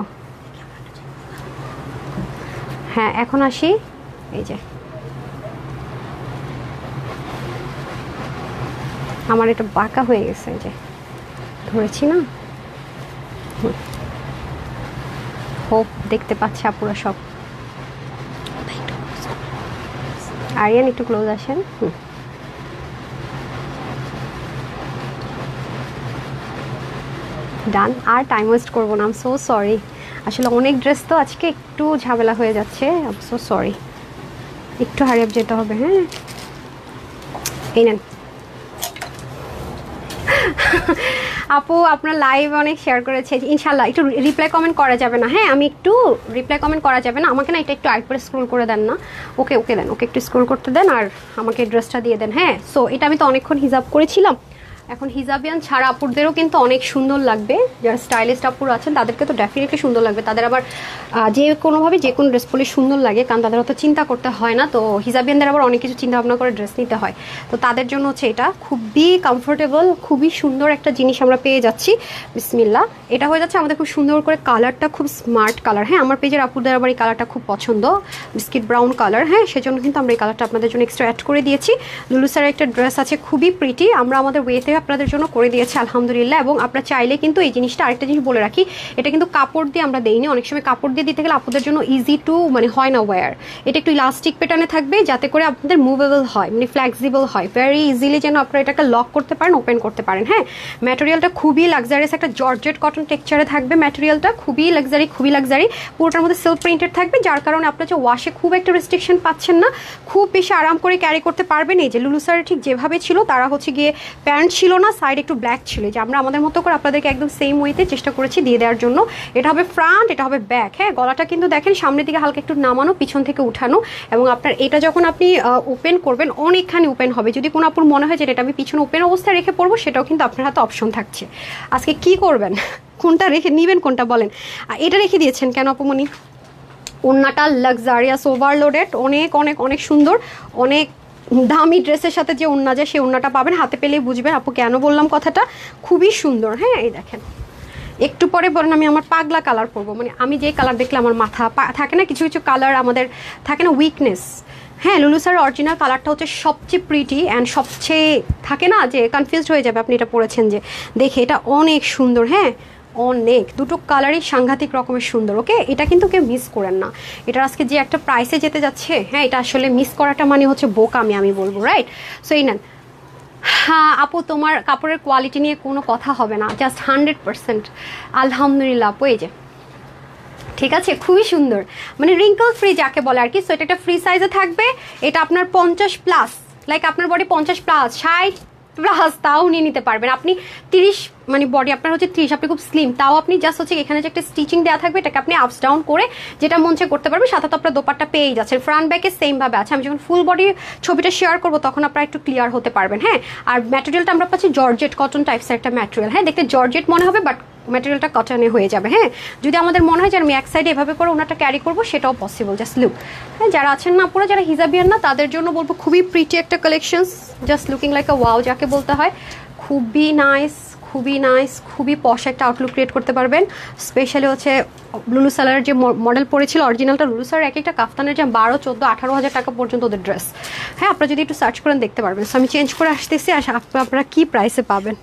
হ্যাঁ এখন আসি, এই যে আমার এটা বাঁকা হয়ে গেছে, এই যে ধরেছি না, হোপ দেখতে পাচ্ছে আপুরা সব। আরিয়ান একটু ক্লোজ আসেন। ডান, আর টাইম ওয়েস্ট করবো না, আই এম সো সরি, আসলে অনেক ড্রেস তো আজকে একটু ঝামেলা হয়ে যাচ্ছে, আই এম সো সরি, একটু হারি আপ যেতে হবে হ্যাঁ। এই নেন আপু, আপনার লাইভ অনেক শেয়ার করেছে ইনশাল্লাহ, একটু রিপ্লাই কমেন্ট করা যাবে না হ্যাঁ, আমি একটু রিপ্লাই কমেন্ট করা যাবে না, আমাকে না এটা একটু আরেকবার স্ক্রোল করে দেন না। ওকে ওকে দেন, ওকে একটু স্ক্রোল করতে দেন আর আমাকে ড্রেসটা দিয়ে দেন হ্যাঁ। সো এটা আমি তো অনেকক্ষণ হিসাব করেছিলাম, এখন হিজাবিয়ান ছাড়া আপুরদেরও কিন্তু অনেক সুন্দর লাগবে, যারা স্টাইলিস্ট আপুর আছেন তাদেরকে তো ডেফিনেটলি সুন্দর লাগবে। তাদের আবার যে কোনোভাবে যে কোনো ড্রেস পরলে সুন্দর লাগে, কারণ তাদের অত চিন্তা করতে হয় না। তো হিজাবিয়ানদের আবার অনেক কিছু চিন্তা ভাবনা করে ড্রেস নিতে হয়, তো তাদের জন্য হচ্ছে এটা খুবই কমফোর্টেবল, খুবই সুন্দর একটা জিনিস আমরা পেয়ে যাচ্ছি। বিসমিল্লাহ, এটা হয়ে যাচ্ছে আমাদের খুব সুন্দর করে, কালারটা খুব স্মার্ট কালার। হ্যাঁ, আমার পেজের আপুদের আবার এই কালারটা খুব পছন্দ, বিস্কিট ব্রাউন কালার। হ্যাঁ, সেজন্য কিন্তু আমরা এই কালারটা আপনাদের জন্য এক্সট্রা অ্যাড করে দিয়েছি। লুলু স্যারের একটা ড্রেস আছে খুবই প্রিটি, আমরা আমাদের ওয়েতে আপনাদের জন্য করে দিয়েছি আলহামদুলিল্লাহ। এবং আপনারা চাইলে কিন্তু এই জিনিসটা, আরেকটা জিনিস বলে রাখি, এটা কিন্তু কাপড় দিয়ে আমরা দেইনি। অনেক সময় কাপড় দিয়ে দিতে গেলে আপনাদের জন্য ইজি টু মানে হয় না ওয়্যার, এটা একটু ইলাস্টিক প্যাটার্নে থাকবে যাতে করে আপনাদের মুভেবল হয়, মানে ফ্লেক্সিবল হয়, ভেরি ইজিলি যেন আপনারা এটাকে লক করতে পারেন, ওপেন করতে পারেন। হ্যাঁ, ম্যাটেরিয়ালটা খুবই লাক্সারিয়াস, একটা জর্জেট কটন টেক্সচারে থাকবে ম্যাটেরিয়ালটা, খুবই লাক্সারি, খুবই লাক্সারি। পুরোটার মধ্যে সিল্ক প্রিন্টেড থাকবে, যার কারণে আপনার যে ওয়াশে খুব একটা রেস্ট্রিকশন পাচ্ছেন না, খুব বেশি আরাম করে ক্যারি করতে পারবেন। এই যে লুলু স্যার ঠিক যেভাবে ছিল, তারা হচ্ছে গিয়ে প্যান্ট ছিল না, সাইড একটু ব্ল্যাক ছিল, যে আমরা আমাদের মতো করে আপনাদেরকে একদম সেম ওয়েতে চেষ্টা করেছি দিয়ে দেওয়ার জন্য। এটা হবে ফ্রন্ট, এটা হবে ব্যাক। হ্যাঁ, গলাটা কিন্তু দেখেন সামনের দিকে হালকা একটু নামানো, পিছন থেকে উঠানো, এবং আপনার এটা যখন আপনি ওপেন করবেন অনেকখানি ওপেন হবে। যদি কোনো আপুর মনে হয় যে এটা আমি পিছনে ওপেন অবস্থায় রেখে পড়বো, সেটাও কিন্তু আপনার হাতে অপশন থাকছে। আজকে কি করবেন, কোনটা রেখে নেবেন, কোনটা বলেন। এটা রেখে দিয়েছেন কেন আপুমনি? ওড়নাটা লাক্সারিয়াস ওভারলোডেড, অনেক অনেক অনেক সুন্দর, অনেক দামি ড্রেসের সাথে যে ওড়না যায় সেই ওড়নাটা পাবেন, হাতে পেলেই বুঝবেন আপু কেন বললাম কথাটা, খুবই সুন্দর। হ্যাঁ, এই দেখেন, একটু পরে বলেন আমি আমার পাগলা কালার পরবো, মানে আমি যে কালার দেখলে আমার মাথা থাকে না, কিছু কিছু কালার আমাদের থাকে না উইকনেস। হ্যাঁ, লুলু স্যারের অরিজিনাল কালারটা হচ্ছে সবচেয়ে প্রিটি অ্যান্ড সবচেয়ে থাকে না যে কনফিউজড হয়ে যাবে আপনি এটা পরেছেন যে দেখে, এটা অনেক সুন্দর। হ্যাঁ, অনেক, দুটো কালারই সাংঘাতিক রকমের সুন্দর। ওকে, এটা কিন্তু কেউ মিস করেন না। এটা আজকে যে একটা প্রাইসে যেতে যাচ্ছে, হ্যাঁ, এটা আসলে মিস করাটা মানে হচ্ছে বোকামি আমি বলবো, রাইট? সো এই নেন। হ্যাঁ আপু, তোমার কাপড়ের কোয়ালিটি নিয়ে কোনো কথা হবে না, জাস্ট 100%। আলহামদুলিল্লাহ আপু, এই যে ঠিক আছে, খুবই সুন্দর, মানে রিঙ্কল ফ্রি যাকে বলে আর কি। সো এটা একটা ফ্রি সাইজে থাকবে, এটা আপনার 50+, লাইক আপনার বডি 50+, 60+, তাও নিয়ে নিতে পারবেন আপনি। 30 মানে বডি আপনার হচ্ছে 30, আপনি খুব স্লিম, তাও আপনি জাস্ট হচ্ছে এখানে যে একটা স্টিচিং দেওয়া থাকবে, এটাকে আপনি আপস ডাউন করে যেটা মন চায় করতে পারবেন। সাথে তো আপনার দোপাট্টা পেয়েই যাচ্ছেন, ফ্রন্ট ব্যাকে সেম ভাবে আছে। আমি যখন ফুল বডি ছবিটা শেয়ার করবো তখন আপনারা একটু ক্লিয়ার হতে পারবেন। হ্যাঁ, আর ম্যাটেরিয়ালটা আমরা পাচ্ছি জর্জেট কটন টাইপসের একটা ম্যাটেরিয়াল। হ্যাঁ, দেখতে জর্জেট মনে হবে, বাট ম্যাটেরিয়ালটা কটনে হয়ে যাবে। হ্যাঁ, যদি আমাদের মনে হয় যে আমি এক সাইডে এভাবে করে ওনাটা ক্যারি করবো, সেটাও পসিবল। Just look. হ্যাঁ, যারা আছেন না পুরো, যারা হিজাবিয়ান না, তাদের জন্য বলবো খুবই প্রিটি একটা collections, just looking like a wow যাকে বলতে হয়। খুবই নাইস, খুবই নাইস, খুবই পশ একটা আউটলুক ক্রিয়েট করতে পারবেন। স্পেশালি হচ্ছে লুলু স্যারের যে মডেল পড়েছিল অরিজিনালটা, লুলু স্যারের এক একটা কাফতানের যে 12, 14, 18 হাজার টাকা পর্যন্ত ওদের ড্রেস। হ্যাঁ, আপনারা যদি একটু সার্চ করেন দেখতে পারবেন। সো আমি চেঞ্জ করে আসতেছি, আর আপনারা কী প্রাইসে পাবেন।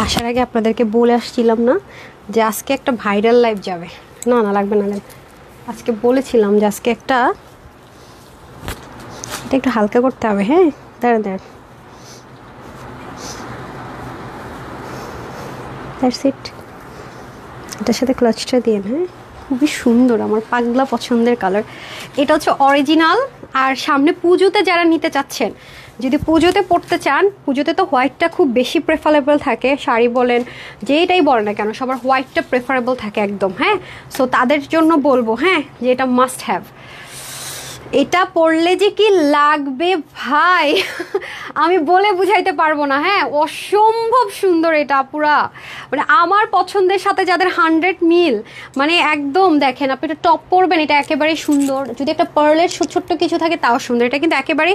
আসার আগে আপনাদেরকে বলে আসছিলাম না যে আজকে একটা ভাইরাল লাইভ যাবে? না না, লাগবে না। আজকে বলেছিলাম যে আজকে এটা একটু হালকা করতে হবে। হ্যাঁ, দাঁড়ান দাঁড়ান, দ্যাটস ইট। এটার সাথে ক্লাচটা দিয়ে, হ্যাঁ, খুবই সুন্দর, আমার পাগলা পছন্দের কালার। এটা হচ্ছে অরিজিনাল। আর সামনে পুজোতে যারা নিতে চাচ্ছেন, যদি পুজোতে পড়তে চান, পুজোতে তো হোয়াইটটা খুব বেশি প্রেফারেবল থাকে, শাড়ি বলেন যেটাই বলেন না কেন সবার হোয়াইটটা প্রেফারেবল থাকে একদম। হ্যাঁ, সো তাদের জন্য বলবো হ্যাঁ যে এটা মাস্ট হ্যাভ। এটা পরলে যে কি লাগবে ভাই আমি বলে বুঝাইতে পারবো না। হ্যাঁ, অসম্ভব সুন্দর এটা পুরা, মানে আমার পছন্দের সাথে যাদের 100 মিল, মানে একদম দেখেন আপনি এটা টপ পরবেন, এটা একেবারে সুন্দর। যদি একটা পার্লের ছোট্ট কিছু থাকে তাও সুন্দর। এটা কিন্তু একেবারে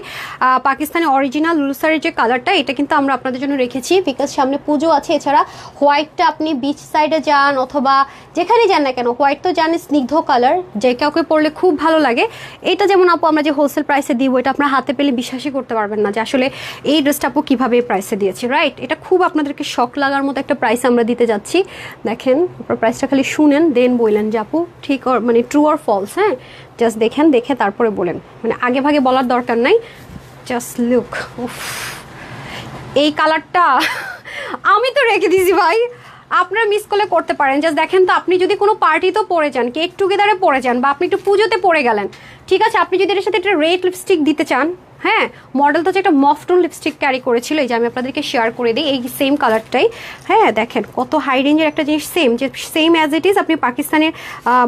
পাকিস্তানি অরিজিনাল লুলুসারের যে কালারটা, এটা কিন্তু আমরা আপনাদের জন্য রেখেছি বিকজ সামনে পুজো আছে। এছাড়া হোয়াইটটা আপনি বিচ সাইডে যান অথবা যেখানে যান না কেন, হোয়াইট তো জানেন স্নিগ্ধ কালার, যে কাউকে পরলে খুব ভালো লাগে। এটা যেমন আপু আমরা যে হোলসেল প্রাইসে দিব, এটা আপনার হাতে পেলে বিশ্বাসই করতে পারবেন না যে আসলে এই ড্রেসটা আপু কীভাবে এই প্রাইসে দিয়েছি, রাইট? এটা খুব আপনাদেরকে শক লাগার মতো একটা প্রাইস আমরা দিতে যাচ্ছি। দেখেন আপনার প্রাইসটা খালি শুনেন, দেন বললেন যে আপু ঠিক মানে ট্রু অর ফলস। হ্যাঁ, জাস্ট দেখেন, দেখে তারপরে বলেন, মানে আগে ভাগে বলার দরকার নাই। জাস্ট লুক, এই কালারটা আমি তো রেখে দিয়েছি ভাই, আপনারা মিস করলে করতে পারেন। জাস্ট দেখেন তো, আপনি যদি কোনো পার্টিতে পরে যান, কেক টুগেদারে পরে যান, বা আপনি একটু পুজোতে পরে গেলেন, ঠিক আছে, আপনি যদি এর সাথে একটা রেড লিপস্টিক দিতে চান, হ্যাঁ, মডেল তো একটা মফটন লিপস্টিক ক্যারি করেছিল, এই যে আমি আপনাদেরকে শেয়ার করে দিই এই সেম কালারটাই। হ্যাঁ, দেখেন কত হাই রেঞ্জের একটা জিনিস, সেম যে সেম অ্যাজ ইট ইজ। আপনি পাকিস্তানের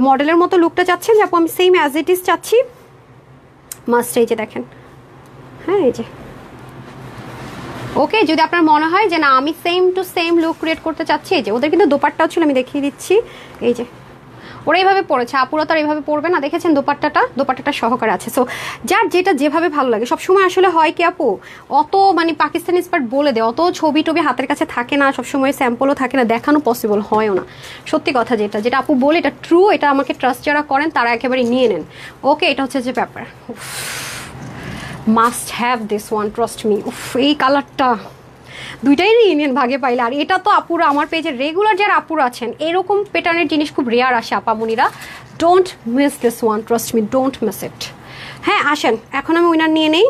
মডেলের মতো লুকটা চাচ্ছেন, যে আপু আমি সেম অ্যাজ ইট ইজ চাচ্ছি, মাস্ট। এই যে দেখেন, হ্যাঁ, এই যে ওকে। যদি আপনার মনে হয় যে না আমি same to same look create করতে চাচ্ছি, এই যে ওদের কিন্তু দোপাট্টাও ছিল, আমি দেখিয়ে দিচ্ছি। এই যে ওরা এইভাবে পড়েছে, আপুরা তো আর এইভাবে পড়বে না, দেখেছেন দোপাট্টাটা সহকারে আছে। সো যার যেটা যেভাবে ভালো লাগে। সবসময় আসলে হয় কি আপু, অত মানে পাকিস্তানি স্পার্ট বলে দেয়, অত ছবি টবি হাতের কাছে থাকে না, সবসময় স্যাম্পলও থাকে না, দেখানো পসিবল হয়ও না। সত্যি কথা যেটা আপু বলে এটা ট্রু, এটা আমাকে ট্রাস্ট যারা করেন তারা একেবারে নিয়ে নেন। ওকে, এটা হচ্ছে যে ব্যাপার। Must have this one, trust me. এই কালারটা দুইটাই ইউনিয়ন ভাগে পাইলে। আর এটা তো আপুরা আমার পেজে রেগুলার যারা আপুরা আছেন, এরকম প্যাটার্নের জিনিস খুব রেয়ার আসে আপামনিরা। Don't miss this one, trust me, don't miss it. হ্যাঁ, আসেন এখন আমি উইনার নিয়ে নেই,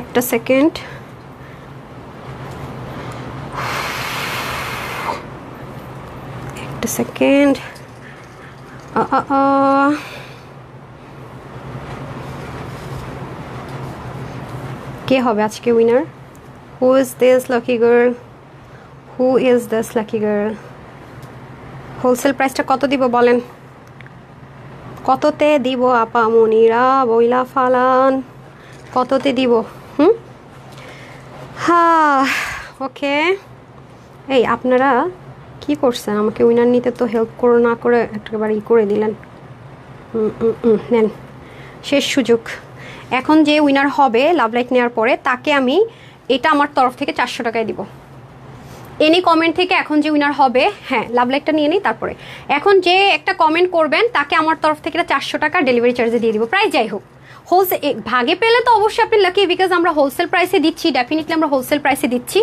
একটা সেকেন্ড। একটা সেকেন্ড, কে হবে আজকে winner? Who is this lucky girl? Who is this lucky girl? Wholesale প্রাইসটা কত দিব বলেন? কততে দিব আপা মনিরা বইলা ফালান? কততে দিব? হ্যাঁ, ওকে। এই আপনারা কি করছেন? আমাকে উইনার নিতে তো হেল্প করো না করে একেবারে করে দিলেন। নেন, শেষ সুযোগ। এখন যে উইনার হবে লাভ লাইক নেওয়ার পরে, তাকে আমি এটা আমার তরফ থেকে 400 টাকায় দিব। এনি কমেন্ট থেকে এখন যে উইনার হবে, হ্যাঁ লাভ লাইকটা নিয়ে নিই, তারপরে এখন যে একটা কমেন্ট করবেন তাকে আমার তরফ থেকে 400 টাকা ডেলিভারি চার্জে দিয়ে দিব। প্রাইস যাই হোক, হোলসেল ভাগে পেলে তো অবশ্যই আপনি লাকি, বিকজ আমরা হোলসেল প্রাইসে দিচ্ছি, ডেফিনেটলি আমরা হোলসেল প্রাইসে দিচ্ছি,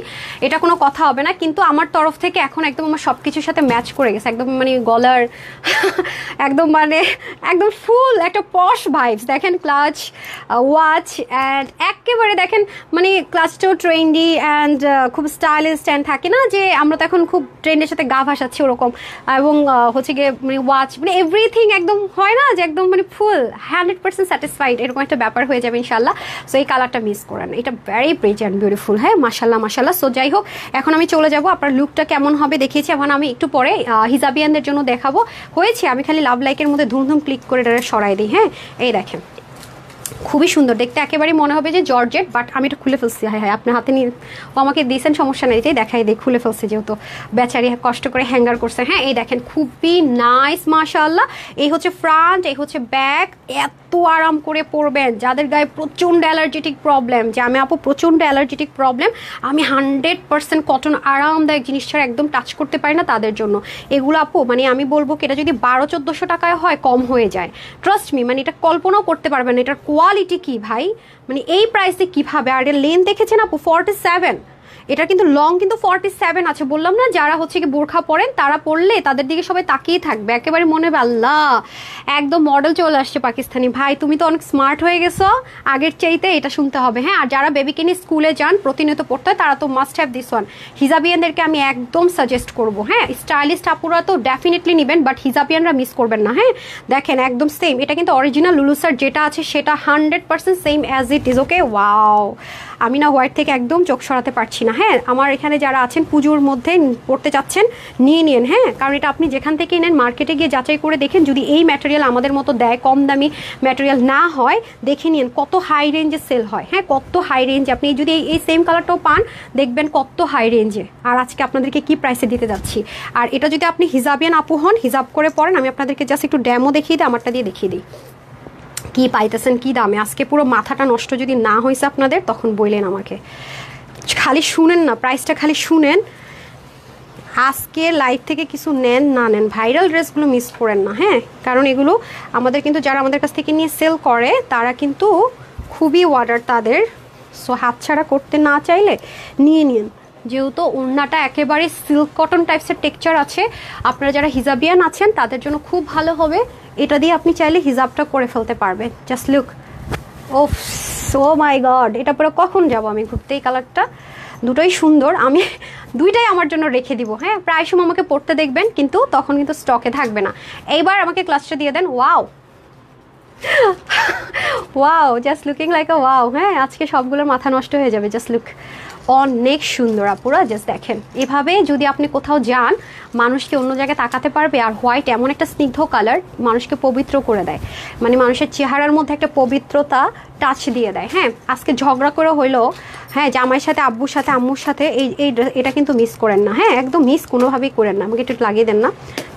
এটা কোনো কথা হবে না। কিন্তু আমার তরফ থেকে এখন একদম আমার সব কিছুর সাথে ম্যাচ করে গেছে, একদম মানে গলার একদম মানে একদম ফুল একটা পশ ভাইবস। দেখেন ক্লাচ, ওয়াচ অ্যান্ড একেবারে দেখেন মানে ক্লাচটাও ট্রেন্ডি অ্যান্ড খুব স্টাইলিশ অ্যান্ড থাকে না যে আমরা তো এখন খুব ট্রেন্ডের সাথে গা ভাসাচ্ছি ওরকম, এবং হচ্ছে গিয়ে মানে ওয়াচ মানে এভরিথিং একদম হয় না যে একদম মানে ফুল 100% স্যাটিসফাইড, এরকম একটা ব্যাপার হয়ে যাবে ইনশাল্লাহ। সো এই কালারটা মিস করেন, এটা ভেরি প্রিটি অ্যান্ড বিউটিফুল। হ্যাঁ, মাশাল্লাহ মাশাল্লাহ। সো যাই হোক, এখন আমি চলে যাব, আপনার লুকটা কেমন হবে দেখিয়েছি, এখন আমি একটু পরে হিজাবিয়ানদের জন্য দেখাবো। হয়েছে আমি খালি লাভ লাইকের মধ্যে ধুমধুম ক্লিক করে এটা সরাই দিই। হ্যাঁ, এই দেখেন খুবই সুন্দর দেখতে, একেবারেই মনে হবে যে জর্জেট, বাট আমি এটা খুলে ফেলছি। হ্যাঁ হ্যাঁ, আপনার হাতে নিয়ে ও আমাকে দিয়েছেন, সমস্যা নেই, এটাই দেখাই দিই, খুলে ফেলছি যেহেতু বেচারি কষ্ট করে হ্যাঙ্গার করছে। হ্যাঁ, এই দেখেন খুবই নাইস মাশাআল্লাহ। এই হচ্ছে ফ্রন্ট, এই হচ্ছে ব্যাক, এত আরাম করে পরবেন যাদের গায়ে প্রচণ্ড অ্যালার্জেটিক প্রবলেম, যে আমি আপু প্রচণ্ড অ্যালার্জেটিক প্রবলেম, আমি 100% কটন আরামদায়ক জিনিস ছাড়া একদম টাচ করতে পারি না, তাদের জন্য এগুলো আপু মানে আমি বলবো কি এটা যদি 1200-1400 টাকায় হয় কম হয়ে যায়, ট্রাস্ট মি, মানে এটা কল্পনাও করতে পারবেন না এটার কোয়ালিটি কি ভাই, মানে এই প্রাইসে কিভাবে। আর এর লেন্থ দেখেছেন আপু 47, এটা কিন্তু লং কিন্তু 47 আছে। বললাম না যারা হচ্ছে কি বোরখা পরেন তারা পরলে তাদের দিকে সবাই তাকিয়ে থাকবে, একেবারে মনে হবে আল্লাহ একদম মডেল চলে আসছে পাকিস্তানি। ভাই তুমি তো অনেক স্মার্ট হয়ে গেছো আগের চাইতে, এটা শুনতে হবে। হ্যাঁ, আর যারা বেবিকে নিয়ে স্কুলে যান প্রতিনিয়ত পড়তে হয় তারা তো মাস্ট হ্যাভ দিস ওয়ান। হিজাবিয়ানদেরকে আমি একদম সাজেস্ট করবো। হ্যাঁ, স্টাইলিস্ট আপুরা তো ডেফিনেটলি নেবেন, বাট হিজাবিয়ানরা মিস করবেন না। হ্যাঁ, দেখেন একদম সেম, এটা কিন্তু অরিজিনাল লুলুসার যেটা আছে সেটা 100% same as it is. Okay, wow, আমি না হোয়াইট থেকে একদম চোখ সরাতে পারছি না। হ্যাঁ, আমার এখানে যারা আছেন পুজোর মধ্যে পড়তে চাচ্ছেন নিয়ে নিন, হ্যাঁ, কারণ এটা আপনি যেখান থেকে নেন মার্কেটে গিয়ে যাচাই করে দেখেন, যদি এই ম্যাটেরিয়াল আমাদের মতো দেয়, কম দামি ম্যাটেরিয়াল না হয়, দেখে নিন কত হাই রেঞ্জে সেল হয়, হ্যাঁ, কত হাই রেঞ্জে। আপনি যদি এই সেম কালারটাও পান দেখবেন কত হাই রেঞ্জে। আর আজকে আপনাদেরকে কি প্রাইসে দিতে যাচ্ছি। আর এটা যদি আপনি হিজাবিয়ান আপু হন, হিজাব করে পড়েন, আমি আপনাদেরকে জাস্ট একটু ড্যামো দেখিয়ে দিই, আমারটা দিয়ে দেখিয়ে দিই কি পাইতেছেন কি দামে। আজকে পুরো মাথাটা নষ্ট যদি না হয়েছে আপনাদের তখন বললেন আমাকে, খালি শুনেন না, প্রাইসটা খালি শুনেন। আজকে লাইভ থেকে কিছু নেন না নেন, ভাইরাল ড্রেসগুলো মিস করেন না, হ্যাঁ, কারণ এগুলো আমাদের কিন্তু যারা আমাদের কাছ থেকে নিয়ে সেল করে তারা কিন্তু খুবই অর্ডার তাদের, সো হাতছাড়া করতে না চাইলে নিয়ে নিন। যেহেতু ওড়নাটা একেবারে সিল্ক কটন টাইপসের টেক্সচার আছে, আপনারা যারা হিজাবিয়ান আছেন তাদের জন্য খুব ভালো হবে। এটা দিয়ে আপনি চাইলে হিজাবটা করে ফেলতে পারবেন। Just look, oh so my god, এটা পরে কখন যাব আমি ঘুরতে? এই কালারটা দুটোই সুন্দর, আমি দুইটাই আমার জন্য রেখে দিব, হ্যাঁ, প্রায় সময় আমাকে পড়তে দেখবেন, কিন্তু তখন কিন্তু স্টকে থাকবে না। এইবার আমাকে ক্লাসটা দিয়ে দেন। Wow wow, just looking like a wow, হ্যাঁ, আজকে সবগুলোর মাথা নষ্ট হয়ে যাবে। জাস্ট লুক, অনেক সুন্দর আপুরা, জাস্ট দেখেন। এভাবে যদি আপনি কোথাও যান মানুষকে অন্য জায়গায় তাকাতে পারবে। আর হোয়াইট এমন একটা স্নিগ্ধ কালার, মানুষকে পবিত্র করে দেয়, মানে মানুষের চেহারার মধ্যে একটা পবিত্রতা টাচ দিয়ে দেয়। হ্যাঁ, আজকে ঝগড়া করে হইলো, হ্যাঁ, জামাইয়ের সাথে আব্বুর সাথে আম্মুর সাথে এটা কিন্তু মিস করেন না, হ্যাঁ, একদম মিস কোনোভাবেই করেন না। আমাকে একটু লাগিয়ে দেন না,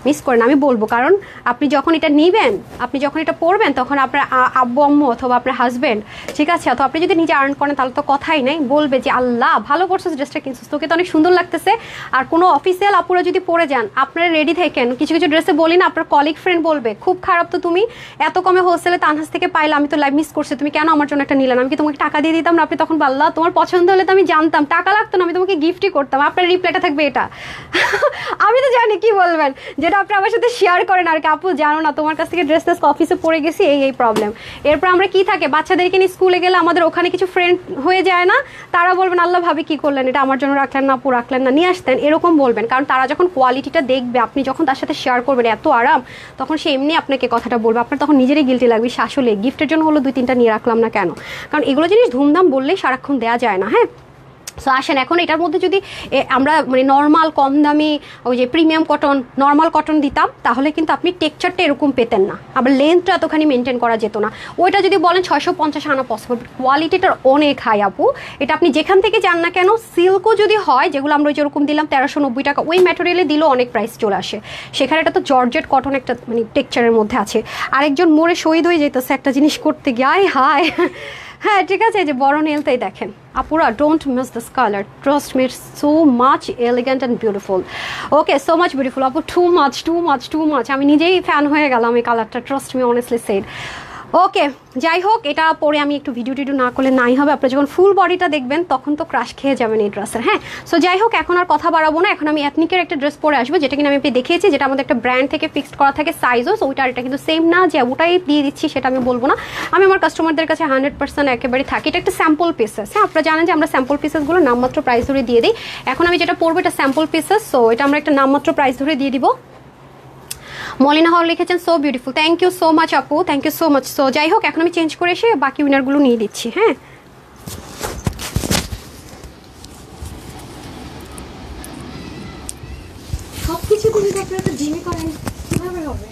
মিস করেন, আমি বলবো। কারণ আপনি যখন এটা নিবেন, আপনি যখন এটা পরবেন, তখন আপনার আব্বু আম্মু অথবা আপনার হাজব্যান্ড, ঠিক আছে, অথবা আপনি যদি নিজে আর্ন করেন তাহলে তো কথাই নেই, বলবে যে আল্লাহ ভালো করছিস, ড্রেসটা কিনছিস, তোকে তো অনেক সুন্দর লাগতেছে। আর কোনো অফিসিয়াল আপুরা যদি পরে যান, আপনারা রেডি থাকেন, কিছু কিছু ড্রেসে বলি না, আপনার কলিগ ফ্রেন্ড বলবে খুব খারাপ তো, তুমি এত কমে হোলসেলে তানহাজ থেকে পাইলে, আমি তো লাইভ মিস করছি, তুমি কেন আমার জন্য একটা নিলেন, আমি কি তোমাকে টাকা দিয়ে দিতাম না? আপনি তখন আল্লাহ তোমার পছন্দ হলে তো আমি জানতাম, টাকা লাগতো না, আমি তোমাকে গিফটই করতাম। আপনার রিপ্লাইটা থাকবে এটা আমি তো জানি কি বলবেন, যেটা আপনি আমার সাথে শেয়ার করেন আর কি, আপু জানো না তোমার কাছ থেকে ড্রেস অফিসে পরে গেছি, এই প্রবলেম। এরপর আমরা কি থাকে, বাচ্চাদেরকে নিয়ে স্কুলে গেলে আমাদের ওখানে কিছু ফ্রেন্ড হয়ে যায় না, তারা বলবেন আল্লাহ ভাবি কি করলেন, এটা আমার জন্য রাখলেন না, আপু রাখলেন না, নিয়ে আসতেন, এরকম বলবেন। কারণ তারা যখন কোয়ালিটিটা দেখবে, আপনি যখন তার সাথে শেয়ার করবেন এত আরাম, তখন সে এমনি আপনাকে কথাটা বলবে, আপনার তখন নিজেরই গিল্টি লাগবে, আসলে গিফটের জন্য হলো 2-3টা নিয়ে রাখলাম না কেন। কারণ এগুলো জিনিস ধুমধাম বললেই সারাক্ষণ দেওয়া যায় না, হ্যাঁ। সো আসেন, এখন এটার মধ্যে যদি আমরা মানে নর্মাল কম দামি ওই যে প্রিমিয়াম কটন, নর্মাল কটন দিতাম, তাহলে কিন্তু আপনি টেক্সচারটা এরকম পেতেন না, আবার লেন্থটা এতখানি মেনটেন করা যেত না। ওইটা যদি বলেন 650 আনা পসিবল, কোয়ালিটিটার অনেক হাই আপু। এটা আপনি যেখান থেকে যান না কেন, সিল্কও যদি হয়, যেগুলো আমরা ওই যেরকম দিলাম 1390 টাকা, ওই ম্যাটেরিয়ালে দিলেও অনেক প্রাইস চলে আসে। সেখানে এটা তো জর্জেট কটন একটা মানে টেক্সচারের মধ্যে আছে। আরেকজন মোড়ে শহীদ হয়ে যেতেছে একটা জিনিস করতে গিয়ে, আয় হায়। হ্যাঁ ঠিক আছে, এই যে বড় নেলটাই দেখেন আপুরা, don't miss this colour, trust me, so much elegant and beautiful. Okay, so much beautiful আপু, টু মাচ, আমি নিজেই ফ্যান হয়ে গেলাম এই কালারটা, ট্রাস্ট মি, অনেস্টলি সেড। ওকে, যাই হোক, এটা পরে আমি একটু ভিডিও টিডিও না করলে নাই হবে। আপনারা যখন ফুল বডিটা দেখবেন তখন তো ক্রাশ খেয়ে যাবেন এই ড্রেসের, হ্যাঁ। সো যাই হোক, এখন আর কথা বাড়াবো না, এখন আমি এথনিকের একটা ড্রেস পরে আসবো, যেটা কিনা আমি দেখিয়েছি, যেটা আমাদের একটা ব্র্যান্ড থেকে ফিক্সড করা থাকে সাইজও, সো ওইটা এটা কিন্তু সেম না যে ওটাই দিয়ে দিচ্ছি সেটা আমি বলবো না। আমি আমার কাস্টমারদের কাছে 100% একেবারে থাকি। এটা একটা স্যাম্পল পিসেস, হ্যাঁ, আপনারা জানেন যে আমরা স্যাম্পল পিসেসগুলো নামমাত্র প্রাইস ধরে দিয়ে দিই। এখন আমি যেটা পরবো এটা স্যাম্পল পিসেস, সো এটা আমরা একটা নামমাত্র প্রাইস ধরে দিয়ে দিব। মলিনা হল লিখেছেন so beautiful, thank you so much আপু, thank you so much. So যাই হোক, এখন আমি চেঞ্জ করে এসে বাকি উইনারগুলো নিয়ে দিচ্ছি, হ্যাঁ। সব কিছু করে আপনারা তো জিমে করেন, কিভাবে হবে?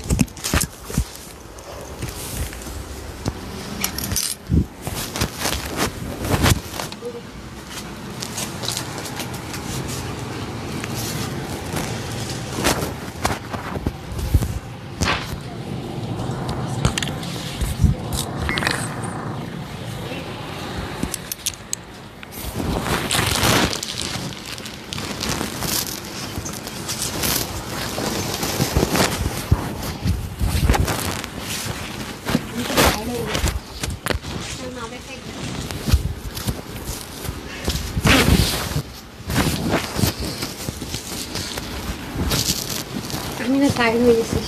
আমি না টাইম হয়ে গেছি,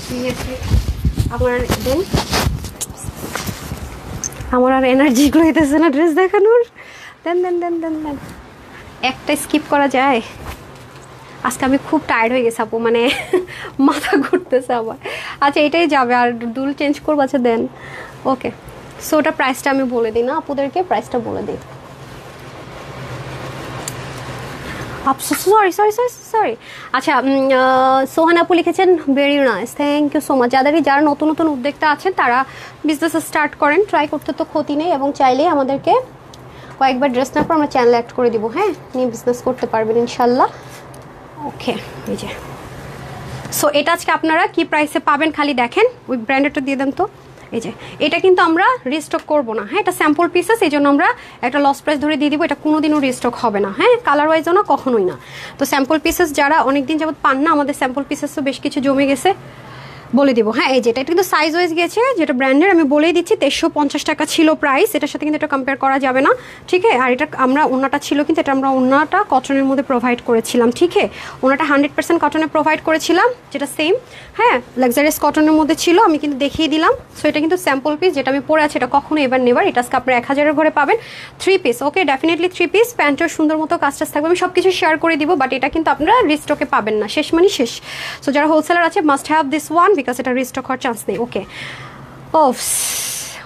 আমার দেন, আমার আর এনার্জিগুলো হইতেছে না ড্রেস দেখানোর। দেন দেন দেন দেন দেন, একটা স্কিপ করা যায়? আজকে আমি খুব টায়ার্ড হয়ে গেছি আপু, মানে মাথা ঘুরতেছে আমার। আচ্ছা এটাই যাবে, আর দুল চেঞ্জ করবো। আচ্ছা দেন, ওকে। সো ওটা প্রাইসটা আমি বলে দিই না আপুদেরকে, প্রাইসটা বলে দিই। সরি। আচ্ছা, সোহান আপু লিখেছেন very nice, thank you so much. যারা নতুন নতুন উদ্যোক্তা আছেন তারা বিজনেস স্টার্ট করেন, ট্রাই করতে তো ক্ষতি নেই, এবং চাইলেই আমাদেরকে কয়েকবার ড্রেস নেওয়ার পর আমরা চ্যানেল অ্যাড করে দিব, হ্যাঁ, নিয়ে বিজনেস করতে পারবেন ইনশাল্লাহ। ওকে, এই যে সো এটা আজকে আপনারা কি প্রাইসে পাবেন খালি দেখেন। ওই ব্র্যান্ডেডটা দিয়ে দেন তো। এই যে এটা কিন্তু আমরা রিস্টক করব না, হ্যাঁ, এটা স্যাম্পল পিসেস, এই জন্য আমরা একটা লস প্রাইস ধরে দিয়ে দিব। এটা কোনোদিনও রিস্টক হবে না, হ্যাঁ, কালার ওয়াইজও না, কখনোই না। তো স্যাম্পল পিসেস যারা অনেকদিন যাবত পান না, আমাদের স্যাম্পল পিসেসও বেশ কিছু জমে গেছে, বলে দিব। হ্যাঁ, এই যেটা এটা কিন্তু সাইজ ওয়াইজ গেছে, যেটা ব্র্যান্ডের আমি বলেই দিচ্ছি 2350 টাকা ছিল প্রাইস। এটার সাথে কিন্তু এটা কম্পেয়ার করা যাবে না, ঠিক আছে। আর এটা আমরা ওনাটা ছিল, কিন্তু এটা আমরা ওনাটা কটনের মধ্যে প্রোভাইড করেছিলাম, ঠিক আছে। ওনাটা 100% কটনে প্রোভাইড করেছিলাম, যেটা সেম, হ্যাঁ, লাক্সারিয়াস কটনের মধ্যে ছিল, আমি কিন্তু দেখিয়ে দিলাম। সো এটা কিন্তু স্যাম্পল পিস, যেটা আমি পরে আছি, এটা কখনো এবার নেবার। এটা আজকে আপনার 1000-এর ঘরে পাবেন 3 পিস। ওকে, ডেফিনেটলি 3 পিস, প্যান্টের সুন্দর মতো কাজটা থাকবে, আমি সব কিছু শেয়ার করে দিব, বাট এটা কিন্তু আপনারা রিস্টকে পাবেন না, শেষ মানে শেষ। সো যারা হোলসেলার আছে must have this one, because এটা রিস্টক হওয়ার চান্স নেই। ওকে, ও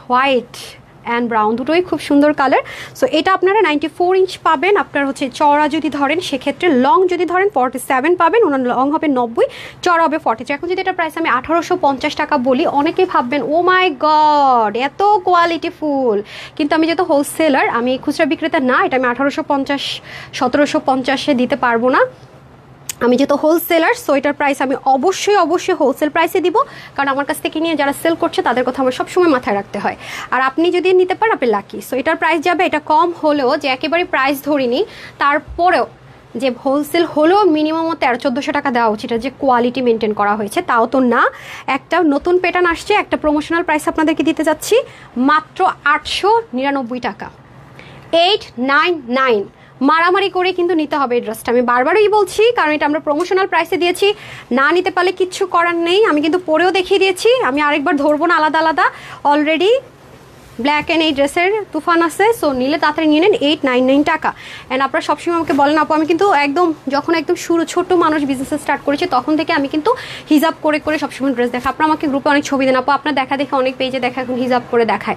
হোয়াইট অ্যান্ড ব্রাউন দুটোই খুব সুন্দর কালার। সো এটা আপনারা 94 ইঞ্চ পাবেন। আপনার হচ্ছে চওড়া যদি ধরেন, সেক্ষেত্রে লং যদি ধরেন 47 পাবেন, ওনার লং হবে 90, চওড়া হবে 43। এখন যদি এটা প্রাইস আমি 1850 টাকা বলি, অনেকেই ভাববেন ও মাই গড এত কোয়ালিটি ফুল, কিন্তু আমি যেহেতু হোলসেলার, আমি খুচরা বিক্রেতা না, এটা আমি 1850 1750-এ দিতে পারবো না। আমি যেহেতু হোলসেলার, সো এটার প্রাইস আমি অবশ্যই হোলসেল প্রাইসে দিব, কারণ আমার কাছ থেকে নিয়ে যারা সেল করছে তাদের কথা আমার সবসময় মাথায় রাখতে হয়। আর আপনি যদি নিতে পারেন আপনি লাকি। সো এটার প্রাইস যাবে, এটা কম হলেও, যে একেবারে প্রাইস ধরিনি, তারপরেও যে হোলসেল হলেও মিনিমাম 1300-1400 টাকা দেওয়া উচিত, যে কোয়ালিটি মেনটেন করা হয়েছে, তাও তো না। একটা নতুন প্যাটার্ন আসছে, একটা প্রমোশনাল প্রাইস আপনাদেরকে দিতে যাচ্ছি মাত্র 899 টাকা, 899। মারামারি করে কিন্তু নিতে হবে এই ড্রেসটা, আমি বারবারই বলছি, কারণ এটা আমরা প্রমোশনাল প্রাইসে দিয়েছি। না নিতে পারলে কিচ্ছু করার নেই, আমি কিন্তু পরেও দেখিয়ে দিয়েছি, আমি আরেকবার ধরবো না আলাদা আলাদা। অলরেডি ব্ল্যাক অ্যান্ড এই ড্রেসের তুফান আছে, সো নিলে তাড়াতাড়ি নিয়ে নেন, 899 টাকা। অ্যান্ড আপনারা সবসময় আমাকে বলেন আপু, আমি কিন্তু যখন একদম ছোট মানুষ বিজনেস স্টার্ট করেছি, তখন থেকে আমি কিন্তু হিজাব করে করে সবসময় ড্রেস দেখা। আপনারা আমাকে গ্রুপে অনেক ছবি দেন আপু, আপনার দেখা দেখে অনেক পেজে দেখা, এখন হিজাব করে দেখায়।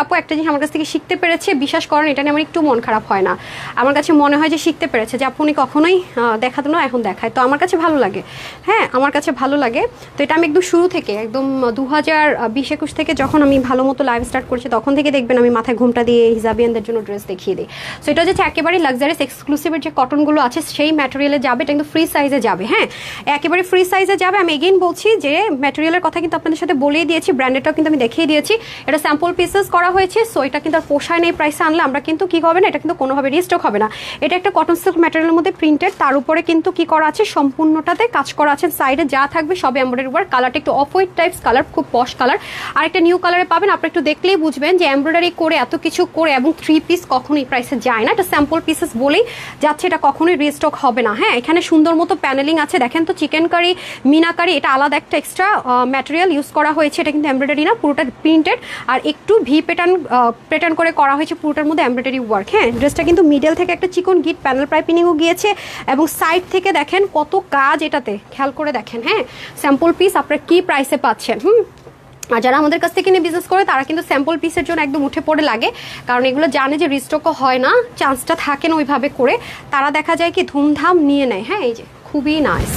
আপু একটা জিনিস আমার কাছ থেকে শিখতে পেরেছে, বিশ্বাস করেন এটা নিয়ে আমার একটু মন খারাপ হয় না। আমার কাছে মনে হয় যে শিখতে পেরেছে, যে আপনি কখনোই দেখাতো না, এখন দেখায়, তো আমার কাছে ভালো লাগে। হ্যাঁ, আমার কাছে ভালো লাগে। তো এটা আমি একদম শুরু থেকে, একদম 2020-21 থেকে যখন আমি ভালো মতো লাইভ স্টার্ট করছি, তখন থেকে দেখবেন আমি মাথায় ঘুমটা দিয়ে হিজাবিয়ানদের জন্য ড্রেস দেখিয়ে দিই। সো এটা হচ্ছে একেবারে লাক্সারিয়াস এক্সক্লুসিভের যে কটনগুলো আছে সেই ম্যাটেরিয়ালে যাবে, এটা কিন্তু ফ্রি সাইজে যাবে, হ্যাঁ, একেবারে ফ্রি সাইজে যাবে। আমি এগেইন বলছি যে ম্যাটেরিয়ালের কথা কিন্তু আপনাদের সাথে বলেই দিয়েছি, ব্র্যান্ডেডটাও কিন্তু আমি দেখিয়ে দিয়েছি। এটা স্যাম্পল পিসেস করা হয়েছে, সো এটা কিন্তু আর পোষায় নেই প্রাইসে আনলে, আমরা কিন্তু কি হবে না, এটা কিন্তু কোনোভাবে রিস্টক হবে না। এটা একটা কটন সিল্ক ম্যাটেরিয়ালের মধ্যে প্রিন্টেড, তার উপরে কিন্তু কি করা আছে, সম্পূর্ণটাতে কাজ করা আছে, সাইডে যা থাকবে সব এমব্রয়ডারি ওয়ার্ক। কালারটা একটু অফ হোয়াইট টাইপস কালার, খুব পশ কালার। আর একটা নিউ কালারে পাবেন, আপনি একটু দেখলেই বুঝবেন যে এমব্রয়ডারি করে এত কিছু করে, এবং 3 পিস কখনোই প্রাইসে যায় না, এটা স্যাম্পল পিসেস বলেই যাচ্ছে, এটা কখনোই রিস্টক হবে না। হ্যাঁ, এখানে সুন্দর মতো প্যানেলিং আছে, দেখেন তো, চিকেন কারি, মিনাকারি, এটা আলাদা একটা এক্সট্রা ম্যাটেরিয়াল ইউজ করা হয়েছে, এটা কিন্তু এমব্রয়ডারি না, পুরোটা প্রিন্টেড। আর একটু ভি প্যাটার্ন করে করা হয়েছে, পুরোটার মধ্যে এমব্রয়ডারি ওয়ার্ক। হ্যাঁ, ড্রেসটা কিন্তু মিডল থেকে একটা চিকন গিট প্যানেল পাইপিনিংও গিয়েছে, এবং সাইড থেকে দেখেন কত কাজ, এটাতে খেয়াল করে দেখেন। হ্যাঁ, স্যাম্পল পিস আপনারা কি প্রাইসে পাচ্ছেন। আর যারা আমাদের কাছ থেকে নিয়ে বিজনেস করে, তারা কিন্তু স্যাম্পল পিসের জন্য একদম উঠে পড়ে লাগে, কারণ এগুলো জানে যে রিস্টকও হয় না, চান্সটা থাকে না ওইভাবে করে, তারা দেখা যায় কি ধুমধাম নিয়ে নেয়। হ্যাঁ, এই যে খুবই নাইস।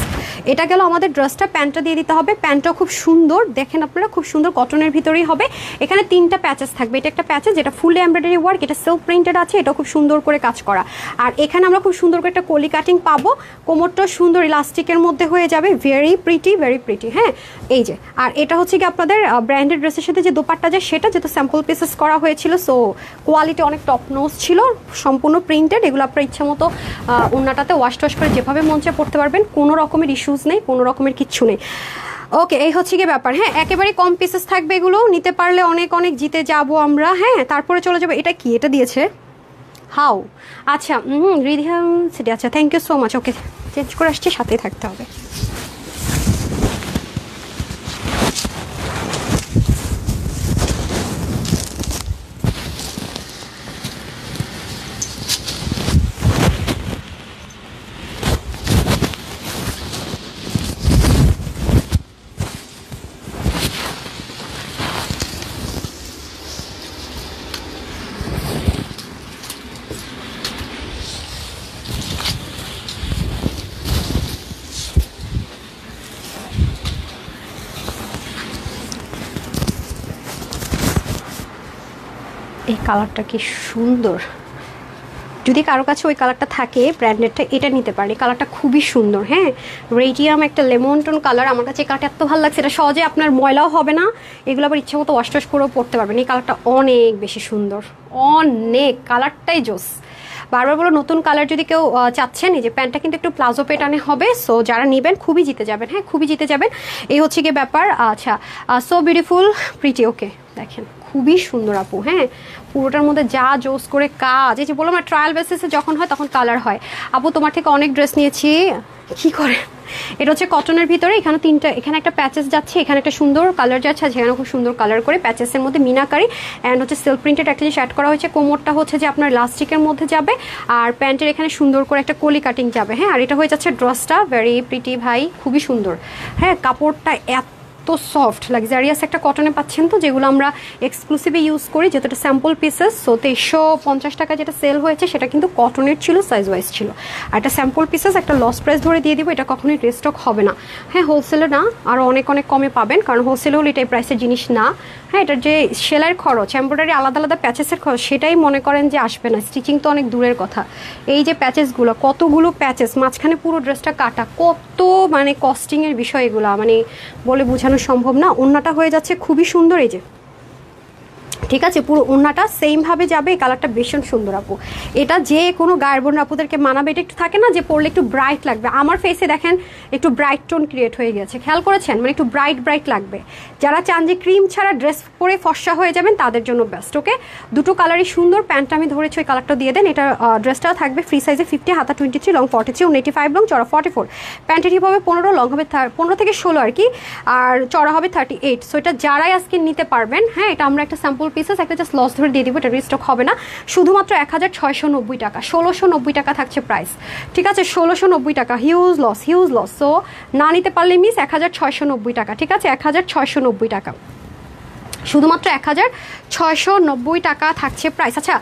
এটা গেল আমাদের ড্রেসটা। প্যান্টটা দিয়ে দিতে হবে, প্যান্টটাও খুব সুন্দর, দেখেন আপনারা, খুব সুন্দর কটনের ভিতরেই হবে। এখানে 3টা প্যাচেস থাকবে, এটা একটা প্যাচেস যেটা ফুল এমব্রয়ডারি ওয়ার্ক, এটা সেলফ প্রিন্টেড আছে, এটাও খুব সুন্দর করে কাজ করা। আর এখানে আমরা খুব সুন্দর করে একটা কলি কাটিং পাবো, কোমরটা সুন্দর ইলাস্টিকের মধ্যে হয়ে যাবে, ভেরি প্রিটি। হ্যাঁ, এই যে, আর এটা হচ্ছে কি আপনাদের ব্র্যান্ডেড ড্রেসের সাথে যে দোপাট্টা যায় সেটা, যেহেতু স্যাম্পল পিসেস করা হয়েছিল, সো কোয়ালিটি অনেক টপ নোজ ছিল, সম্পূর্ণ প্রিন্টেড। এগুলো আপনার ইচ্ছা মতো ওড়নাটাতে ওয়াশ টোয়াশ করে যেভাবে মন চায় পড়তে পারবেন, কোনো রকমের ইস্যুস নেই, কোনো রকমের কিচ্ছু নেই। ওকে, এই হচ্ছে গিয়ে ব্যাপার। হ্যাঁ, একেবারে কম পিসেস থাকবে, এগুলো নিতে পারলে অনেক অনেক জিতে যাব আমরা। হ্যাঁ, তারপরে চলে যাবে, এটা কি, এটা দিয়েছে হাউ, আচ্ছা, রিধিয়াম সিটি, আচ্ছা, thank you so much. Okay, change করে আসছি, সাথেই থাকতে হবে। কালারটা কি সুন্দর, যদি কারো কাছে ওই কালারটা থাকে ব্র্যান্ডেডটা এটা নিতে পারে। কালারটা খুবই সুন্দর, হ্যাঁ রেডিয়াম একটা লেমন টোন কালার। আমার কাছে এই কালারটা এত ভালো লাগছে, এটা সহজে আপনার ময়লাও হবে না, এগুলো আবার ইচ্ছা মতো ওয়াশ টশ করেও পরতে পারবেন। এই কালারটা অনেক বেশি সুন্দর, অনেক কালারটাই জোস। বারবার বলো নতুন কালার যদি কেউ চাচ্ছেন, এই যে প্যান্টটা কিন্তু একটু প্লাজো পেটানে হবে, সো যারা নেবেন খুবই জিতে যাবেন, হ্যাঁ খুবই জিতে যাবেন। এই হচ্ছে গিয়ে ব্যাপার। আচ্ছা সো বিউটিফুল প্রিটি, ওকে দেখেন খুবই সুন্দর আপু, হ্যাঁ পুরোটার মধ্যে যা জোস করে কাজ। এই যে বললাম না ট্রায়াল বেসিসে যখন হয় তখন কালার হয়। আপু তোমার থেকে অনেক ড্রেস নিয়েছি, কি করে। এটা হচ্ছে কটনের ভিতরে, এখানে তিনটা, এখানে একটা প্যাচেস যাচ্ছে, এখানে একটা সুন্দর কালার যাচ্ছে, সেখানে খুব সুন্দর কালার করে প্যাচেসের মধ্যে মিনাকারি অ্যান্ড হচ্ছে সেলফ প্রিন্টেড একটা জিনিস অ্যাড করা হয়েছে। কোমরটা হচ্ছে যে আপনার লাস্টিকের মধ্যে যাবে, আর প্যান্টের এখানে সুন্দর করে একটা কলি কাটিং যাবে, হ্যাঁ আর এটা হয়ে যাচ্ছে ড্রেসটা ভেরি প্রিটি ভাই, খুবই সুন্দর। হ্যাঁ কাপড়টা এত সফট লাক্সারিয়াস একটা কটনে পাচ্ছেন তো, যেগুলো আমরা এক্সক্লুসিভে ইউজ করি, যেটা স্যাম্পল পিসেস। সো 2350 টাকা যেটা সেল হয়েছে সেটা কিন্তু কটনের ছিল, সাইজ ওয়াইজ ছিল। আর একটা স্যাম্পল পিসেস একটা লস প্রাইস ধরে দিয়ে দিব, এটা কখনোই রিস্টক হবে না। হ্যাঁ হোলসেলে না, আরও অনেক অনেক কমে পাবেন, কারণ হোলসেলে হলে এটাই প্রাইসের জিনিস না। হ্যাঁ এটার যে সেলাইয়ের খরচ, এমব্রয়ডারি আলাদা আলাদা প্যাচেসের খরচ, সেটাই মনে করেন যে আসবে না, স্টিচিং তো অনেক দূরের কথা। এই যে প্যাচেসগুলো, কতগুলো প্যাচেস, মাঝখানে পুরো ড্রেসটা কাটা, কত মানে কস্টিংয়ের বিষয় এগুলো, মানে বলে বোঝানো সম্ভব না। ওড়নাটা হয়ে যাচ্ছে খুবই সুন্দর, এই যে ঠিক আছে পুরো ওড়নাটা সেমভাবে যাবে। এই কালারটা ভীষণ সুন্দর আপু, এটা যে কোনো গায়ের বোন আপুদেরকে মানাবে। এটা একটু থাকে না যে পরলে একটু ব্রাইট লাগবে, আমার ফেসে দেখেন একটু ব্রাইট টোন ক্রিয়েট হয়ে গেছে, খেয়াল করেছেন, মানে একটু ব্রাইট ব্রাইট লাগবে। যারা চান যে ক্রিম ছাড়া ড্রেস পরে ফর্সা হয়ে যাবেন তাদের জন্য বেস্ট। ওকে দুটো কালারই সুন্দর, প্যান্টটা আমি ধরেছি ওই কালারটা দিয়ে দেন। এটা ড্রেসটা থাকবে ফ্রি সাইজে 50, হাতা 23, লং 43, 85 লং, চড়া 44। প্যান্টের হিপ হবে 15, লং হবে 15 থেকে 16 আর কি, আর চড়া হবে 38। সো এটা যারাই আজকে নিতে পারবেন, হ্যাঁ এটা আমরা একটা স্যাম্পল পিসেস একটা জাস্ট লস ধরে দিয়ে দিব, এটা রিস্টক হবে না। শুধুমাত্র 1690 টাকা, 1690 টাকা থাকছে প্রাইস, ঠিক আছে 1690 টাকা, huge loss huge loss. So না নিতে পারলে মিস 1690 টাকা, ঠিক আছে 1690 টাকা, শুধুমাত্র 1690 টাকা থাকছে প্রাইস। আচ্ছা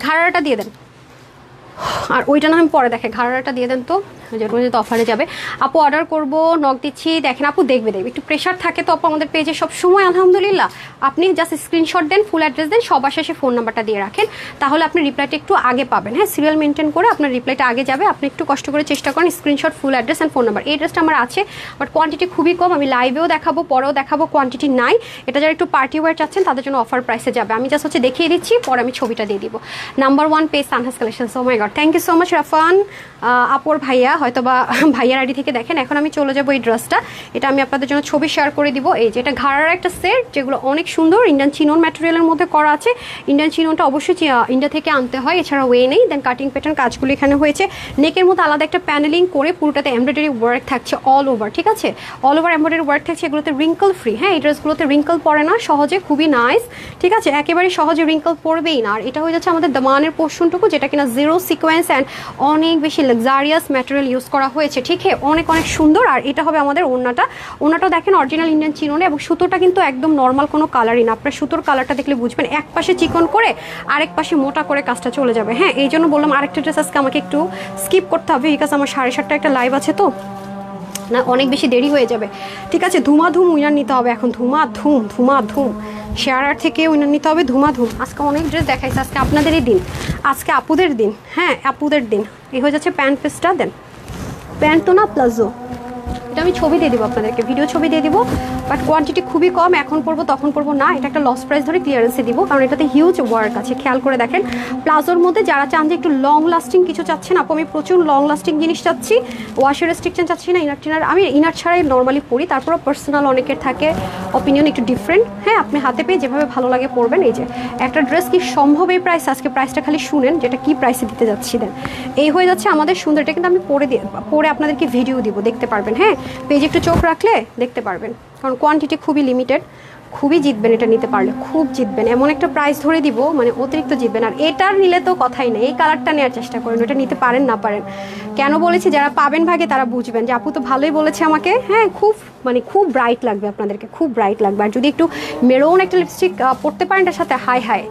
ঘাড়াটা দিয়ে দেন, আর ওইটা না আমি পরে দেখে, ঘাড়াটা দিয়ে দেন তো, যেটা যেহেতু অফারে যাবে। আপু অর্ডার করব, নক দিচ্ছি, দেখেন আপু দেখবে একটু প্রেশার থাকে তো আপু আমাদের পেজে সব সময়, আলহামদুলিল্লাহ। আপনি জাস্ট স্ক্রিনশট দেন, ফুল অ্যাড্রেস দেন, সবার শেষে ফোন নাম্বারটা দিয়ে রাখেন, তাহলে আপনি রিপ্লাইটা একটু আগে পাবেন। হ্যাঁ সিরিয়াল মেনটেন করে আপনার রিপ্লাইটা আগে যাবে, আপনি একটু কষ্ট করে চেষ্টা করেন screenshot, full address and phone number. এই ড্রেসটা আমার আছে বাট কোয়ান্টিটি খুবই কম, আমি লাইভেও দেখাবো, পরেও দেখাবো, কোয়ান্টিটি নাই। এটা যারা একটু পার্টি ওয়্যার চাচ্ছেন তাদের জন্য অফার প্রাইসে যাবে। আমি জাস্ট হচ্ছে দেখিয়ে দিচ্ছি, পরে আমি ছবিটা দিয়ে দিব। Number 1 page Sanhas collections. Oh my god, thank you so much Rafan আপুর ভাইয়া, হয়তো বা ভাইয়ার আইডি থেকে দেখেন। এখন আমি চলে যাবো এই ড্রেসটা, এটা আমি আপনাদের জন্য ছবি শেয়ার করে দিব। এই যে এটা ঘাড়ার একটা সেট, যেগুলো অনেক সুন্দর, ইন্ডিয়ান চিনন ম্যাটেরিয়ালের মধ্যে করা আছে। ইন্ডিয়ান চিননটা অবশ্যই ইন্ডিয়া থেকে আনতে হয়, এছাড়া ওয়ে নেই। দেন কাটিং প্যাটার্ন কাজগুলো এখানে হয়েছে, নেকের মধ্যে আলাদা একটা প্যানেলিং করে পুরোটাতে এমব্রয়ডারি ওয়ার্ক থাকছে অল ওভার, ঠিক আছে অল ওভার এমব্রয়ডারি ওয়ার্ক থাকছে। এগুলোতে রিঙ্কল ফ্রি, হ্যাঁ এই ড্রেসগুলোতে রিঙ্কল পড়ে না সহজে, খুবই নাইস, ঠিক আছে একেবারে সহজে রিঙ্কল পড়বেই না। আর এটা হয়ে যাচ্ছে আমাদের দামানের পোর্শনটুকু, যেটা কিনা জিরো সিকোয়েন্স অ্যান্ড অনেক বেশি লাক্সারিয়াস ম্যাটেরিয়াল ইউজ করা হয়েছে, ঠিক আছে অনেক অনেক সুন্দর। আর এটা হবে আমাদের ওড়নাটাও দেখেন অরিজিনাল ইন্ডিয়ান চিননে, এবং সুতোটা কিন্তু একদম নর্মাল কোনো কালারই না, আপনার সুতোর কালারটা দেখলে বুঝবেন, এক পাশে চিকন করে আরেক পাশে মোটা করে কাজটা চলে যাবে। হ্যাঁ এই জন্য বললাম আরেকটা ড্রেস আজকে আমাকে একটু স্কিপ করতে হবে, বিকজ আমার 7:30 একটা লাইভ আছে তো, না অনেক বেশি দেরি হয়ে যাবে, ঠিক আছে ধুমাধুম উইনার নিতে হবে এখন, ধুমাধুম শেয়ারার থেকে উইনার নিতে হবে ধুমাধুম। আজকে অনেক ড্রেস দেখাইছে, আজকে আপনাদেরই দিন, আজকে আপুদের দিন, হ্যাঁ আপুদের দিন। এই হয়ে যাচ্ছে প্যান্ট পিসটা, দেন প্যান্ট তো না প্লাজো, এটা আমি ছবি দিয়ে দিব আপনাদেরকে, ভিডিও ছবি দিয়ে দিব, বাট কোয়ান্টিটি খুবই কম, এখন পরবো তখন পরবো না, এটা একটা লস প্রাইস ধরে ক্লিয়ারেন্সে দিব, কারণ এটাতে হিউজ ওয়ার্ক আছে, খেয়াল করে দেখেন। প্লাজোর মধ্যে যারা চান যে একটু লং লাস্টিং কিছু চাচ্ছেন, আপু আমি প্রচুর লং লাস্টিং জিনিস চাচ্ছি, ওয়াশের রেস্ট্রিকশন চাচ্ছি না, ইনার টিনার আমি ইনার ছাড়াই নর্মালি পরি, তারপরও পার্সোনাল অনেকের থাকে অপিনিয়ন একটু ডিফারেন্ট। হ্যাঁ আপনি হাতে পেয়ে যেভাবে ভালো লাগে পরবেন। এই যে একটা ড্রেস কি সম্ভব এই প্রাইস, আজকে প্রাইসটা খালি শুনেন যেটা কি প্রাইসে দিতে যাচ্ছি। দেন এই হয়ে যাচ্ছে আমাদের সুন্দর, এটা কিন্তু আমি পরে আপনাদেরকে ভিডিও দিব, দেখতে পারবেন। হ্যাঁ পেজে একটু চোখ রাখলে দেখতে পারবেন, কারণ কোয়ান্টিটি খুবই লিমিটেড, খুবই জিতবেন এটা নিতে পারলে, খুব জিতবেন, এমন একটা প্রাইস ধরে দিব মানে অতিরিক্ত জিতবেন। আর এটার নিলে তো কথাই নেই, এই কালারটা নেওয়ার চেষ্টা করেন, ওটা নিতে পারেন না পারেন। কেন বলেছি যারা পাবেন ভাগে তারা বুঝবেন যে আপু তো ভালোই বলেছে আমাকে। হ্যাঁ খুব মানে খুব ব্রাইট লাগবে আপনাদেরকে, খুব ব্রাইট লাগবে। আর যদি একটু মেরুন একটা লিপস্টিক পরতে পারেন এটার সাথে, হাই হাই,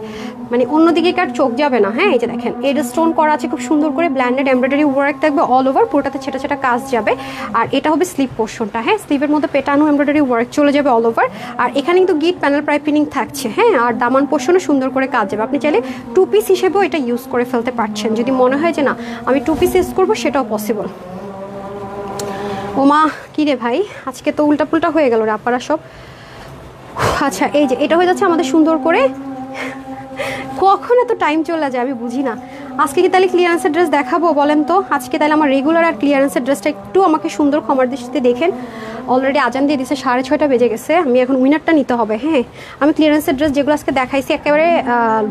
মানে অন্যদিকে কার চোখ যাবে না। হ্যাঁ, এই যে দেখেন এর স্টোন করা আছে খুব সুন্দর করে, ব্ল্যান্ডেড এমব্রয়ডারি ওয়ার্ক থাকবে অল ওভার, পুরোটাতে ছেটা ছেটা কাজ যাবে। আর এটা হবে স্লিভ পোর্শনটা। হ্যাঁ, স্লিভের মধ্যে পেটানো এমব্রয়ডারি ওয়ার্ক চলে যাবে অল ওভার। আর এখানে কিন্তু গিট প্যানেল পাইপিং থাকছে। হ্যাঁ, আর দামান পোর্শনে সুন্দর করে কাজ যাবে। আপনি চাইলে 2 পিস হিসেবেও এটা ইউজ করে ফেলতে পারছেন, যদি মনে হয় যে না আমি 2 পিস ইউজ করবো, সেটাও পসিবল। ওমা কি রে ভাই, আজকে তো উল্টাপুল্টা হয়ে গেল রে আপারা সব। আচ্ছা, এই যে এটা হয়ে যাচ্ছে আমাদের সুন্দর করে, কখন এত টাইম চলে যায় আমি বুঝি না। আজকে কি তাহলে ক্লিয়ারেন্সের ড্রেস দেখাবো বলেন তো? আজকে তাহলে আমার রেগুলার আর ক্লিয়ারেন্সের ড্রেসটা একটু আমাকে সুন্দর ক্ষমার দৃষ্টিতে দেখেন। অলরেডি আজান দিয়ে দিচ্ছে, 6:30 বেজে গেছে, আমি এখন উইনারটা নিতে হবে। হ্যাঁ, আমি ক্লিয়ারেন্সের ড্রেস যেগুলো আজকে দেখাইছি একেবারে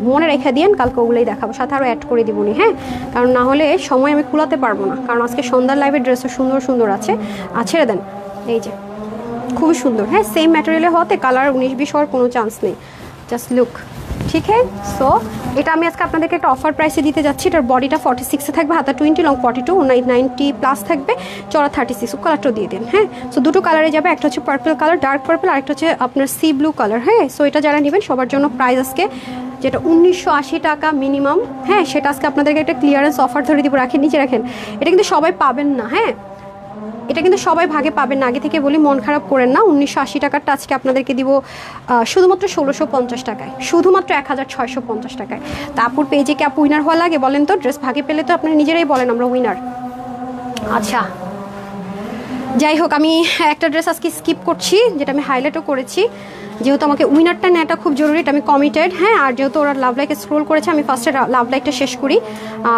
মনে রেখে দিন, কালকে ওগুলোই দেখাবো, সাথে আরও অ্যাড করে দিবনি। হ্যাঁ, কারণ না হলে সময় আমি কুলাতে পারবো না, কারণ আজকে সন্ধ্যার লাইভের ড্রেসও সুন্দর সুন্দর আছে। ছেড়ে দেন, এই যে খুবই সুন্দর। হ্যাঁ, সেম ম্যাটেরিয়ালে হতে কালার 19-20 হওয়ার কোনো চান্স নেই, জাস্ট লুক। ঠিক আছে, সো এটা আমি আজকে আপনাদেরকে একটা অফার প্রাইসে দিতে যাচ্ছি। এটার বডিটা 46 থাকবে, হাতা 20, লং 42, 90 প্লাস থাকবে, চড়া 36। কালারটাও দিয়ে দেন। হ্যাঁ, সো দুটো কালারে যাবে, একটা হচ্ছে পার্পল কালার, ডার্ক পার্পল, আর একটা হচ্ছে আপনার সি ব্লু কালার। হ্যাঁ, সো এটা যারা নেবেন সবার জন্য প্রাইস আজকে যেটা 1980 টাকা মিনিমাম। হ্যাঁ, সেটা আজকে আপনাদেরকে একটা ক্লিয়ারেন্স অফার ধরে দিব। রাখেন, নিচে রাখেন, এটা কিন্তু সবাই পাবেন না। হ্যাঁ, এটা কিন্তু সবাই ভাগে পাবেন না, আগে থেকে বলি, মন খারাপ করেন না। 1980 টাকারটা আজকে আপনাদেরকে দিব শুধুমাত্র 1650 টাকায়, শুধুমাত্র 1650 টাকায়। তা আপুর পেজে কি আপু উইনার হওয়া লাগে বলেন তো? ড্রেস ভাগে পেলে তো আপনারা নিজেরাই বলেন আমরা উইনার। আচ্ছা, যাই হোক, আমি একটা ড্রেস আজকে স্কিপ করছি, যেটা আমি হাইলাইটও করেছি, যেহেতু আমাকে উইনারটা নেওয়াটা খুব জরুরি, এটা আমি কমিটেড। হ্যাঁ, আর যেহেতু ওরা লাভ লাইক স্ক্রোল করেছে, আমি ফার্স্টে লাভ লাইকটা শেষ করি।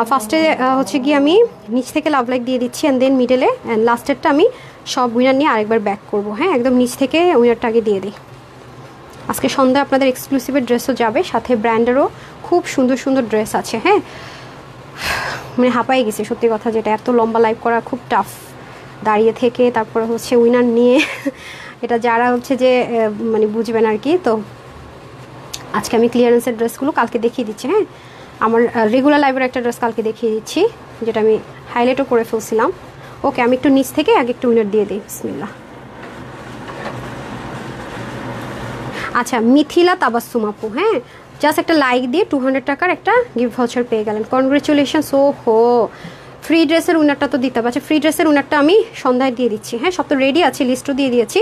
ফার্স্টে হচ্ছে গিয়ে আমি নিচ থেকে লাভ লাইক দিয়ে দিচ্ছি, অ্যান্ড দেন মিডলে, অ্যান্ড লাস্টেরটা আমি সব উইনার নিয়ে আরেকবার ব্যাক করবো। হ্যাঁ, একদম নিচ থেকে উইনারটা আগে দিয়ে দিই। আজকে সন্ধ্যায় আপনাদের এক্সক্লুসিভের ড্রেসও যাবে, সাথে ব্র্যান্ডেরও খুব সুন্দর সুন্দর ড্রেস আছে। হ্যাঁ, মানে হাঁপাই গেছে সত্যি কথা, যেটা এত লম্বা লাইভ করা খুব টাফ, দাঁড়িয়ে থেকে তারপরে হচ্ছে উইনার নিয়ে এটা যারা হচ্ছে যে মানে বুঝবেন আর কি। তো আজকে আমি ক্লিয়ারেন্সের ড্রেসগুলো কালকে দেখিয়ে দিচ্ছি। হ্যাঁ, আমার রেগুলার লাইভের একটা ড্রেস কালকে দেখিয়ে দিচ্ছি, যেটা আমি হাইলাইটও করে ফেলছিলাম। ওকে, আমি একটু নিচ থেকে আগে একটু উইনার দিয়ে দিই। বিসমিল্লাহ। আচ্ছা, মিথিলা তাবাসসুম আপু, হ্যাঁ, জাস্ট একটা লাইক দিয়ে 200 টাকার একটা গিফট ভাউচার পেয়ে গেলেন, কনগ্রেচুলেশনস। ও হো, ফ্রি ড্রেসের উইনারটা তো দিতে পারছে, ফ্রি ড্রেসের উইনারটা আমি সন্ধ্যায় দিয়ে দিচ্ছি। হ্যাঁ, সব তো রেডি আছে, লিস্টও দিয়ে দিয়েছি।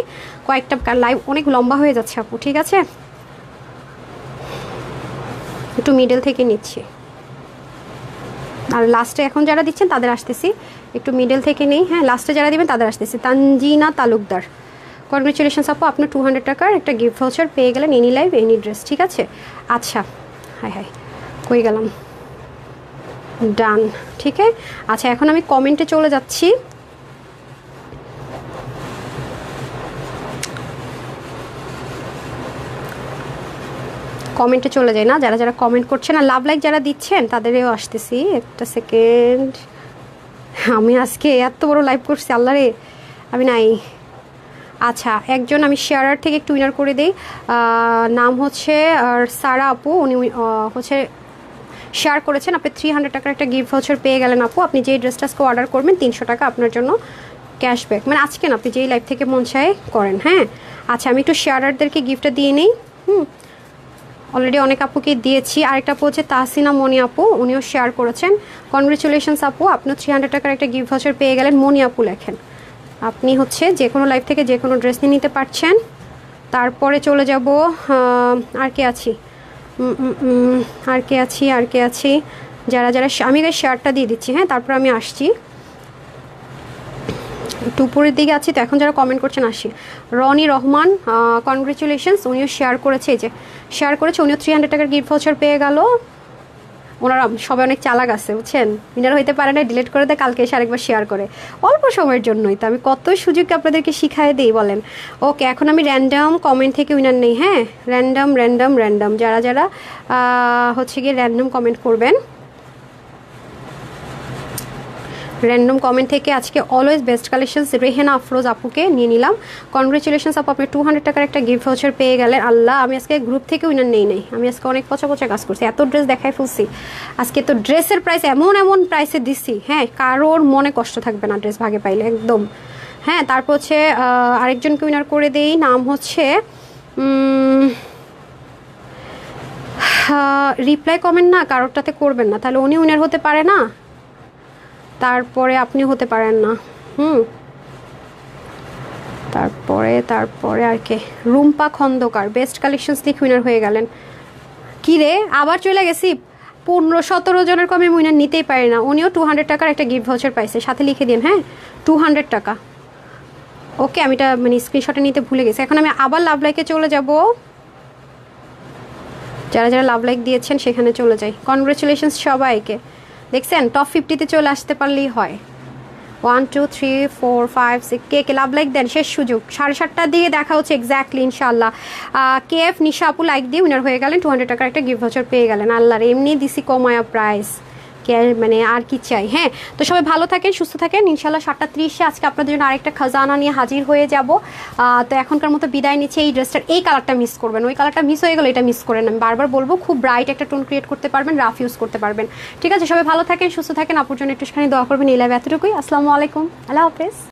কয়েকটা লাইভ অনেক লম্বা হয়ে যাচ্ছে আপু, ঠিক আছে, একটু মিডল থেকে নিচ্ছি। আর লাস্টে এখন যারা দিচ্ছেন তাদের আসতেছি, একটু মিডল থেকে নেই। হ্যাঁ, লাস্টে যারা দিবেন তাদের আসতেছি। তানজিনা তালুকদার, কনগ্রেচুলেশনস আপু, আপনার 200 টাকার একটা গিফট ভাউচার পেয়ে গেলেন, এনি লাইভ এনি ড্রেস। ঠিক আছে, আচ্ছা, হাই হাই কই গেলাম, ডান। ঠিক আছে, আচ্ছা, এখন আমি কমেন্টে চলে যাচ্ছি। কমেন্টে চলে যায় না, যারা যারা কমেন্ট করছেন আর লাভ লাইক যারা দিচ্ছেন তাদেরও আসতেছি। একটা সেকেন্ড, আমি আজকে এত বড় লাইভ করছি, আল্লাহ রে, আমি নাই। আচ্ছা, একজন আমি শেয়ারার থেকে একটু উইনার করে দিই, নাম হচ্ছে সারা আপু, উনি হচ্ছে শেয়ার করেছেন। আপনি 300 টাকার একটা গিফট ভাউচার পেয়ে গেলেন আপু। আপনি যেই ড্রেসটা আজকে অর্ডার করবেন 300 টাকা আপনার জন্য ক্যাশব্যাক, মানে আজকে না, আপনি যেই লাইভ থেকে মন চায় করেন। হ্যাঁ, আচ্ছা, আমি একটু শেয়ারারদেরকে গিফটটা দিয়ে নিই। অলরেডি অনেক আপুকে দিয়েছি। আরেকটা আপু হচ্ছে তাহসিনা মনি আপু, উনিও শেয়ার করেছেন। কনগ্রেচুলেশনস আপু, আপনি 300 টাকার একটা গিফট ভাউচার পেয়ে গেলেন। মনি আপু লেখেন, আপনি হচ্ছে যে কোনো লাইভ থেকে যে কোনো ড্রেস নিয়ে নিতে পারছেন। তারপরে চলে যাব, আর কে আছি, আর কে আছি, যারা যারা, আমি শেয়ারটা দিয়ে দিচ্ছি। হ্যাঁ, তারপর আমি আসছি, একটু উপরের দিকে আছি তো। এখন যারা কমেন্ট করছেন আসি। রনি রহমান, কনগ্রেচুলেশনস, উনিও শেয়ার করেছে, এই যে শেয়ার করেছে, উনিও 300 টাকার গিফট ভাউচার পেয়ে গেল। ওনারা সবাই অনেক চালাক আছে, বুঝছেন, উইনার হইতে পারে না, ডিলিট করে দেয়, কালকে এসে আরেকবার শেয়ার করে, অল্প সময়ের জন্যই তো। আমি কত সুযোগ আপনাদেরকে শিখাই দিই বলেন। ওকে, এখন আমি র্যান্ডাম কমেন্ট থেকে উইনার নেই। হ্যাঁ, র্যান্ডাম যারা যারা হচ্ছে গিয়ে র্যান্ডাম কমেন্ট করবেন, র্যান্ডম কমেন্ট থেকে আজকে always best collections Rehena Afroz আপুকে নিয়ে নিলাম। কনগ্রেচুলেশনস আপু, আপনি 200 টাকার একটা গিফট ভাউচার পেয়ে গেলেন। আল্লাহ, আমি আজকে গ্রুপ থেকে উইনার নেই, আমি আজকে অনেক পচা কাজ করছি, এত ড্রেস দেখাই ফেলছি আজকে। তো ড্রেসের প্রাইস এমন প্রাইসে দিচ্ছি, হ্যাঁ, কারোর মনে কষ্ট থাকবে না ড্রেস ভাগে পাইলে একদম। হ্যাঁ, তারপর হচ্ছে আরেকজনকে উইনার করে দেই, নাম হচ্ছে রিপ্লাই কমেন্ট না কারোরটাতে করবেন না, তাহলে উনি উইনার হতে পারে না, তারপরে আপনি হতে পারেন না। তারপরে আর কে, রুম্পা খন্দকার বেস্ট কালেকশনস লিখে উইনার হয়ে গেলেন। কি রে, আবার চলে গেছি, 15-17 জনের কমে উইনার নিতেই পারে না। উনিও 200 টাকার একটা গিফট ভাউচার পাইছে, সাথে লিখে দিন হ্যাঁ 200 টাকা। ওকে, আমি এটা মানে স্ক্রিনশটে নিতে ভুলে গেছি। এখন আমি আবার লাভ লাইকে চলে যাব, যারা যারা লাভ লাইক দিয়েছেন সেখানে চলে যাই। কনগ্রেচুলেশনস সবাইকে। দেখছেন টপ 50-তে চলে আসতে পারলেই হয়। 1 2 3 4 5 6 কে লাভ লাইক দেন, শেষ সুযোগ। 7:30টার দিকে দেখা হচ্ছে এক্স্যাক্টলি ইনশাল্লাহ। KF নিশা আপু লাইক দিয়ে উইনার হয়ে গেলেন, 200 টাকার একটা গিফট ভাউচার পেয়ে গেলেন। আল্লাহর এমনি দিছি কমায়া প্রাইস, মানে আর কি চাই। হ্যাঁ, তো সবাই ভালো থাকেন, সুস্থ থাকেন। ইনশাল্লাহ 7:30-এ আজকে আপনাদের জন্য আরেকটা খাজানা নিয়ে হাজির হয়ে যাব। তো এখনকার মতো বিদায় নিচ্ছে। এই ড্রেসটার এই কালারটা মিস করবেন, ওই কালারটা মিস হয়ে গেলে এটা মিস করেন। আমি বারবার বলবো, খুব ব্রাইট একটা টোন ক্রিয়েট করতে পারবেন, রাফ ইউজ করতে পারবেন। ঠিক আছে, সবাই ভালো থাকেন, সুস্থ থাকেন। আপুর জন্য একটুখানি দোয়া করবেন। এই লাইভ এতটুকুই। আসসালামু আলাইকুম, আল্লাহ হাফেজ।